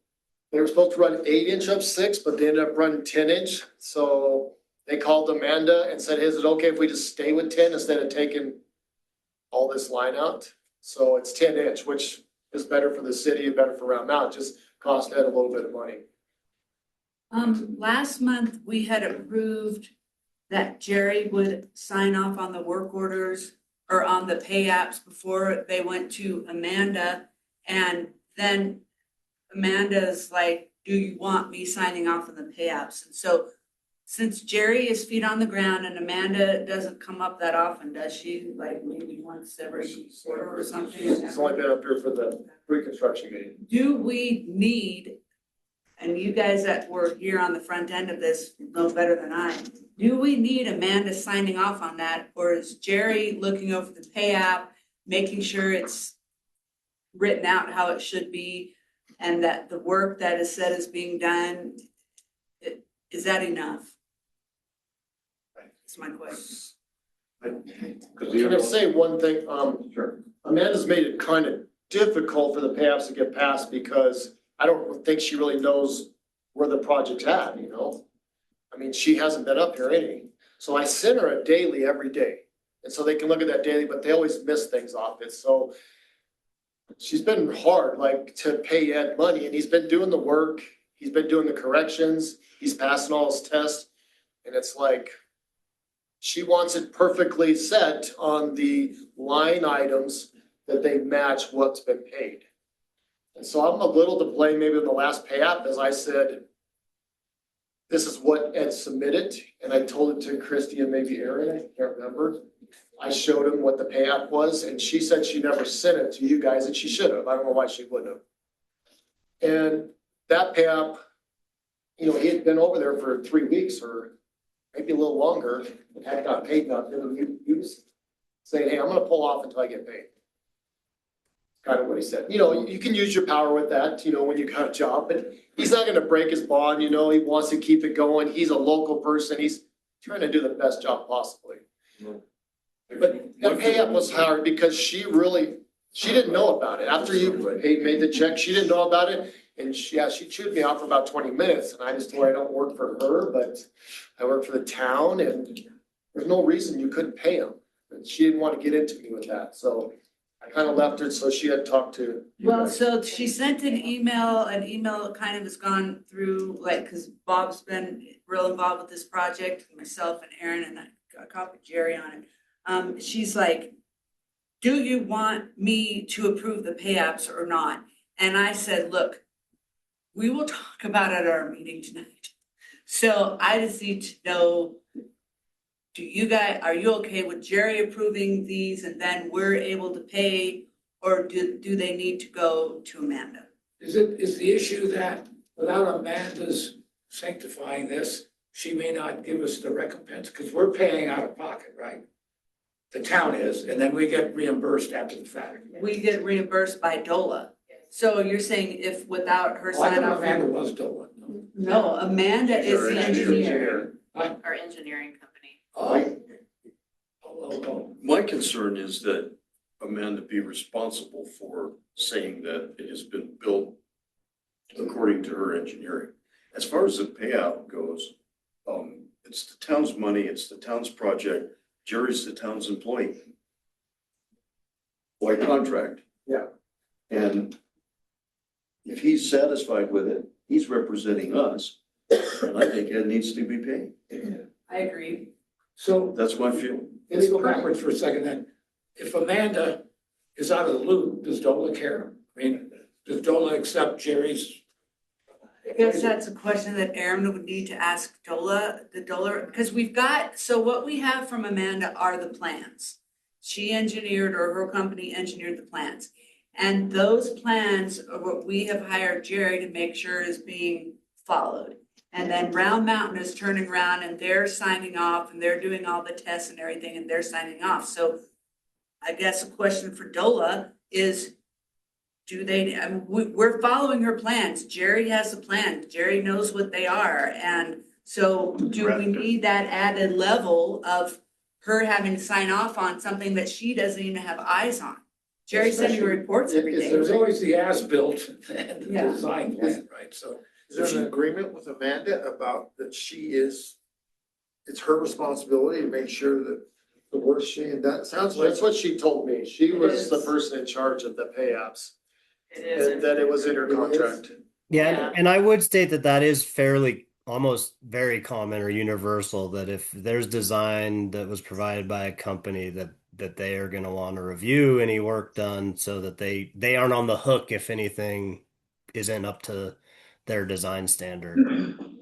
they were supposed to run 8-inch up 6, but they ended up running 10-inch. So they called Amanda and said, is it okay if we just stay with 10 instead of taking all this line out? So it's 10-inch, which is better for the city and better for Round Mountain, just cost Ed a little bit of money. Last month, we had approved that Jerry would sign off on the work orders or on the pay apps before they went to Amanda. And then Amanda's like, do you want me signing off on the pay apps? And so since Jerry is feet on the ground and Amanda doesn't come up that often, does she? Like maybe once every quarter or something? He's only been up here for the pre-construction meeting. Do we need, and you guys that were here on the front end of this know better than I, do we need Amanda signing off on that? Or is Jerry looking over the pay app, making sure it's written out how it should be? And that the work that is said is being done, is that enough? That's my question. I'm gonna say one thing, Sure. Amanda's made it kind of difficult for the pay apps to get passed because I don't think she really knows where the project's at, you know? I mean, she hasn't been up here any, so I send her a daily every day. And so they can look at that daily, but they always miss things off it, so she's been hard, like, to pay Ed money, and he's been doing the work, he's been doing the corrections, he's passing all his tests, and it's like, she wants it perfectly set on the line items that they match what's been paid. And so I'm a little to blame maybe in the last pay app, as I said, this is what Ed submitted, and I told it to Christy and maybe Aaron, I can't remember. I showed him what the pay app was, and she said she never sent it to you guys, and she should have. I don't know why she wouldn't have. And that pay app, you know, he had been over there for 3 weeks or maybe a little longer, and had not paid nothing, and he was saying, hey, I'm gonna pull off until I get paid. Kind of what he said. You know, you can use your power with that, you know, when you got a job, but he's not gonna break his bond, you know, he wants to keep it going. He's a local person, he's trying to do the best job possibly. But that pay up was hard because she didn't know about it. After you made the check, she didn't know about it. And she chewed me out for about 20 minutes, and I just told her I don't work for her, but I work for the town, and there's no reason you couldn't pay him. And she didn't want to get into me with that, so I kind of left her, so she had talked to you Well, guys. so she sent an email kind of has gone through, like, cause Bob's been real involved with this project, myself and Aaron, and I copied Jerry on it. She's like, do you want me to approve the pay apps or not? And I said, look, we will talk about it at our meeting tonight. So I just need to know, are you okay with Jerry approving these and then we're able to pay? Or do they need to go to Amanda? Is the issue that without Amanda's sanctifying this, she may not give us the recompense, because we're paying out of pocket, right? The town is, and then we get reimbursed after the fact. We get reimbursed by DOLA. So you're saying if without her Oh, I sign thought off? Amanda was doing. No, Amanda is the engineer. Our engineering company. My concern is that Amanda be responsible for saying that it has been built according to her engineering. As far as the payout goes, it's the town's money, it's the town's project. Jerry's the town's employee. By contract. Yeah. And if he's satisfied with it, he's representing us, and I think Ed needs to be paid. I agree. So That's my feeling. let's go backwards for a second then. If Amanda is out of the loop, does Dola care? I mean, does Dola accept Jerry's? I guess that's a question that Aaron would need to ask Dola, because so what we have from Amanda are the plans. She engineered, or her company engineered the plans. And those plans are what we have hired Jerry to make sure is being followed. And then Round Mountain is turning around and they're signing off and they're doing all the tests and everything and they're signing off. So I guess a question for Dola is, we're following her plans. Jerry has the plan. Jerry knows what they are. And so do we need that added level of her having to sign off on something that she doesn't even have eyes on? Jerry sending reports every day. There's always the as-built and the Yeah. design plan, right? So Is there an agreement with Amanda about that it's her responsibility to make sure that the work's being done? It sounds like. That's what she told me. She It was the is. person in charge of the pay apps. It is. And that it was in her contract. Yeah, Yeah. and I would state that that is fairly almost very common or universal, that if there's design that was provided by a company that they are going to want to review any work done, so that they aren't on the hook if anything isn't up to their design standard.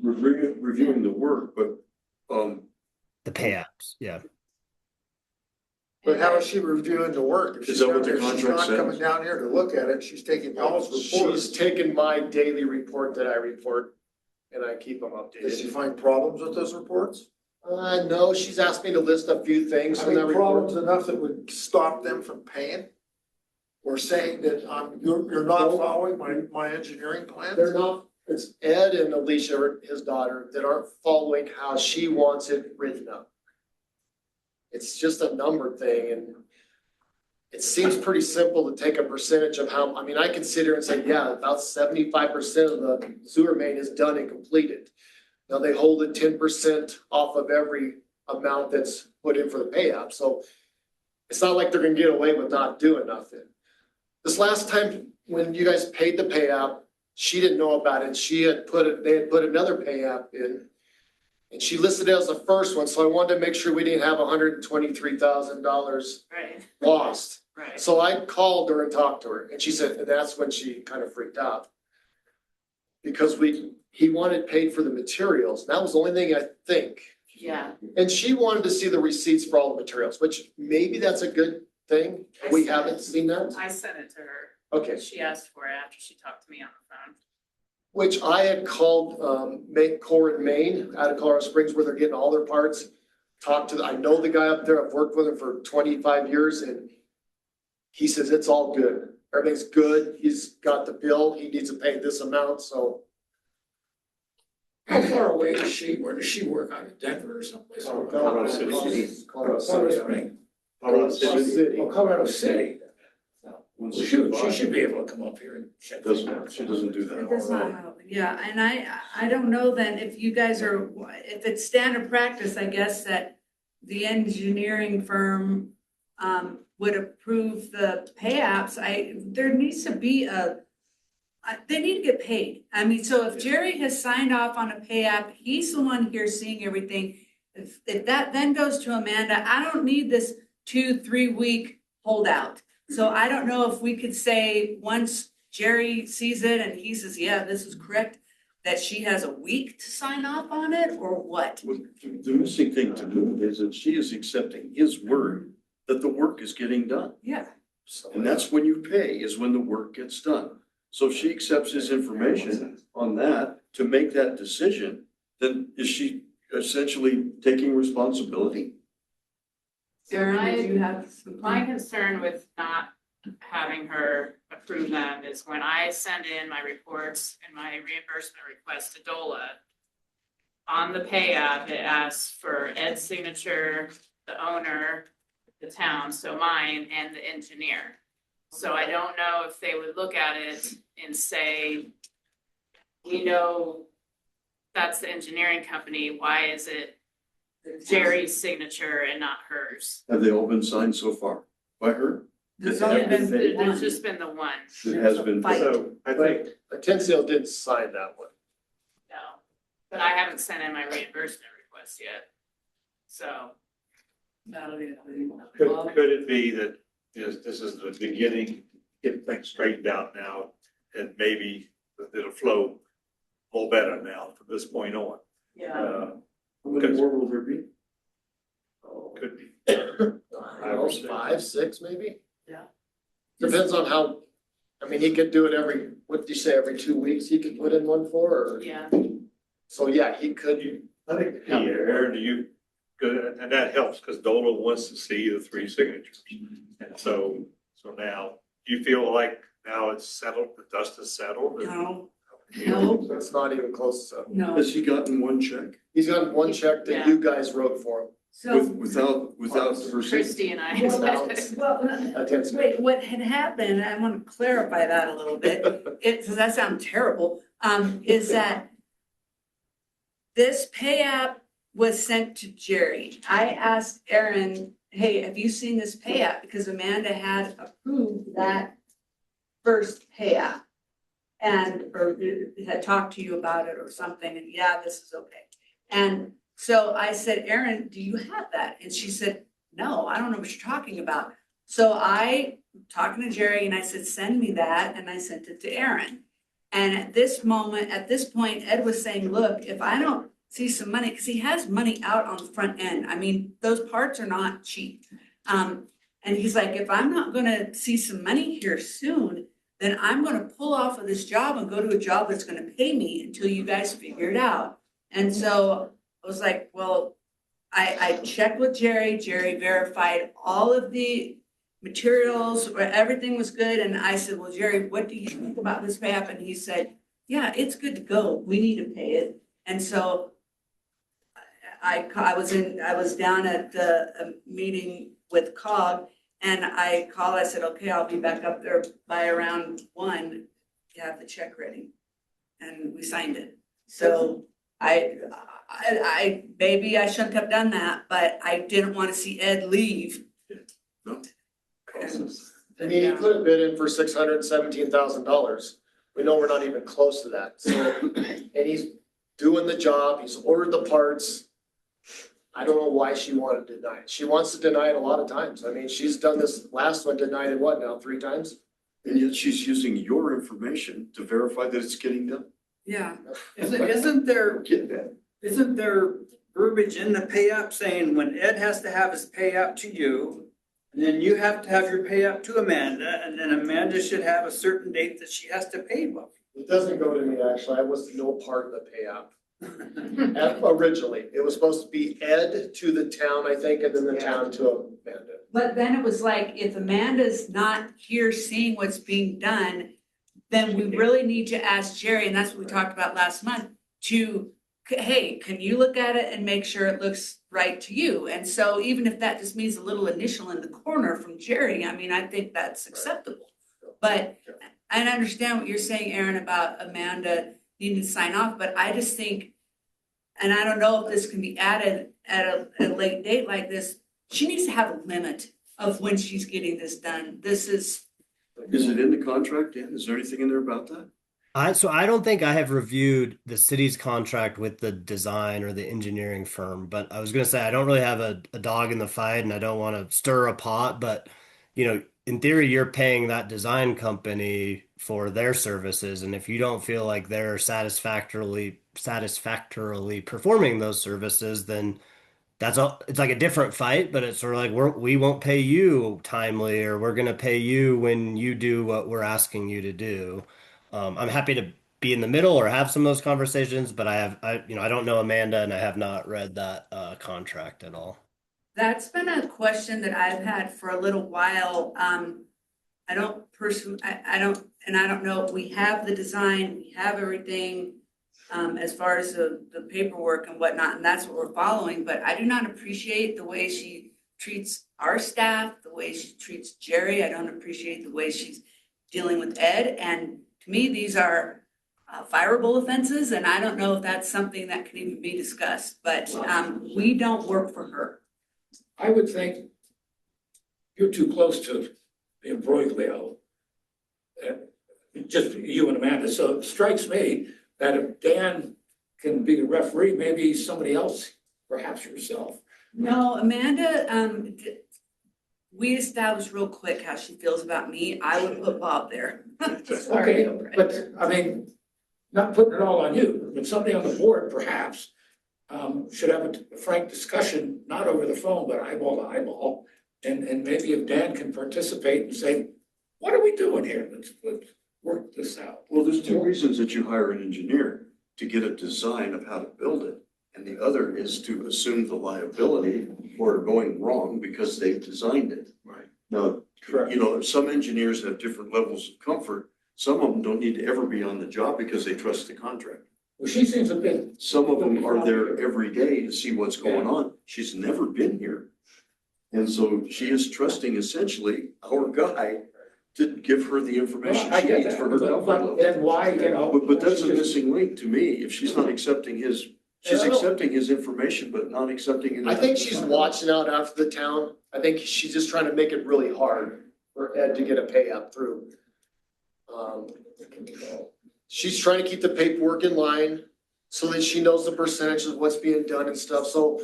Reviewing the work, but, The pay apps, yeah. But how is she reviewing the work? If Is she's that what not the there, she's contract not says? coming down here to look at it, she's taking y'all's report. She's taken my daily report that I report and I keep them Does she updated. find problems with those reports? No, she's asked me to list a few things I in that mean, report. problems enough that would stop them from paying? Or saying that, you're not following my engineering plans? They're not, it's Ed and Alicia, his daughter, that aren't following how she wants it written up. It's just a number thing, and it seems pretty simple to take a percentage of how, I mean, I can sit here and say, yeah, about 75% of the sewer main is done and completed. Now they hold it 10% off of every amount that's put in for the pay app, so it's not like they're gonna get away with not doing nothing. This last time, when you guys paid the pay app, she didn't know about it, they had put another pay app in. And she listed it as the first one, so I wanted to make sure we didn't have $123,000 Right, lost. right. So I called her and talked to her, and she said, and that's when she kind of freaked out. Because he wanted paid for the materials, that was the only thing I think. Yeah. And she wanted to see the receipts for all the materials, which maybe that's a good thing, we haven't seen that. I sent it to her. Okay. She asked for it after she talked to me on the phone. Which I had called, Core in Maine, out of Colorado Springs, where they're getting all their parts. I know the guy up there, I've worked with him for 25 years, and he says it's all good. Everything's good, he's got the bill, he needs to pay this amount, so. how far away is she? Where does she work, out of Denver or someplace? Colorado City. Colorado Colorado City. Springs. Colorado City. Oh, Colorado City. Well, Shoot, she should be able to come up here and check. this out. She doesn't do It that. does not help. Yeah, and I don't know then if you guys are, if it's standard practice, I guess that the engineering firm would approve the pay apps. There needs to be they need to get paid. I mean, so if Jerry has signed off on a pay app, he's the one here seeing everything. If that then goes to Amanda, I don't need this 2-3 week holdout. So I don't know if we could say, once Jerry sees it and he says, yeah, this is correct, that she has a week to sign off on it, or what? The missing thing to do is that she is accepting his word that the work is getting done. Yeah. And that's when you pay, is when the work gets done. So if she accepts his information on that to make that decision, then is she essentially taking responsibility? Sarah, did you have something? My concern with not having her approve them is when I send in my reports and my reimbursement request to DOLA, on the pay app, it asks for Ed's signature, the owner, the town, so mine, and the engineer. So I don't know if they would look at it and say, we know that's the engineering company, why is it Jerry's signature and not hers. Have they all been signed so far by her? There's only been There's one. just been the one, It has been. Fight. So I think, Atencio didn't sign that one. no, but I haven't sent in my reimbursement request yet. So, could it be that this is the beginning, get things straightened out now, and maybe it'll flow all better now from this point on? Yeah. How many more will there be? Could be. I don't know, 5, 6 maybe? Yeah. Depends on how, I mean, he could do it every, what did you say, every 2 weeks he could put in one for, or? yeah. So yeah, he could. I think, yeah, Aaron, you, good, and that helps, because Dola wants to see the 3 signatures. And so now, do you feel like now it's settled, the dust is settled? No, no, That's not even close to. no. Has he gotten one check He's gotten one check that you guys wrote for him. So. without her? Christy and I. Well, Atencio. wait, what had happened, I want to clarify that a little bit, because that sounds terrible, is that this pay app was sent to Jerry. I asked Aaron, hey, have you seen this pay app? Because Amanda had approved that first pay app. And, or had talked to you about it or something, and yeah, this is okay. And so I said, Aaron, do you have that? And she said, no, I don't know what you're talking about. So I talking to Jerry and I said, send me that, and I sent it to Aaron. And at this point, Ed was saying, look, if I don't see some money, because he has money out on the front end. I mean, those parts are not cheap. And he's like, if I'm not gonna see some money here soon, then I'm gonna pull off of this job and go to a job that's gonna pay me until you guys figure it out. And so I was like, well, I checked with Jerry. Jerry verified all of the materials, where everything was good. And I said, well, Jerry, what do you think about this map? And he said, yeah, it's good to go. We need to pay it. And so I was down at the meeting with COG, and I said, okay, I'll be back up there by around 1 to have the check ready. And we signed it. So I maybe I shouldn't have done that, but I didn't want to see Ed leave. No. I mean, he put a bid in for $617,000. We know we're not even close to that, so, and he's doing the job, he's ordered the parts. I don't know why she wanted to deny it. She wants to deny it a lot of times. I mean, she's done this last one, denied it what now, 3 times? And yet she's using your information to verify that it's getting done. Yeah. Isn't there, Get that? isn't there verbiage in the pay app saying when Ed has to have his pay app to you, and then you have to have your pay app to Amanda, and then Amanda should have a certain date that she has to pay by? It doesn't go to me, actually. I was no part of the pay app. Originally, it was supposed to be Ed to the town, I think, and then the town to Amanda. But then it was like, if Amanda's not here seeing what's being done, then we really need to ask Jerry, and that's what we talked about last month, to, hey, can you look at it and make sure it looks right to you? And so even if that just means a little initial in the corner from Jerry, I mean, I think that's acceptable. But I understand what you're saying, Aaron, about Amanda needing to sign off, but I just think, and I don't know if this can be added at a late date like this, she needs to have a limit of when she's getting this done. This is. Is it in the contract, Dan? Is there anything in there about that? So I don't think I have reviewed the city's contract with the design or the engineering firm, but I was going to say I don't really have a dog in the fight, and I don't want to stir a pot, but in theory, you're paying that design company for their services, and if you don't feel like they're satisfactorily performing those services, then that's all. It's like a different fight, but it's sort of like we won't pay you timely, or we're going to pay you when you do what we're asking you to do. I'm happy to be in the middle or have some of those conversations, but I don't know Amanda, and I have not read that contract at all. That's been a question that I've had for a little while. I don't know, we have the design, we have everything, as far as the paperwork and whatnot, and that's what we're following, but I do not appreciate the way she treats our staff, the way she treats Jerry. I don't appreciate the way she's dealing with Ed, and to me, these are fireable offenses, and I don't know if that's something that can even be discussed, but, we don't work for her. I would think you're too close to the imbroglio. Just you and Amanda, so it strikes me that if Dan can be the referee, maybe somebody else, perhaps yourself. No, Amanda, we established real quick how she feels about me. I would put Bob there. Sorry. Okay, but I mean, not putting it all on you, but somebody on the board perhaps should have a frank discussion, not over the phone, but eyeball to eyeball. And maybe if Dan can participate and say, what are we doing here? Let's work this out. Well, there's two reasons that you hire an engineer: to get a design of how to build it. And the other is to assume the liability for it going wrong because they've designed it. Right. Now, you know, some engineers have different levels of comfort. Some of them don't need to ever be on the job because they trust the contractor. Well, she seems a bit. Some of them are there every day to see what's going on. She's never been here. And so she is trusting essentially our guy to give her the information I she get needs that, for her comfort but level. then why, you know? But that's a missing link to me. If she's not accepting his, she's Yeah, I know. accepting his information, but not accepting it. I think she's watching out after the town. I think she's just trying to make it really hard for Ed to get a pay up through. She's trying to keep the paperwork in line so that she knows the percentage of what's being done and stuff. So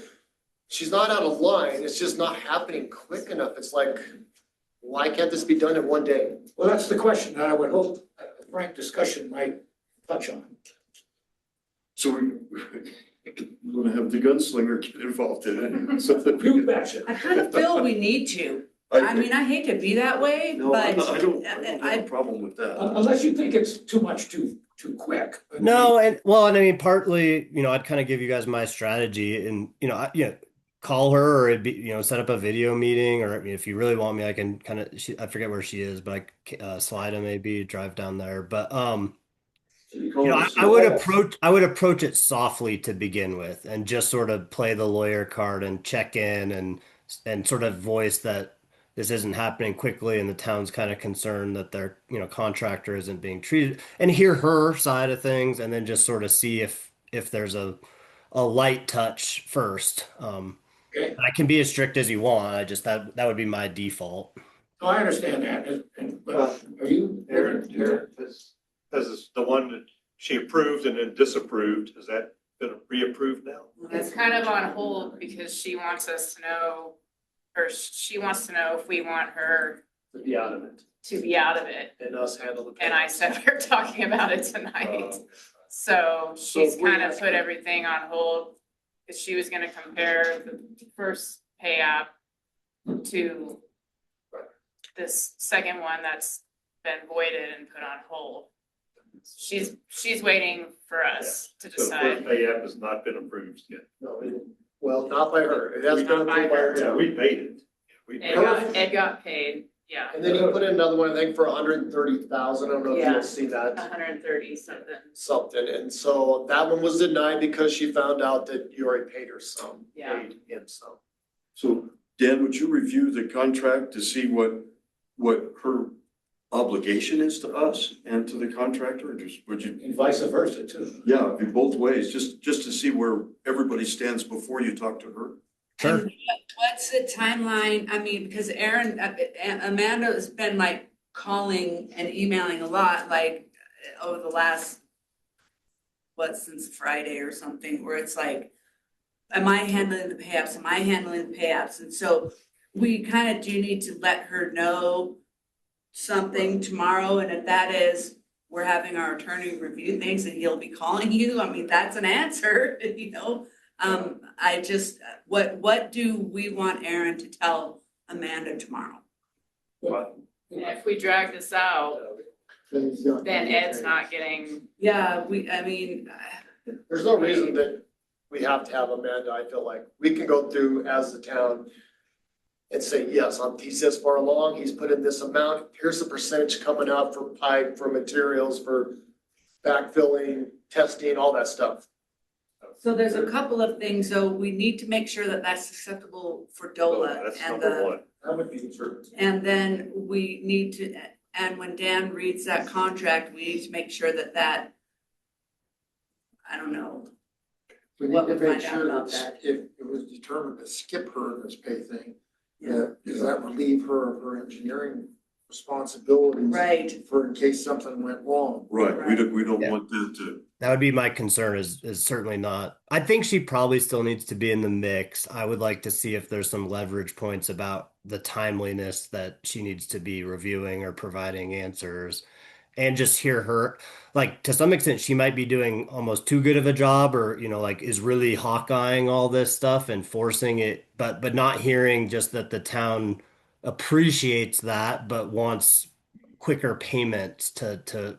she's not out of line. It's just not happening quick enough. It's like, why can't this be done in one day? Well, that's the question that I would hope a frank discussion might touch on. So we're gonna have the gunslinger get involved in it. So that we You can- betcha. I kind of feel we need to. I mean, I hate to be that way, No, but I don't have a problem with that. Unless you think it's too much too quick. No, and well, and I mean, partly, you know, I'd kind of give you guys my strategy, and call her, or it'd be, set up a video meeting, or if you really want me, I can kind of, I forget where she is, but slide her maybe, drive down there. But I would approach it softly to begin with, and just sort of play the lawyer card and check in, and sort of voice that this isn't happening quickly, and the town's kind of concerned that their contractor isn't being treated, and hear her side of things, and then just sort of see if there's a light touch first. Okay. I can be as strict as you want. I just that would be my default. No, I understand that, but are you? Aaron, has the one that she approved and then disapproved, has that been reapproved now? It's kind of on hold because she wants us to know, or she wants to know if we want her To be out of it to be out of it. and us handle the. And I said we're talking about it tonight. So So she's if we kind of ask put her- everything on hold because she was gonna compare the first pay app to this second one that's been voided and put on hold. She's waiting for us to So the decide. first pay app has not been approved yet. No, well, not by her. It has been approved by her. Yeah, we paid it. We paid it. Ed got paid, yeah, And then you put in another one, I think, for 130,000. I don't know if Yeah. you'll see that. 130 something. Something. And so that one was denied because she found out that you already paid her some, Yeah. paid him some. So Dan, would you review the contract to see what her obligation is to us and to the contractor? Or just, would you? And vice versa too. Yeah, be both ways, just to see where everybody stands before you talk to her. Sure. And what's the timeline? I mean, because Amanda has been like calling and emailing a lot, like over the last, since Friday or something, where it's like, am I handling the pay apps? Am I handling the pay apps? And so we kind of do need to let her know something tomorrow. And if that is, we're having our attorney review things and he'll be calling you. I mean, that's an answer, I just, what do we want Aaron to tell Amanda tomorrow? And if we drag this out, then Ed's not getting, Yeah, There's no reason that we have to have Amanda. I feel like we can go through as the town and say, yes, he's this far along, he's put in this amount, here's the percentage coming out for pipe, for materials, for backfilling, testing, all that stuff. so there's a couple of things, though. We need to make sure that that's acceptable for DOLA. That's and number the- one. That would be true. And then we need to, and when Dan reads that contract, we need to make sure that I don't know. We What need to we make find out sure about that that. if it was determined to skip her in this pay thing, Yeah. does that relieve her of her engineering responsibilities? Right. For in case something went wrong. Right, we don't want that to. That would be my concern is certainly not. I think she probably still needs to be in the mix. I would like to see if there's some leverage points about the timeliness that she needs to be reviewing or providing answers and just hear her, like, to some extent she might be doing almost too good of a job, or like is really hawkeyeing all this stuff and forcing it, but not hearing just that the town appreciates that but wants quicker payments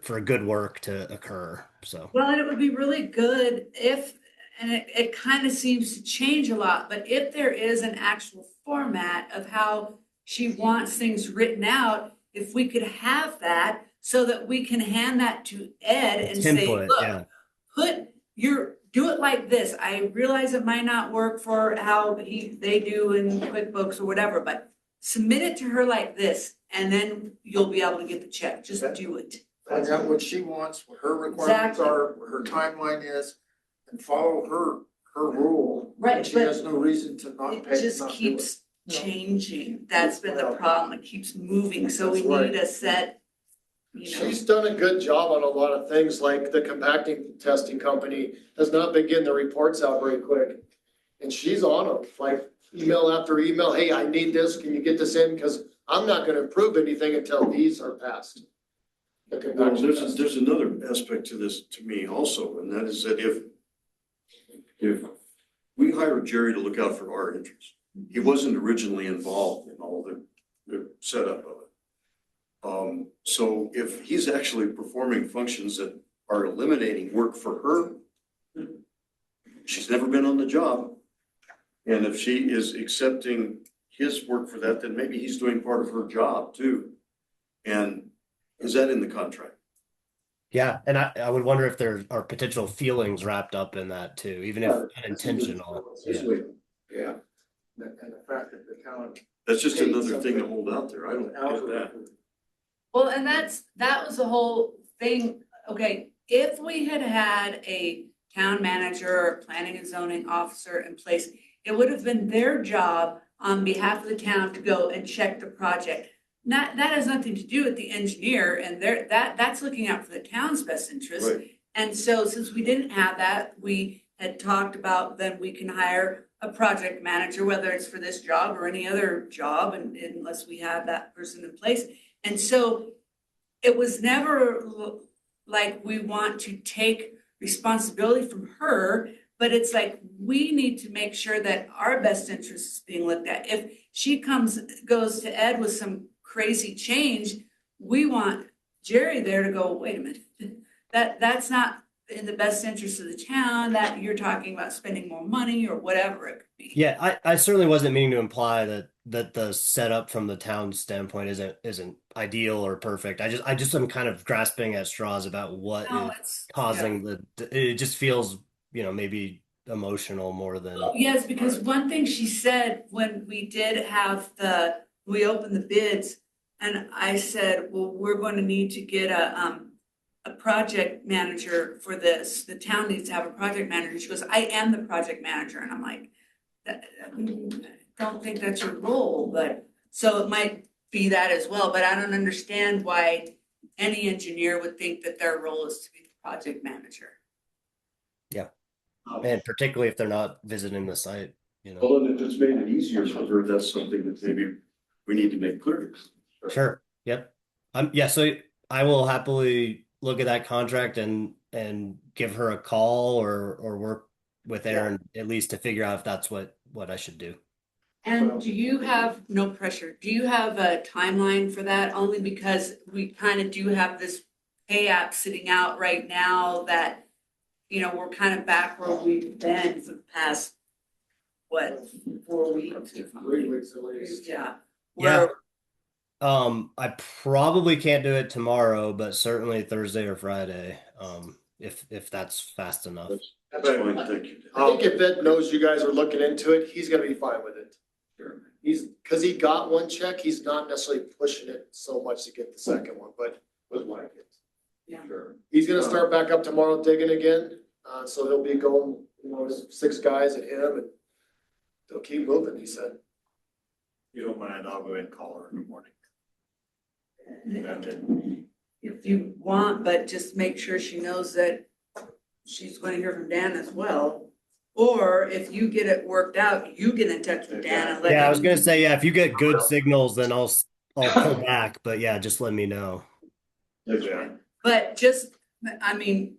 for good work to occur. So Well, and it would be really good if, and it kind of seems to change a lot, but if there is an actual format of how she wants things written out, if we could have that so that we can hand that to Ed and say, template, yeah. look, do it like this. I realize it might not work for how they do in QuickBooks or whatever, but submit it to her like this, and then you'll be able to get the check. Just do it. Find out what she wants, what her requirements are, what her timeline is, and follow her rule. Right, And she but has no reason to not pay. It just not do keeps changing. That's been the problem. It keeps moving. So we That's right. need a set, She's done a good job on a lot of things, like the compacting testing company has not been getting the reports out very quick. And she's on them, like email after email, hey, I need this, can you get this in? Because I'm not gonna approve anything until these are passed. The Well, compaction testing. there's another aspect to this to me also, and that is that if we hired Jerry to look out for our interests, he wasn't originally involved in all the setup of it. So if he's actually performing functions that are eliminating work for her, she's never been on the job. And if she is accepting his work for that, then maybe he's doing part of her job too. And is that in the contract? Yeah, and I would wonder if there are potential feelings wrapped up in that too, even if unintentional. Yeah. Yeah. And the fact that the town. That's just another thing to hold out there. I don't get that. well, and that was the whole thing. Okay, if we had had a town manager or planning and zoning officer in place, it would have been their job on behalf of the town to go and check the project. That has nothing to do with the engineer, and that's looking out for the town's best interest. Right. And so since we didn't have that, we had talked about then we can hire a project manager, whether it's for this job or any other job, and unless we have that person in place. And so it was never like we want to take responsibility from her, but it's like we need to make sure that our best interest is being looked at. If she goes to Ed with some crazy change, we want Jerry there to go, wait a minute, that's not in the best interest of the town, that you're talking about spending more money or whatever it could be. Yeah, I certainly wasn't meaning to imply that the setup from the town standpoint isn't ideal or perfect. I just am kind of grasping at straws about what is causing it just feels, maybe emotional more than. Yes, because one thing she said when we did have we opened the bids, and I said, well, we're going to need to get a project manager for this. The town needs to have a project manager. She goes, I am the project manager. And I'm like, I don't think that's your role, but so it might be that as well. But I don't understand why any engineer would think that their role is to be the project manager. Yeah. And particularly if they're not visiting the site, Well, and if it's made it easier for her, that's something that maybe we need to make clear. Sure. Yep. Yeah, so I will happily look at that contract and give her a call or work with Aaron at least to figure out if that's what I should do. And do you have, no pressure, do you have a timeline for that? Only because we kind of do have this pay app sitting out right now that, we're kind of back where we've been for the past, 4 weeks? 3 weeks at least. Yeah. Yeah. I probably can't do it tomorrow, but certainly Thursday or Friday, if that's fast enough. That's fine, thank you. I think if Ed knows you guys are looking into it, he's gonna be fine with it. Sure. Cause he got one check, he's not necessarily pushing it so much to get the second one, but Would like it. Yeah. Sure. he's gonna start back up tomorrow digging again. So he'll be going, 6 guys at him and they'll keep moving, he said. You don't mind, I'll go ahead and call her in the morning. If you want, but just make sure she knows that she's going to hear from Dan as well. Or if you get it worked out, you get in touch with Dan and let him. Yeah, I was gonna say, yeah, if you get good signals, then I'll pull back, but yeah, just let me know. Yeah. But just, I mean,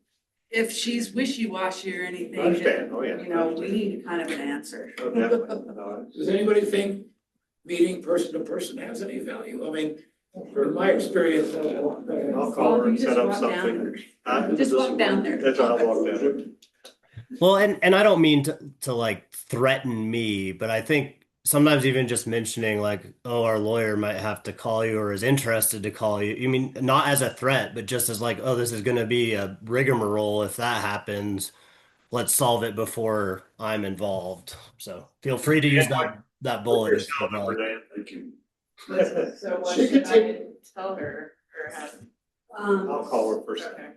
if she's wishy-washy or anything, I understand, oh, yeah. we need kind of an answer. Oh, definitely. No, Does anybody think meeting person to person has any value? I mean, from my experience. I'll call her and set up something. Just walk down there. That's how I walk down there. Well, and I don't mean to like threaten me, but I think sometimes even just mentioning like, oh, our lawyer might have to call you or is interested to call you. You mean not as a threat, but just as like, oh, this is going to be a rigmarole if that happens. Let's solve it before I'm involved. So feel free to use that bullet. Your cell number, Dan. Thank you. So what She should could I tell her or have? I'll call her first. Okay.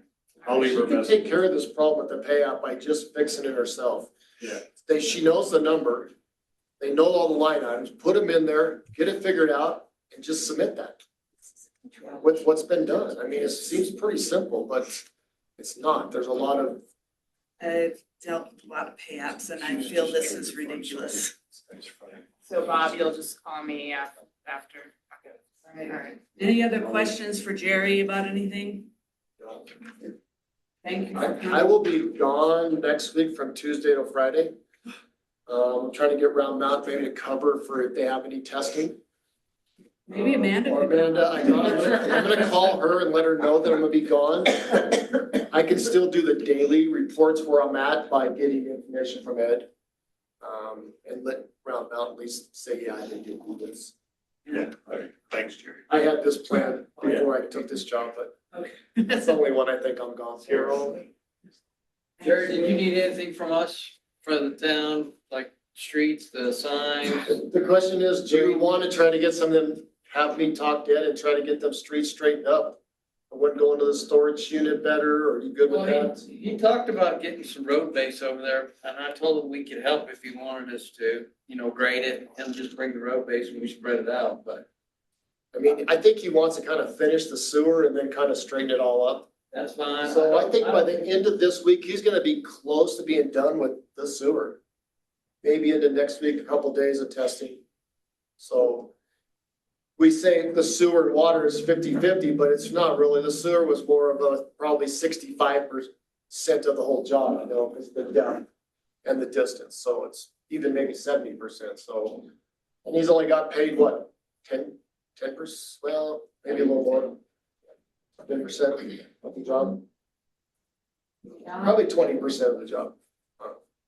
I'll leave She her a can message. take care of this problem with the payout by just fixing it herself. Yeah. She knows the number. They know all the line items, put them in there, get it figured out and just submit that. With what's been done. I mean, it seems pretty simple, but it's not. There's a lot of. I've dealt with a lot of pay apps and I feel this is ridiculous. So Bob, you'll just call me after. All right. Any other questions for Jerry about anything? Thank you. I will be gone next week from Tuesday to Friday. I'm trying to get Round Mountain maybe to cover for if they have any testing. Maybe Amanda. Or Amanda, I'm gonna call her and let her know that I'm gonna be gone. I can still do the daily reports where I'm at by getting information from Ed. And let Round Mountain at least say, yeah, I did do this. Yeah, all right. Thanks, Jerry. I had this plan before I took this job, but that's the only one I think I'm gone for. Jerry, did you need anything from us for the town, like streets, the signs? The question is, do you want to try to get some of them, have me talk to Ed and try to get them streets straightened up? I wouldn't go into the storage unit better, or are you good with that? He talked about getting some road base over there, and I told him we could help if he wanted us to, grade it and just bring the road base and we spread it out, but. I mean, I think he wants to kind of finish the sewer and then kind of straighten it all up. That's fine. So I think by the end of this week, he's gonna be close to being done with the sewer. Maybe into next week, a couple days of testing. So we say the sewer and water is 50-50, but it's not really. The sewer was more of a probably 65% of the whole job, because the depth and the distance. So it's even maybe 70%. So, and he's only got paid what, 10%? Well, maybe a little more. 10% of the job. Probably 20% of the job.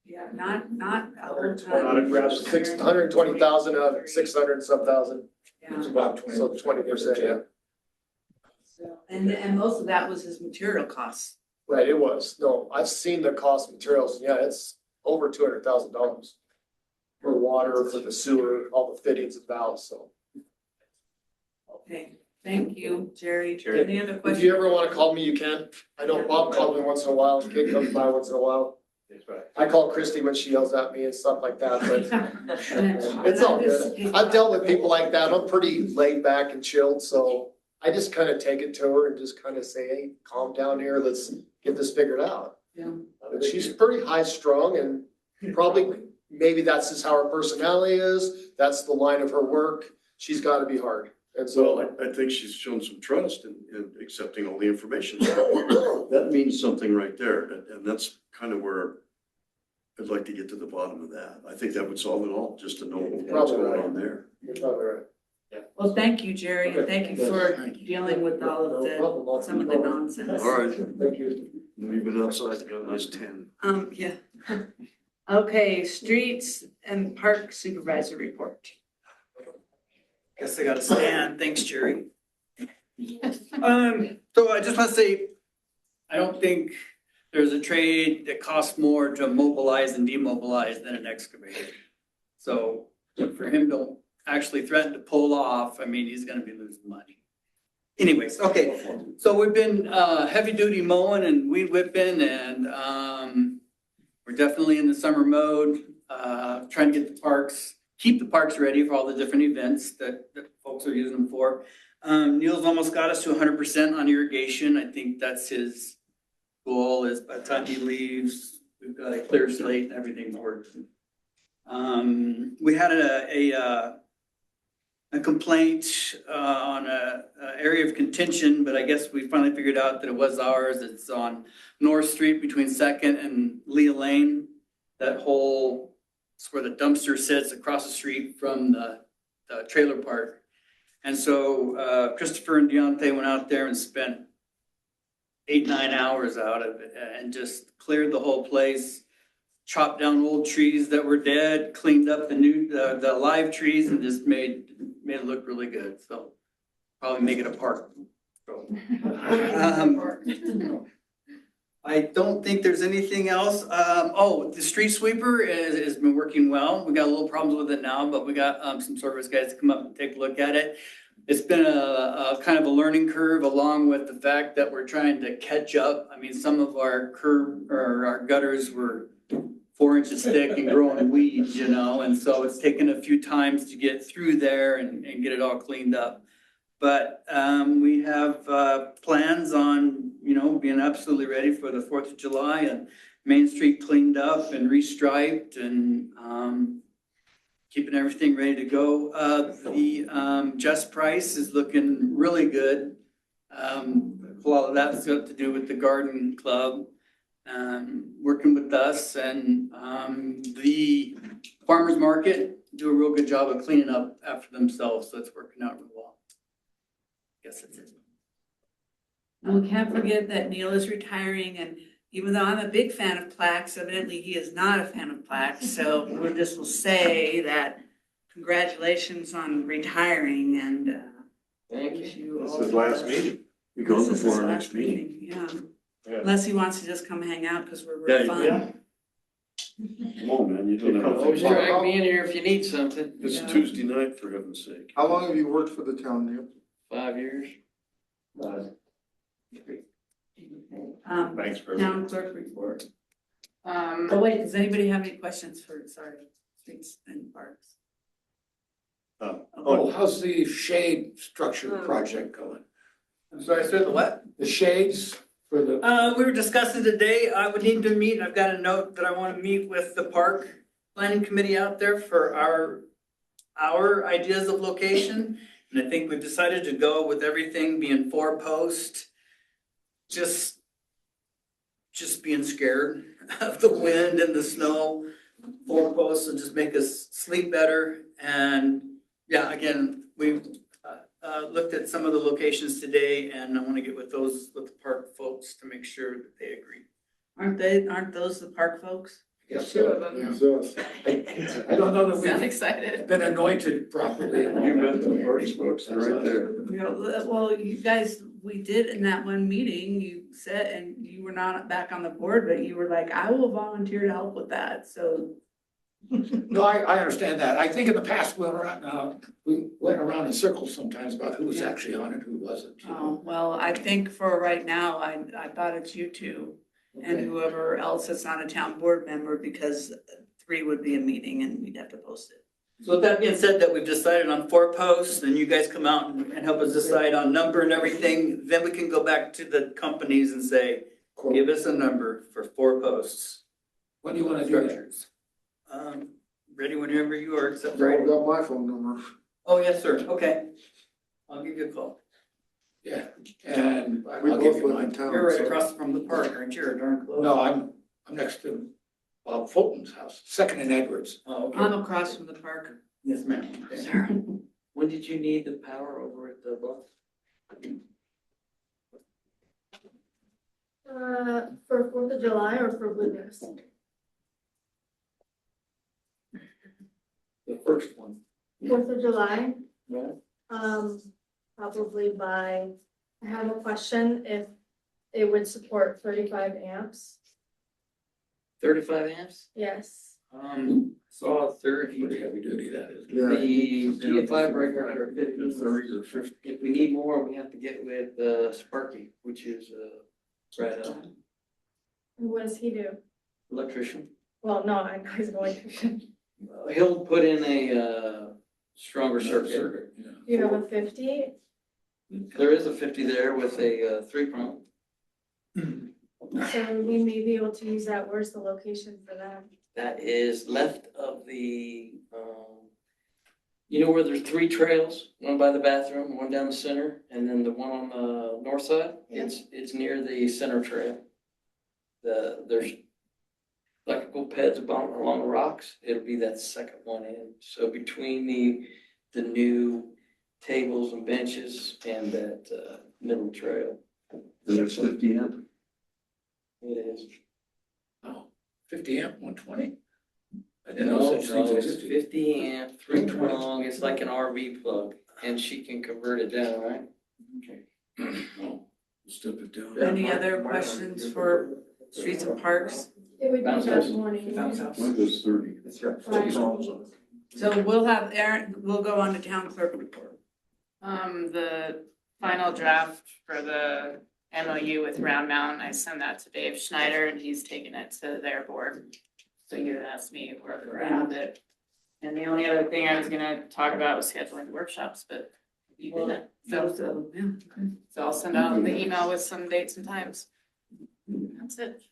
Yeah, not. 620,000 out of 600 and some thousand. It's about 20. So 20%, yeah. And most of that was his material costs. Right, it was. No, I've seen the cost of materials. Yeah, it's over $200,000 for water, for the sewer, all the fittings and valves, so. Okay, thank you, Jerry. Jerry. Any other If questions? you ever want to call me, you can. I know Bob called me once in a while, Kate comes by once in a while. That's right. I call Christy when she yells at me and stuff like that, but it's all good. I've dealt with people like that. I'm pretty laid back and chilled, so I just kind of take it to her and just kind of say, hey, calm down here, let's get this figured out. Yeah. But she's pretty high strung and probably, maybe that's just how her personality is. That's the line of her work. She's got to be hard. And so Well, I think she's shown some trust in accepting all the information. That means something right there, and that's kind of where I'd like to get to the bottom of that. I think that would solve it all, just to know what's Probably going right. on there. you're probably right. Well, thank you, Jerry, and thank you for dealing with all of some of the nonsense. All right, Thank you. leave it outside, got a nice 10. Yeah. Okay, streets and park supervisor report. Guess I gotta stand. Thanks, Jerry. So I just want to say, I don't think there's a trade that costs more to mobilize and demobilize than an excavator. So for him to actually threaten to pull off, I mean, he's gonna be losing money. Anyways, okay, so we've been heavy duty mowing and weed whipping and we're definitely in the summer mode, trying to get the parks, keep the parks ready for all the different events that folks are using them for. Neil's almost got us to 100% on irrigation. I think that's his goal, is by the time he leaves, we've got a clear slate and everything's working. We had a complaint on a area of contention, but I guess we finally figured out that it was ours. It's on North Street between Second and Leah Lane. That whole, it's where the dumpster sits across the street from the trailer park. And so Christopher and Deontay went out there and spent 8-9 hours out of it and just cleared the whole place, chopped down old trees that were dead, cleaned up the live trees, and just made it look really good. So probably make it a park. So, I don't think there's anything else. The street sweeper has been working well. We got a little problems with it now, but we got some service guys to come up and take a look at it. It's been a kind of a learning curve, along with the fact that we're trying to catch up. I mean, some of our curb or our gutters were 4 inches thick and growing weeds, and so it's taken a few times to get through there and get it all cleaned up. But we have plans on, being absolutely ready for the 4th of July and Main Street cleaned up and restriped and keeping everything ready to go. The Just Price is looking really good. A lot of that's got to do with the garden club, working with us, and the farmers market do a real good job of cleaning up after themselves, so it's working out real well. Guess that's it. And we can't forget that Neil is retiring, and even though I'm a big fan of plaques, evidently he is not a fan of plaques. So we just will say that congratulations on retiring, and Thank wish you This all is the last best. meeting. We This go is his before our last next meeting. Yeah, Yeah. unless he wants to just come hang out because we're real fun. Come on, man, you don't have. Always drag me in here if you need something. It's Yeah. Tuesday night, for heaven's sake. How long have you worked for the town, Neil? 5 years. Thanks for Town clerk report. Um, Oh, wait, does anybody have any questions for, streets and parks? Oh, how's the shade structure project going? I'm sorry, sir, the what? The shades for the, We were discussing today, I would need to meet, I've got a note that I want to meet with the park planning committee out there for our ideas of location. And I think we've decided to go with everything being 4-post. Just being scared of the wind and the snow. 4 posts will just make us sleep better. And yeah, again, we've looked at some of the locations today, and I want to get with the park folks to make sure that they agree. Aren't those the park folks? yes, Two of them. I don't know that Sound we've excited. been anointed properly. You met the first folks, they're right there. Well, you guys, we did in that one meeting, you said, and you were not back on the board, but you were like, I will volunteer to help with that, so. No, I understand that. I think in the past, we went around in circles sometimes about who was actually on it, who wasn't. Oh, well, I think for right now, I thought it's you two and Okay. whoever else that's not a town board member, because 3 would be a meeting and we'd have to post it. So with that being said, that we've decided on 4 posts, and you guys come out and help us decide on number and everything, then we can go back to the companies and say, give us a number for 4 posts. When do you want to do that? Structures. Ready whenever you are, except I've for. got my phone number. Oh, yes, sir, okay. I'll give you a call. Yeah, and We I'll both give you live in mine. town. You're right so- across from the park, aren't you, or darn close? No, I'm next to Bob Fulton's house, Second and Edwards. Oh, okay. I'm across from the park. Yes, ma'am. Okay. When did you need the power over at the bluff? For 4th of July or for Bluegrass? The first one. 4th of July, Yeah. probably by, I have a question if it would support 35 amps. 35 amps? Yes. Saw 30. Pretty heavy duty that is. The GFI breaker are 50. 30 or 50. If we need more, we have to get with Sparky, which is Brad. And what does he do? electrician. Well, no, I know he's an electrician. He'll put in a stronger circuit. You have a 50? There is a 50 there with a 3-prong. So we may be able to use that. Where's the location for that? That is left of the, you know where there's 3 trails, one by the bathroom, one down the center, and then the one on the north side? It's near the center trail. There's electrical pads along the rocks. It'll be that second one in. So between the new tables and benches and that middle trail. There's 50 amp. It is. Oh, 50 amp, 120? I didn't know No, such no, things it's existed. 50 amp, 3-prong. It's like an RV plug, and she can convert it down, right? Oh, step it down. Any other questions for streets and parks? It would be Bounce that house. morning. Bounce house. Mine goes 30. So we'll have Aaron, we'll go on to town clerk report. The final draft for the MOU with Round Mountain, I sent that to Dave Schneider and he's taken it to their board. So you had asked me where we're at with it. And the only other thing I was gonna talk about was scheduling workshops, but you did it. So I'll send out the email with some dates and times. That's it.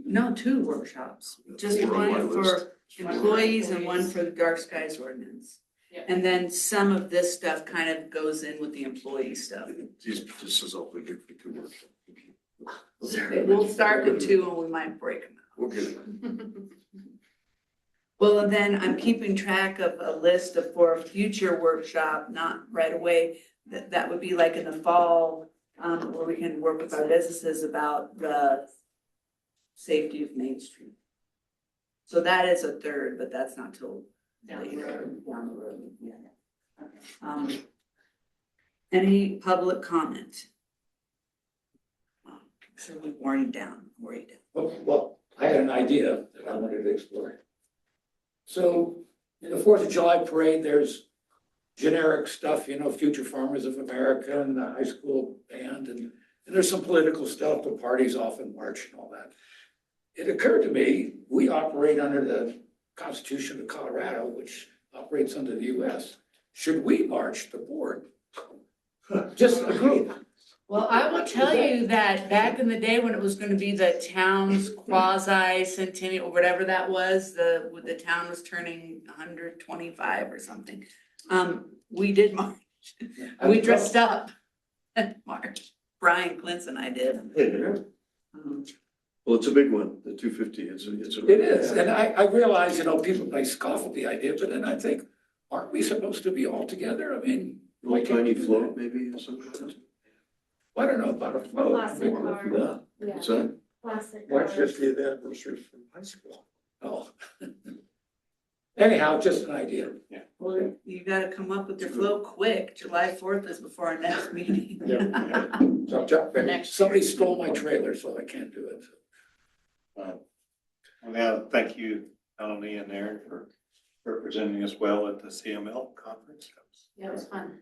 No, 2 workshops, just They're on my one for employees and one for the dark skies ordinance. Yeah. And then some of this stuff kind of goes in with the employee stuff. This is all we get for 2 workshops. We'll start with 2 and we might break them out. We'll get it. Well, and then I'm keeping track of a list of for a future workshop, not right away. That would be like in the fall, where we can work with our businesses about the safety of Main Street. So that is a 3rd, but that's not till later down the road. Yeah. Any public comment? So we worn you down, worried. Well, I had an idea that I wanted to explore. So in the 4th of July parade, there's generic stuff, you know, Future Farmers of America and the high school band, and there's some political stuff, the parties often march and all that. It occurred to me, we operate under the Constitution of Colorado, which operates under the US. Should we march the board? Just a group. Well, I will tell you that back in the day when it was gonna be the town's quasi centennial, whatever that was, when the town was turning 125 or something. We did march. We dressed up. March. Brian Klintz and I did. Well, it's a big one, the 250. It's a. It is, and I realize, you know, people may scoff at the idea, but then I think, aren't we supposed to be all together? I mean. A little tiny float maybe or something. I don't know about a float. Plastic car. Yeah. Yeah. What's that? Plastic. My car. 50th anniversary from high school. Oh. Anyhow, just an idea. Well, you gotta come up with your float quick. July 4th is before our next meeting. For next. Somebody stole my trailer, so I can't do it. Yeah, thank you, Melanie and Aaron, for representing us well at the CML conference. Yeah, it was fun.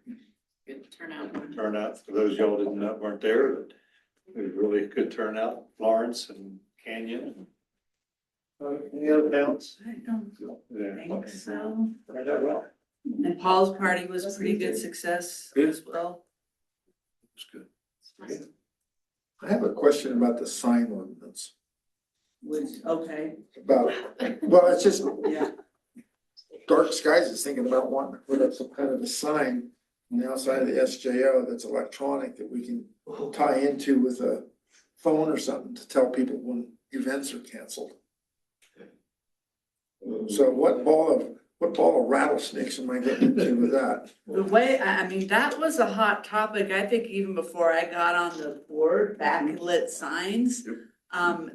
Good turnout. Turnout, for those y'all didn't know, weren't there, but it was really good turnout, Lawrence and Canyon. Any other towns? I don't Yeah. think so. Right out well. And Paul's party was a pretty good success as well. It's good. I have a question about the sign ordinance. Which, okay, About, well, it's just, yeah. Dark Skies is thinking about wanting to put up some kind of a sign on the outside of the SJO that's electronic that we can tie into with a phone or something to tell people when events are canceled. So what ball of rattlesnakes am I getting into with that? The way, I mean, that was a hot topic, I think even before I got on the board, backlit signs.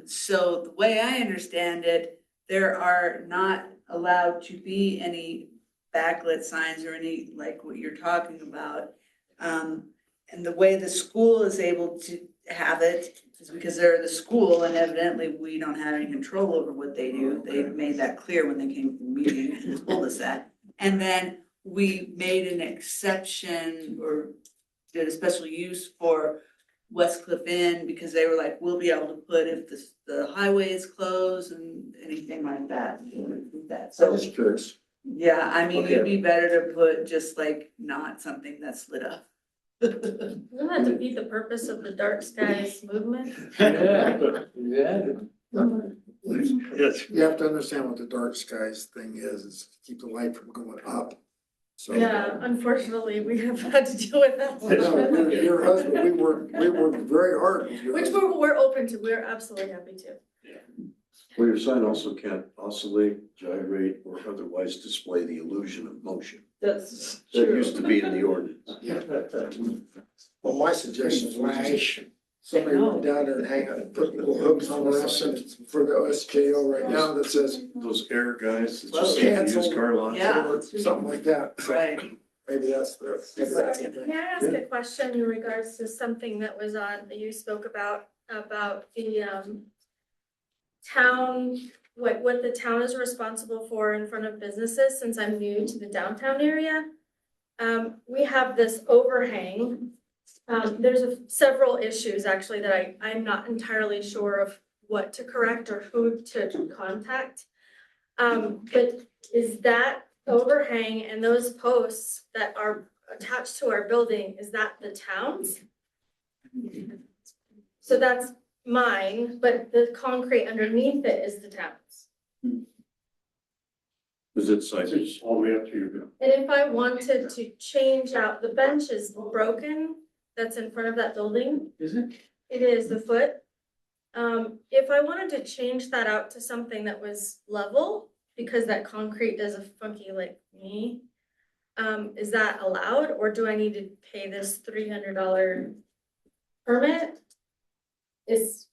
So the way I understand it, there are not allowed to be any backlit signs or any, like what you're talking about. And the way the school is able to have it is because they're the school and evidently we don't have any control over what they do. They made that clear when they came to the meeting and told us that. And then we made an exception or did a special use for West Cliff Inn, because they were like, we'll be able to put if the highway is closed and anything like that. I'm So, just curious. yeah, I mean, it'd Okay. be better to put just like not something that's lit up. Doesn't that defeat the purpose of the dark skies movement? Yes. You have to understand what the dark skies thing is to keep the light from going up. So. Yeah, unfortunately, we have had to deal with that. No, your husband, we worked very hard with your Which husband. we're open to, we're absolutely happy to. Well, your sign also can't oscillate, gyrate, or otherwise display the illusion of motion. That's That true. used to be in the ordinance. Yeah. Well, my suggestion was somebody went down there and hang out, put little hooks on us and for the SKO right now that says Those air guys that Well, just see the cancel. used car lots. Yeah. or something like that. Right. Maybe that's the. maybe that's the thing. May I ask a question in regards to something that was on, that you spoke about the town, what the town is responsible for in front of businesses, since I'm new to the downtown area? We have this overhang. There's several issues actually that I'm not entirely sure of what to correct or who to contact. But is that overhang and those posts that are attached to our building, is that the town's? So that's mine, but the concrete underneath it is the town's. Is it cited all the way up to your bill? And if I wanted to change out, the bench is broken, that's in front of that building. Is it? It is the foot. If I wanted to change that out to something that was level, because that concrete does a funky like me, is that allowed, or do I need to pay this $300 permit? Is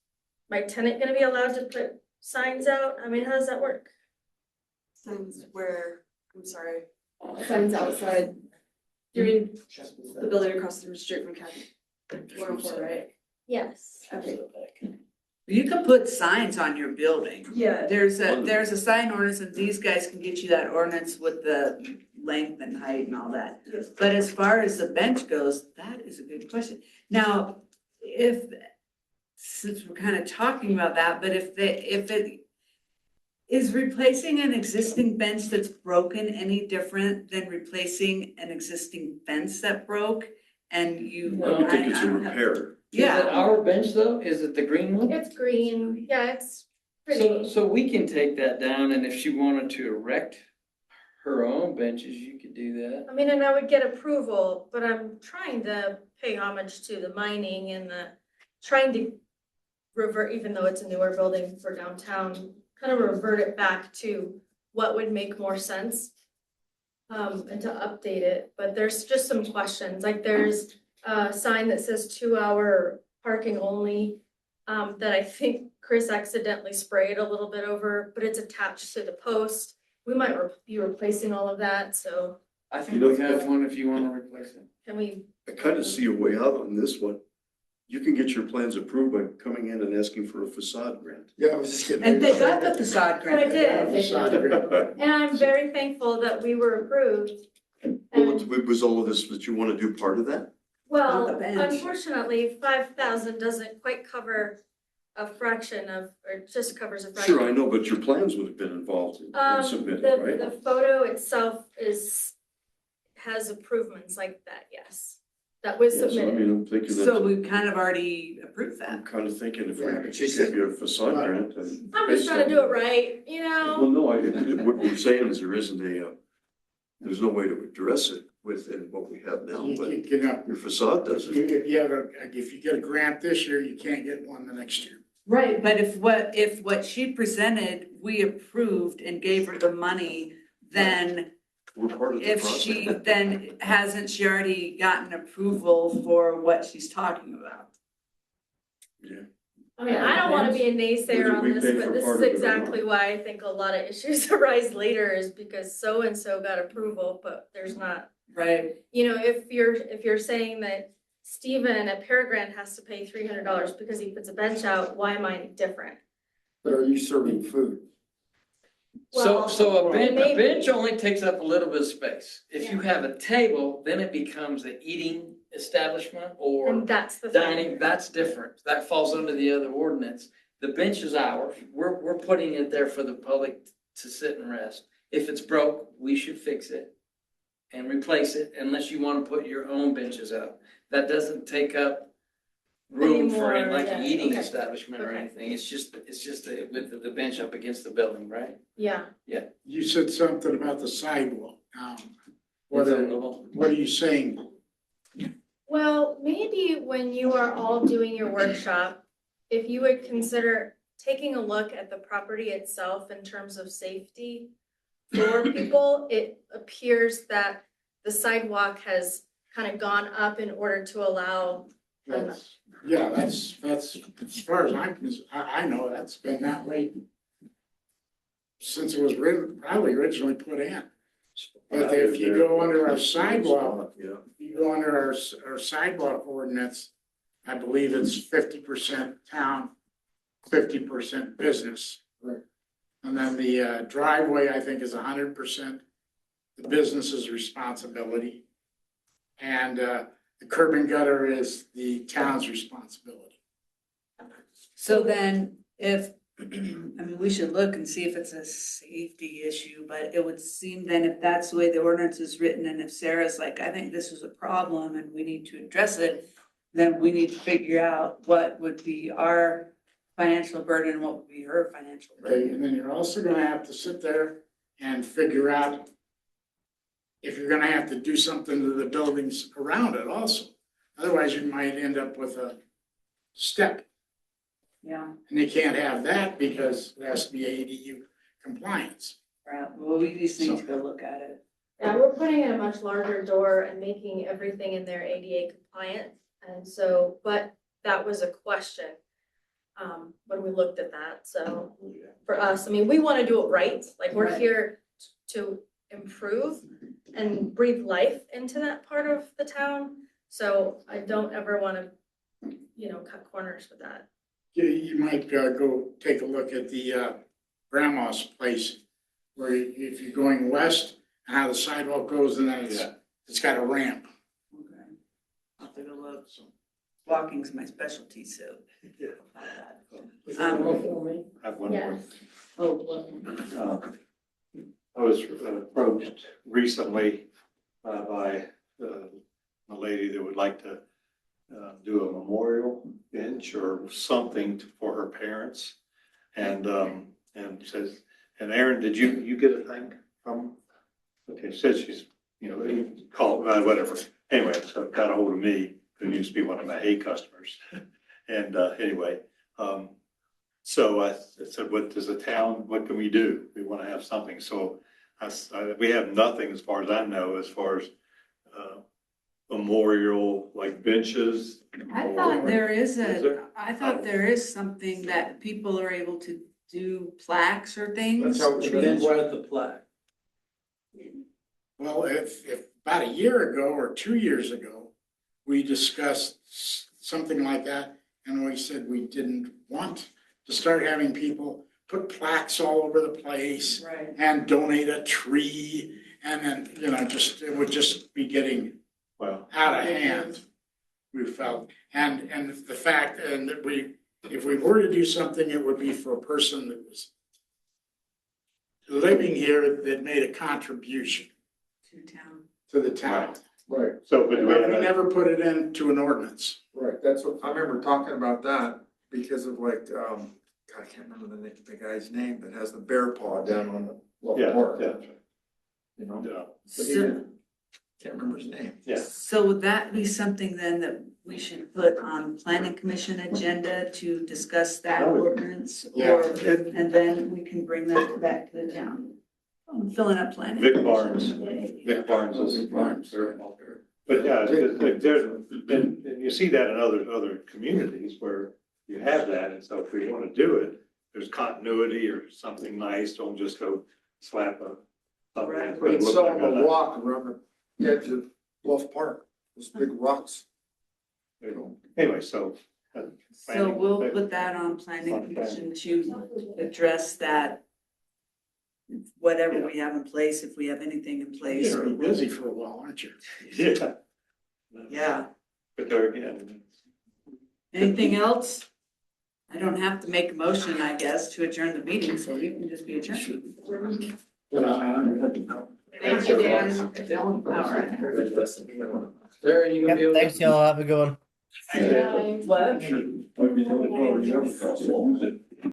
my tenant gonna be allowed to put signs out? I mean, how does that work? Signs where, I'm sorry, Signs outside. you mean the building across the street from Kathy? 104, right? Yes. Okay. You can put signs on your building. Yeah. There's a sign ordinance and these guys can get you that ordinance with the length and height and all that. But as far as the bench goes, that is a good question. Now, since we're kind of talking about that, but if it is replacing an existing bench that's broken any different than replacing an existing fence that broke and you? I don't think it's a don't have- repair. Yeah. Is it our bench though? Is it the green one? It's green, yeah, it's pretty. So we can take that down, and if she wanted to erect her own benches, you could do that. I mean, and I would get approval, but I'm trying to pay homage to the mining and trying to revert, even though it's a newer building for downtown, kind of revert it back to what would make more sense. And to update it, but there's just some questions, like there's a sign that says 2-hour parking only, that I think Chris accidentally sprayed a little bit over, but it's attached to the post. We might be replacing all of that, so I think we have one if you wanna replace it. can we? I kind of see a way out on this one. You can get your plans approved by coming in and asking for a facade grant. Yeah, I was just getting. And they got the facade But I grant. did, Facade grant. and I'm very thankful that we were approved. Well, was all of this that you want to do part of that? Well, On the bench. unfortunately, 5,000 doesn't quite cover a fraction of, or just covers a fraction. Sure, I know, but your plans would have been involved and submitted, right? The photo itself has improvements like that, yes. That was Yeah, so I submitted. mean, I'm thinking So that, we've kind of already approved I'm that. kind of thinking if we Yeah, could she just said- give you a facade grant and. I'm just trying to do it right, you know? Well, no, what we're saying is there isn't there's no way to address it within what we have now, but You know, your facade does it. if you get a grant this year, you can't get one the next year. Right, but if what she presented, we approved and gave her the money, then We're part of the if process. hasn't she already gotten approval for what she's talking about? Yeah. I mean, I don't wanna be a naysayer Would on we this, pay but for this part is of it or exactly why I think a lot of issues arise later is because so-and-so got approval, but there's not. Right. You know, if you're saying that Steven at Paragrand has to pay $300 because he puts a bench out, why am I different? But are you serving food? Well, So a maybe- bench only takes up a little bit of space. If you have a table, then it becomes an eating establishment or And that's the thing. dining, that's different. That falls under the other ordinance. The bench is ours. We're putting it there for the public to sit and rest. If it's broke, we should fix it and replace it unless you want to put your own benches up. That doesn't take up room for Anymore, like an yeah, eating okay. establishment or Okay. anything. It's just with the bench up against the building, right? Yeah. You said something about the sidewalk. What are you saying? Well, maybe when you are all doing your workshop, if you would consider taking a look at the property itself in terms of safety for people, it appears that the sidewalk has kind of gone up in order to allow. Yeah, that's, as far as I know, that's been that way since it was probably originally put in. But if you go under our sidewalk, you go under our sidewalk ordinance, I believe it's 50% town, 50% business. Right. And then the driveway, I think, is 100% the business's responsibility. And the curb and gutter is the town's responsibility. So then if, I mean, we should look and see if it's a safety issue, but it would seem then if that's the way the ordinance is written and if Sarah's like, I think this is a problem and we need to address it, then we need to figure out what would be our financial burden and what would be her financial Okay, burden. and then you're also gonna have to sit there and figure out if you're gonna have to do something to the buildings around it also. Otherwise, you might end up with a step, Yeah, and you can't have that because it has to be ADU compliance. right. Well, we just need to go look at it. Yeah, we're putting in a much larger door and making everything in there ADA compliant. And so, but that was a question when we looked at that. So for us, I mean, we want to do it right. Like we're Right. here to improve and breathe life into that part of the town. So I don't ever want to, cut corners with that. You might go take a look at the grandma's place where if you're going west, and how the sidewalk goes and then it's got a ramp. Okay. I'll take a look. Walking's my specialty, so. I have one more. Yes. I was approached recently by a lady that would like to do a memorial bench or something for her parents. And says, and Aaron, did you get a thing from? Okay, says she's, called, whatever. Anyway, so it got a hold of me, who used to be one of my hay customers. And anyway, so I said, what does the town, what can we do? We want to have something. So we have nothing as far as I know, as far as memorial, like benches. I thought there is there? I thought there is something that people are able to do plaques or things. That's how it's written. With the plaque. Well, if about a year ago or 2 years ago, we discussed something like that, and we said we didn't want to start having people put plaques all over the place Right. and donate a tree, and then, it would just be getting out of hand, we felt. And the fact, and that if we were to do something, it would be for a person that was living here that made a contribution to the town. Right. So, but But we never put it into an ordinance. Right, that's what, I remember talking about that because of like, God, I can't remember the guy's name that has the bear paw down on the Bluff Park. You know? But he didn't- can't remember his name. So would that be something then that we should put on planning commission agenda to discuss that ordinance? Yeah. Or, and then we can bring that back to the town? I'm filling up planning. Vic Barnes is, but yeah, and you see that in other communities where you have that, and so if we want to do it, there's continuity or something nice, don't just go slap a. something. But it's on a rock around the edge of Bluff Park, those big rocks. Anyway, so. So we'll put that on planning commission to address that whatever we have in place, if we have anything in place. You're gonna be busy for a while, aren't you? Yeah. Yeah. But there again. Anything else? I don't have to make a motion, I guess, to adjourn the meeting, so you can just be adjourned. Thank you, Dan. All right. Sarah, you gonna be able to? Thanks, y'all. Have a good one. What?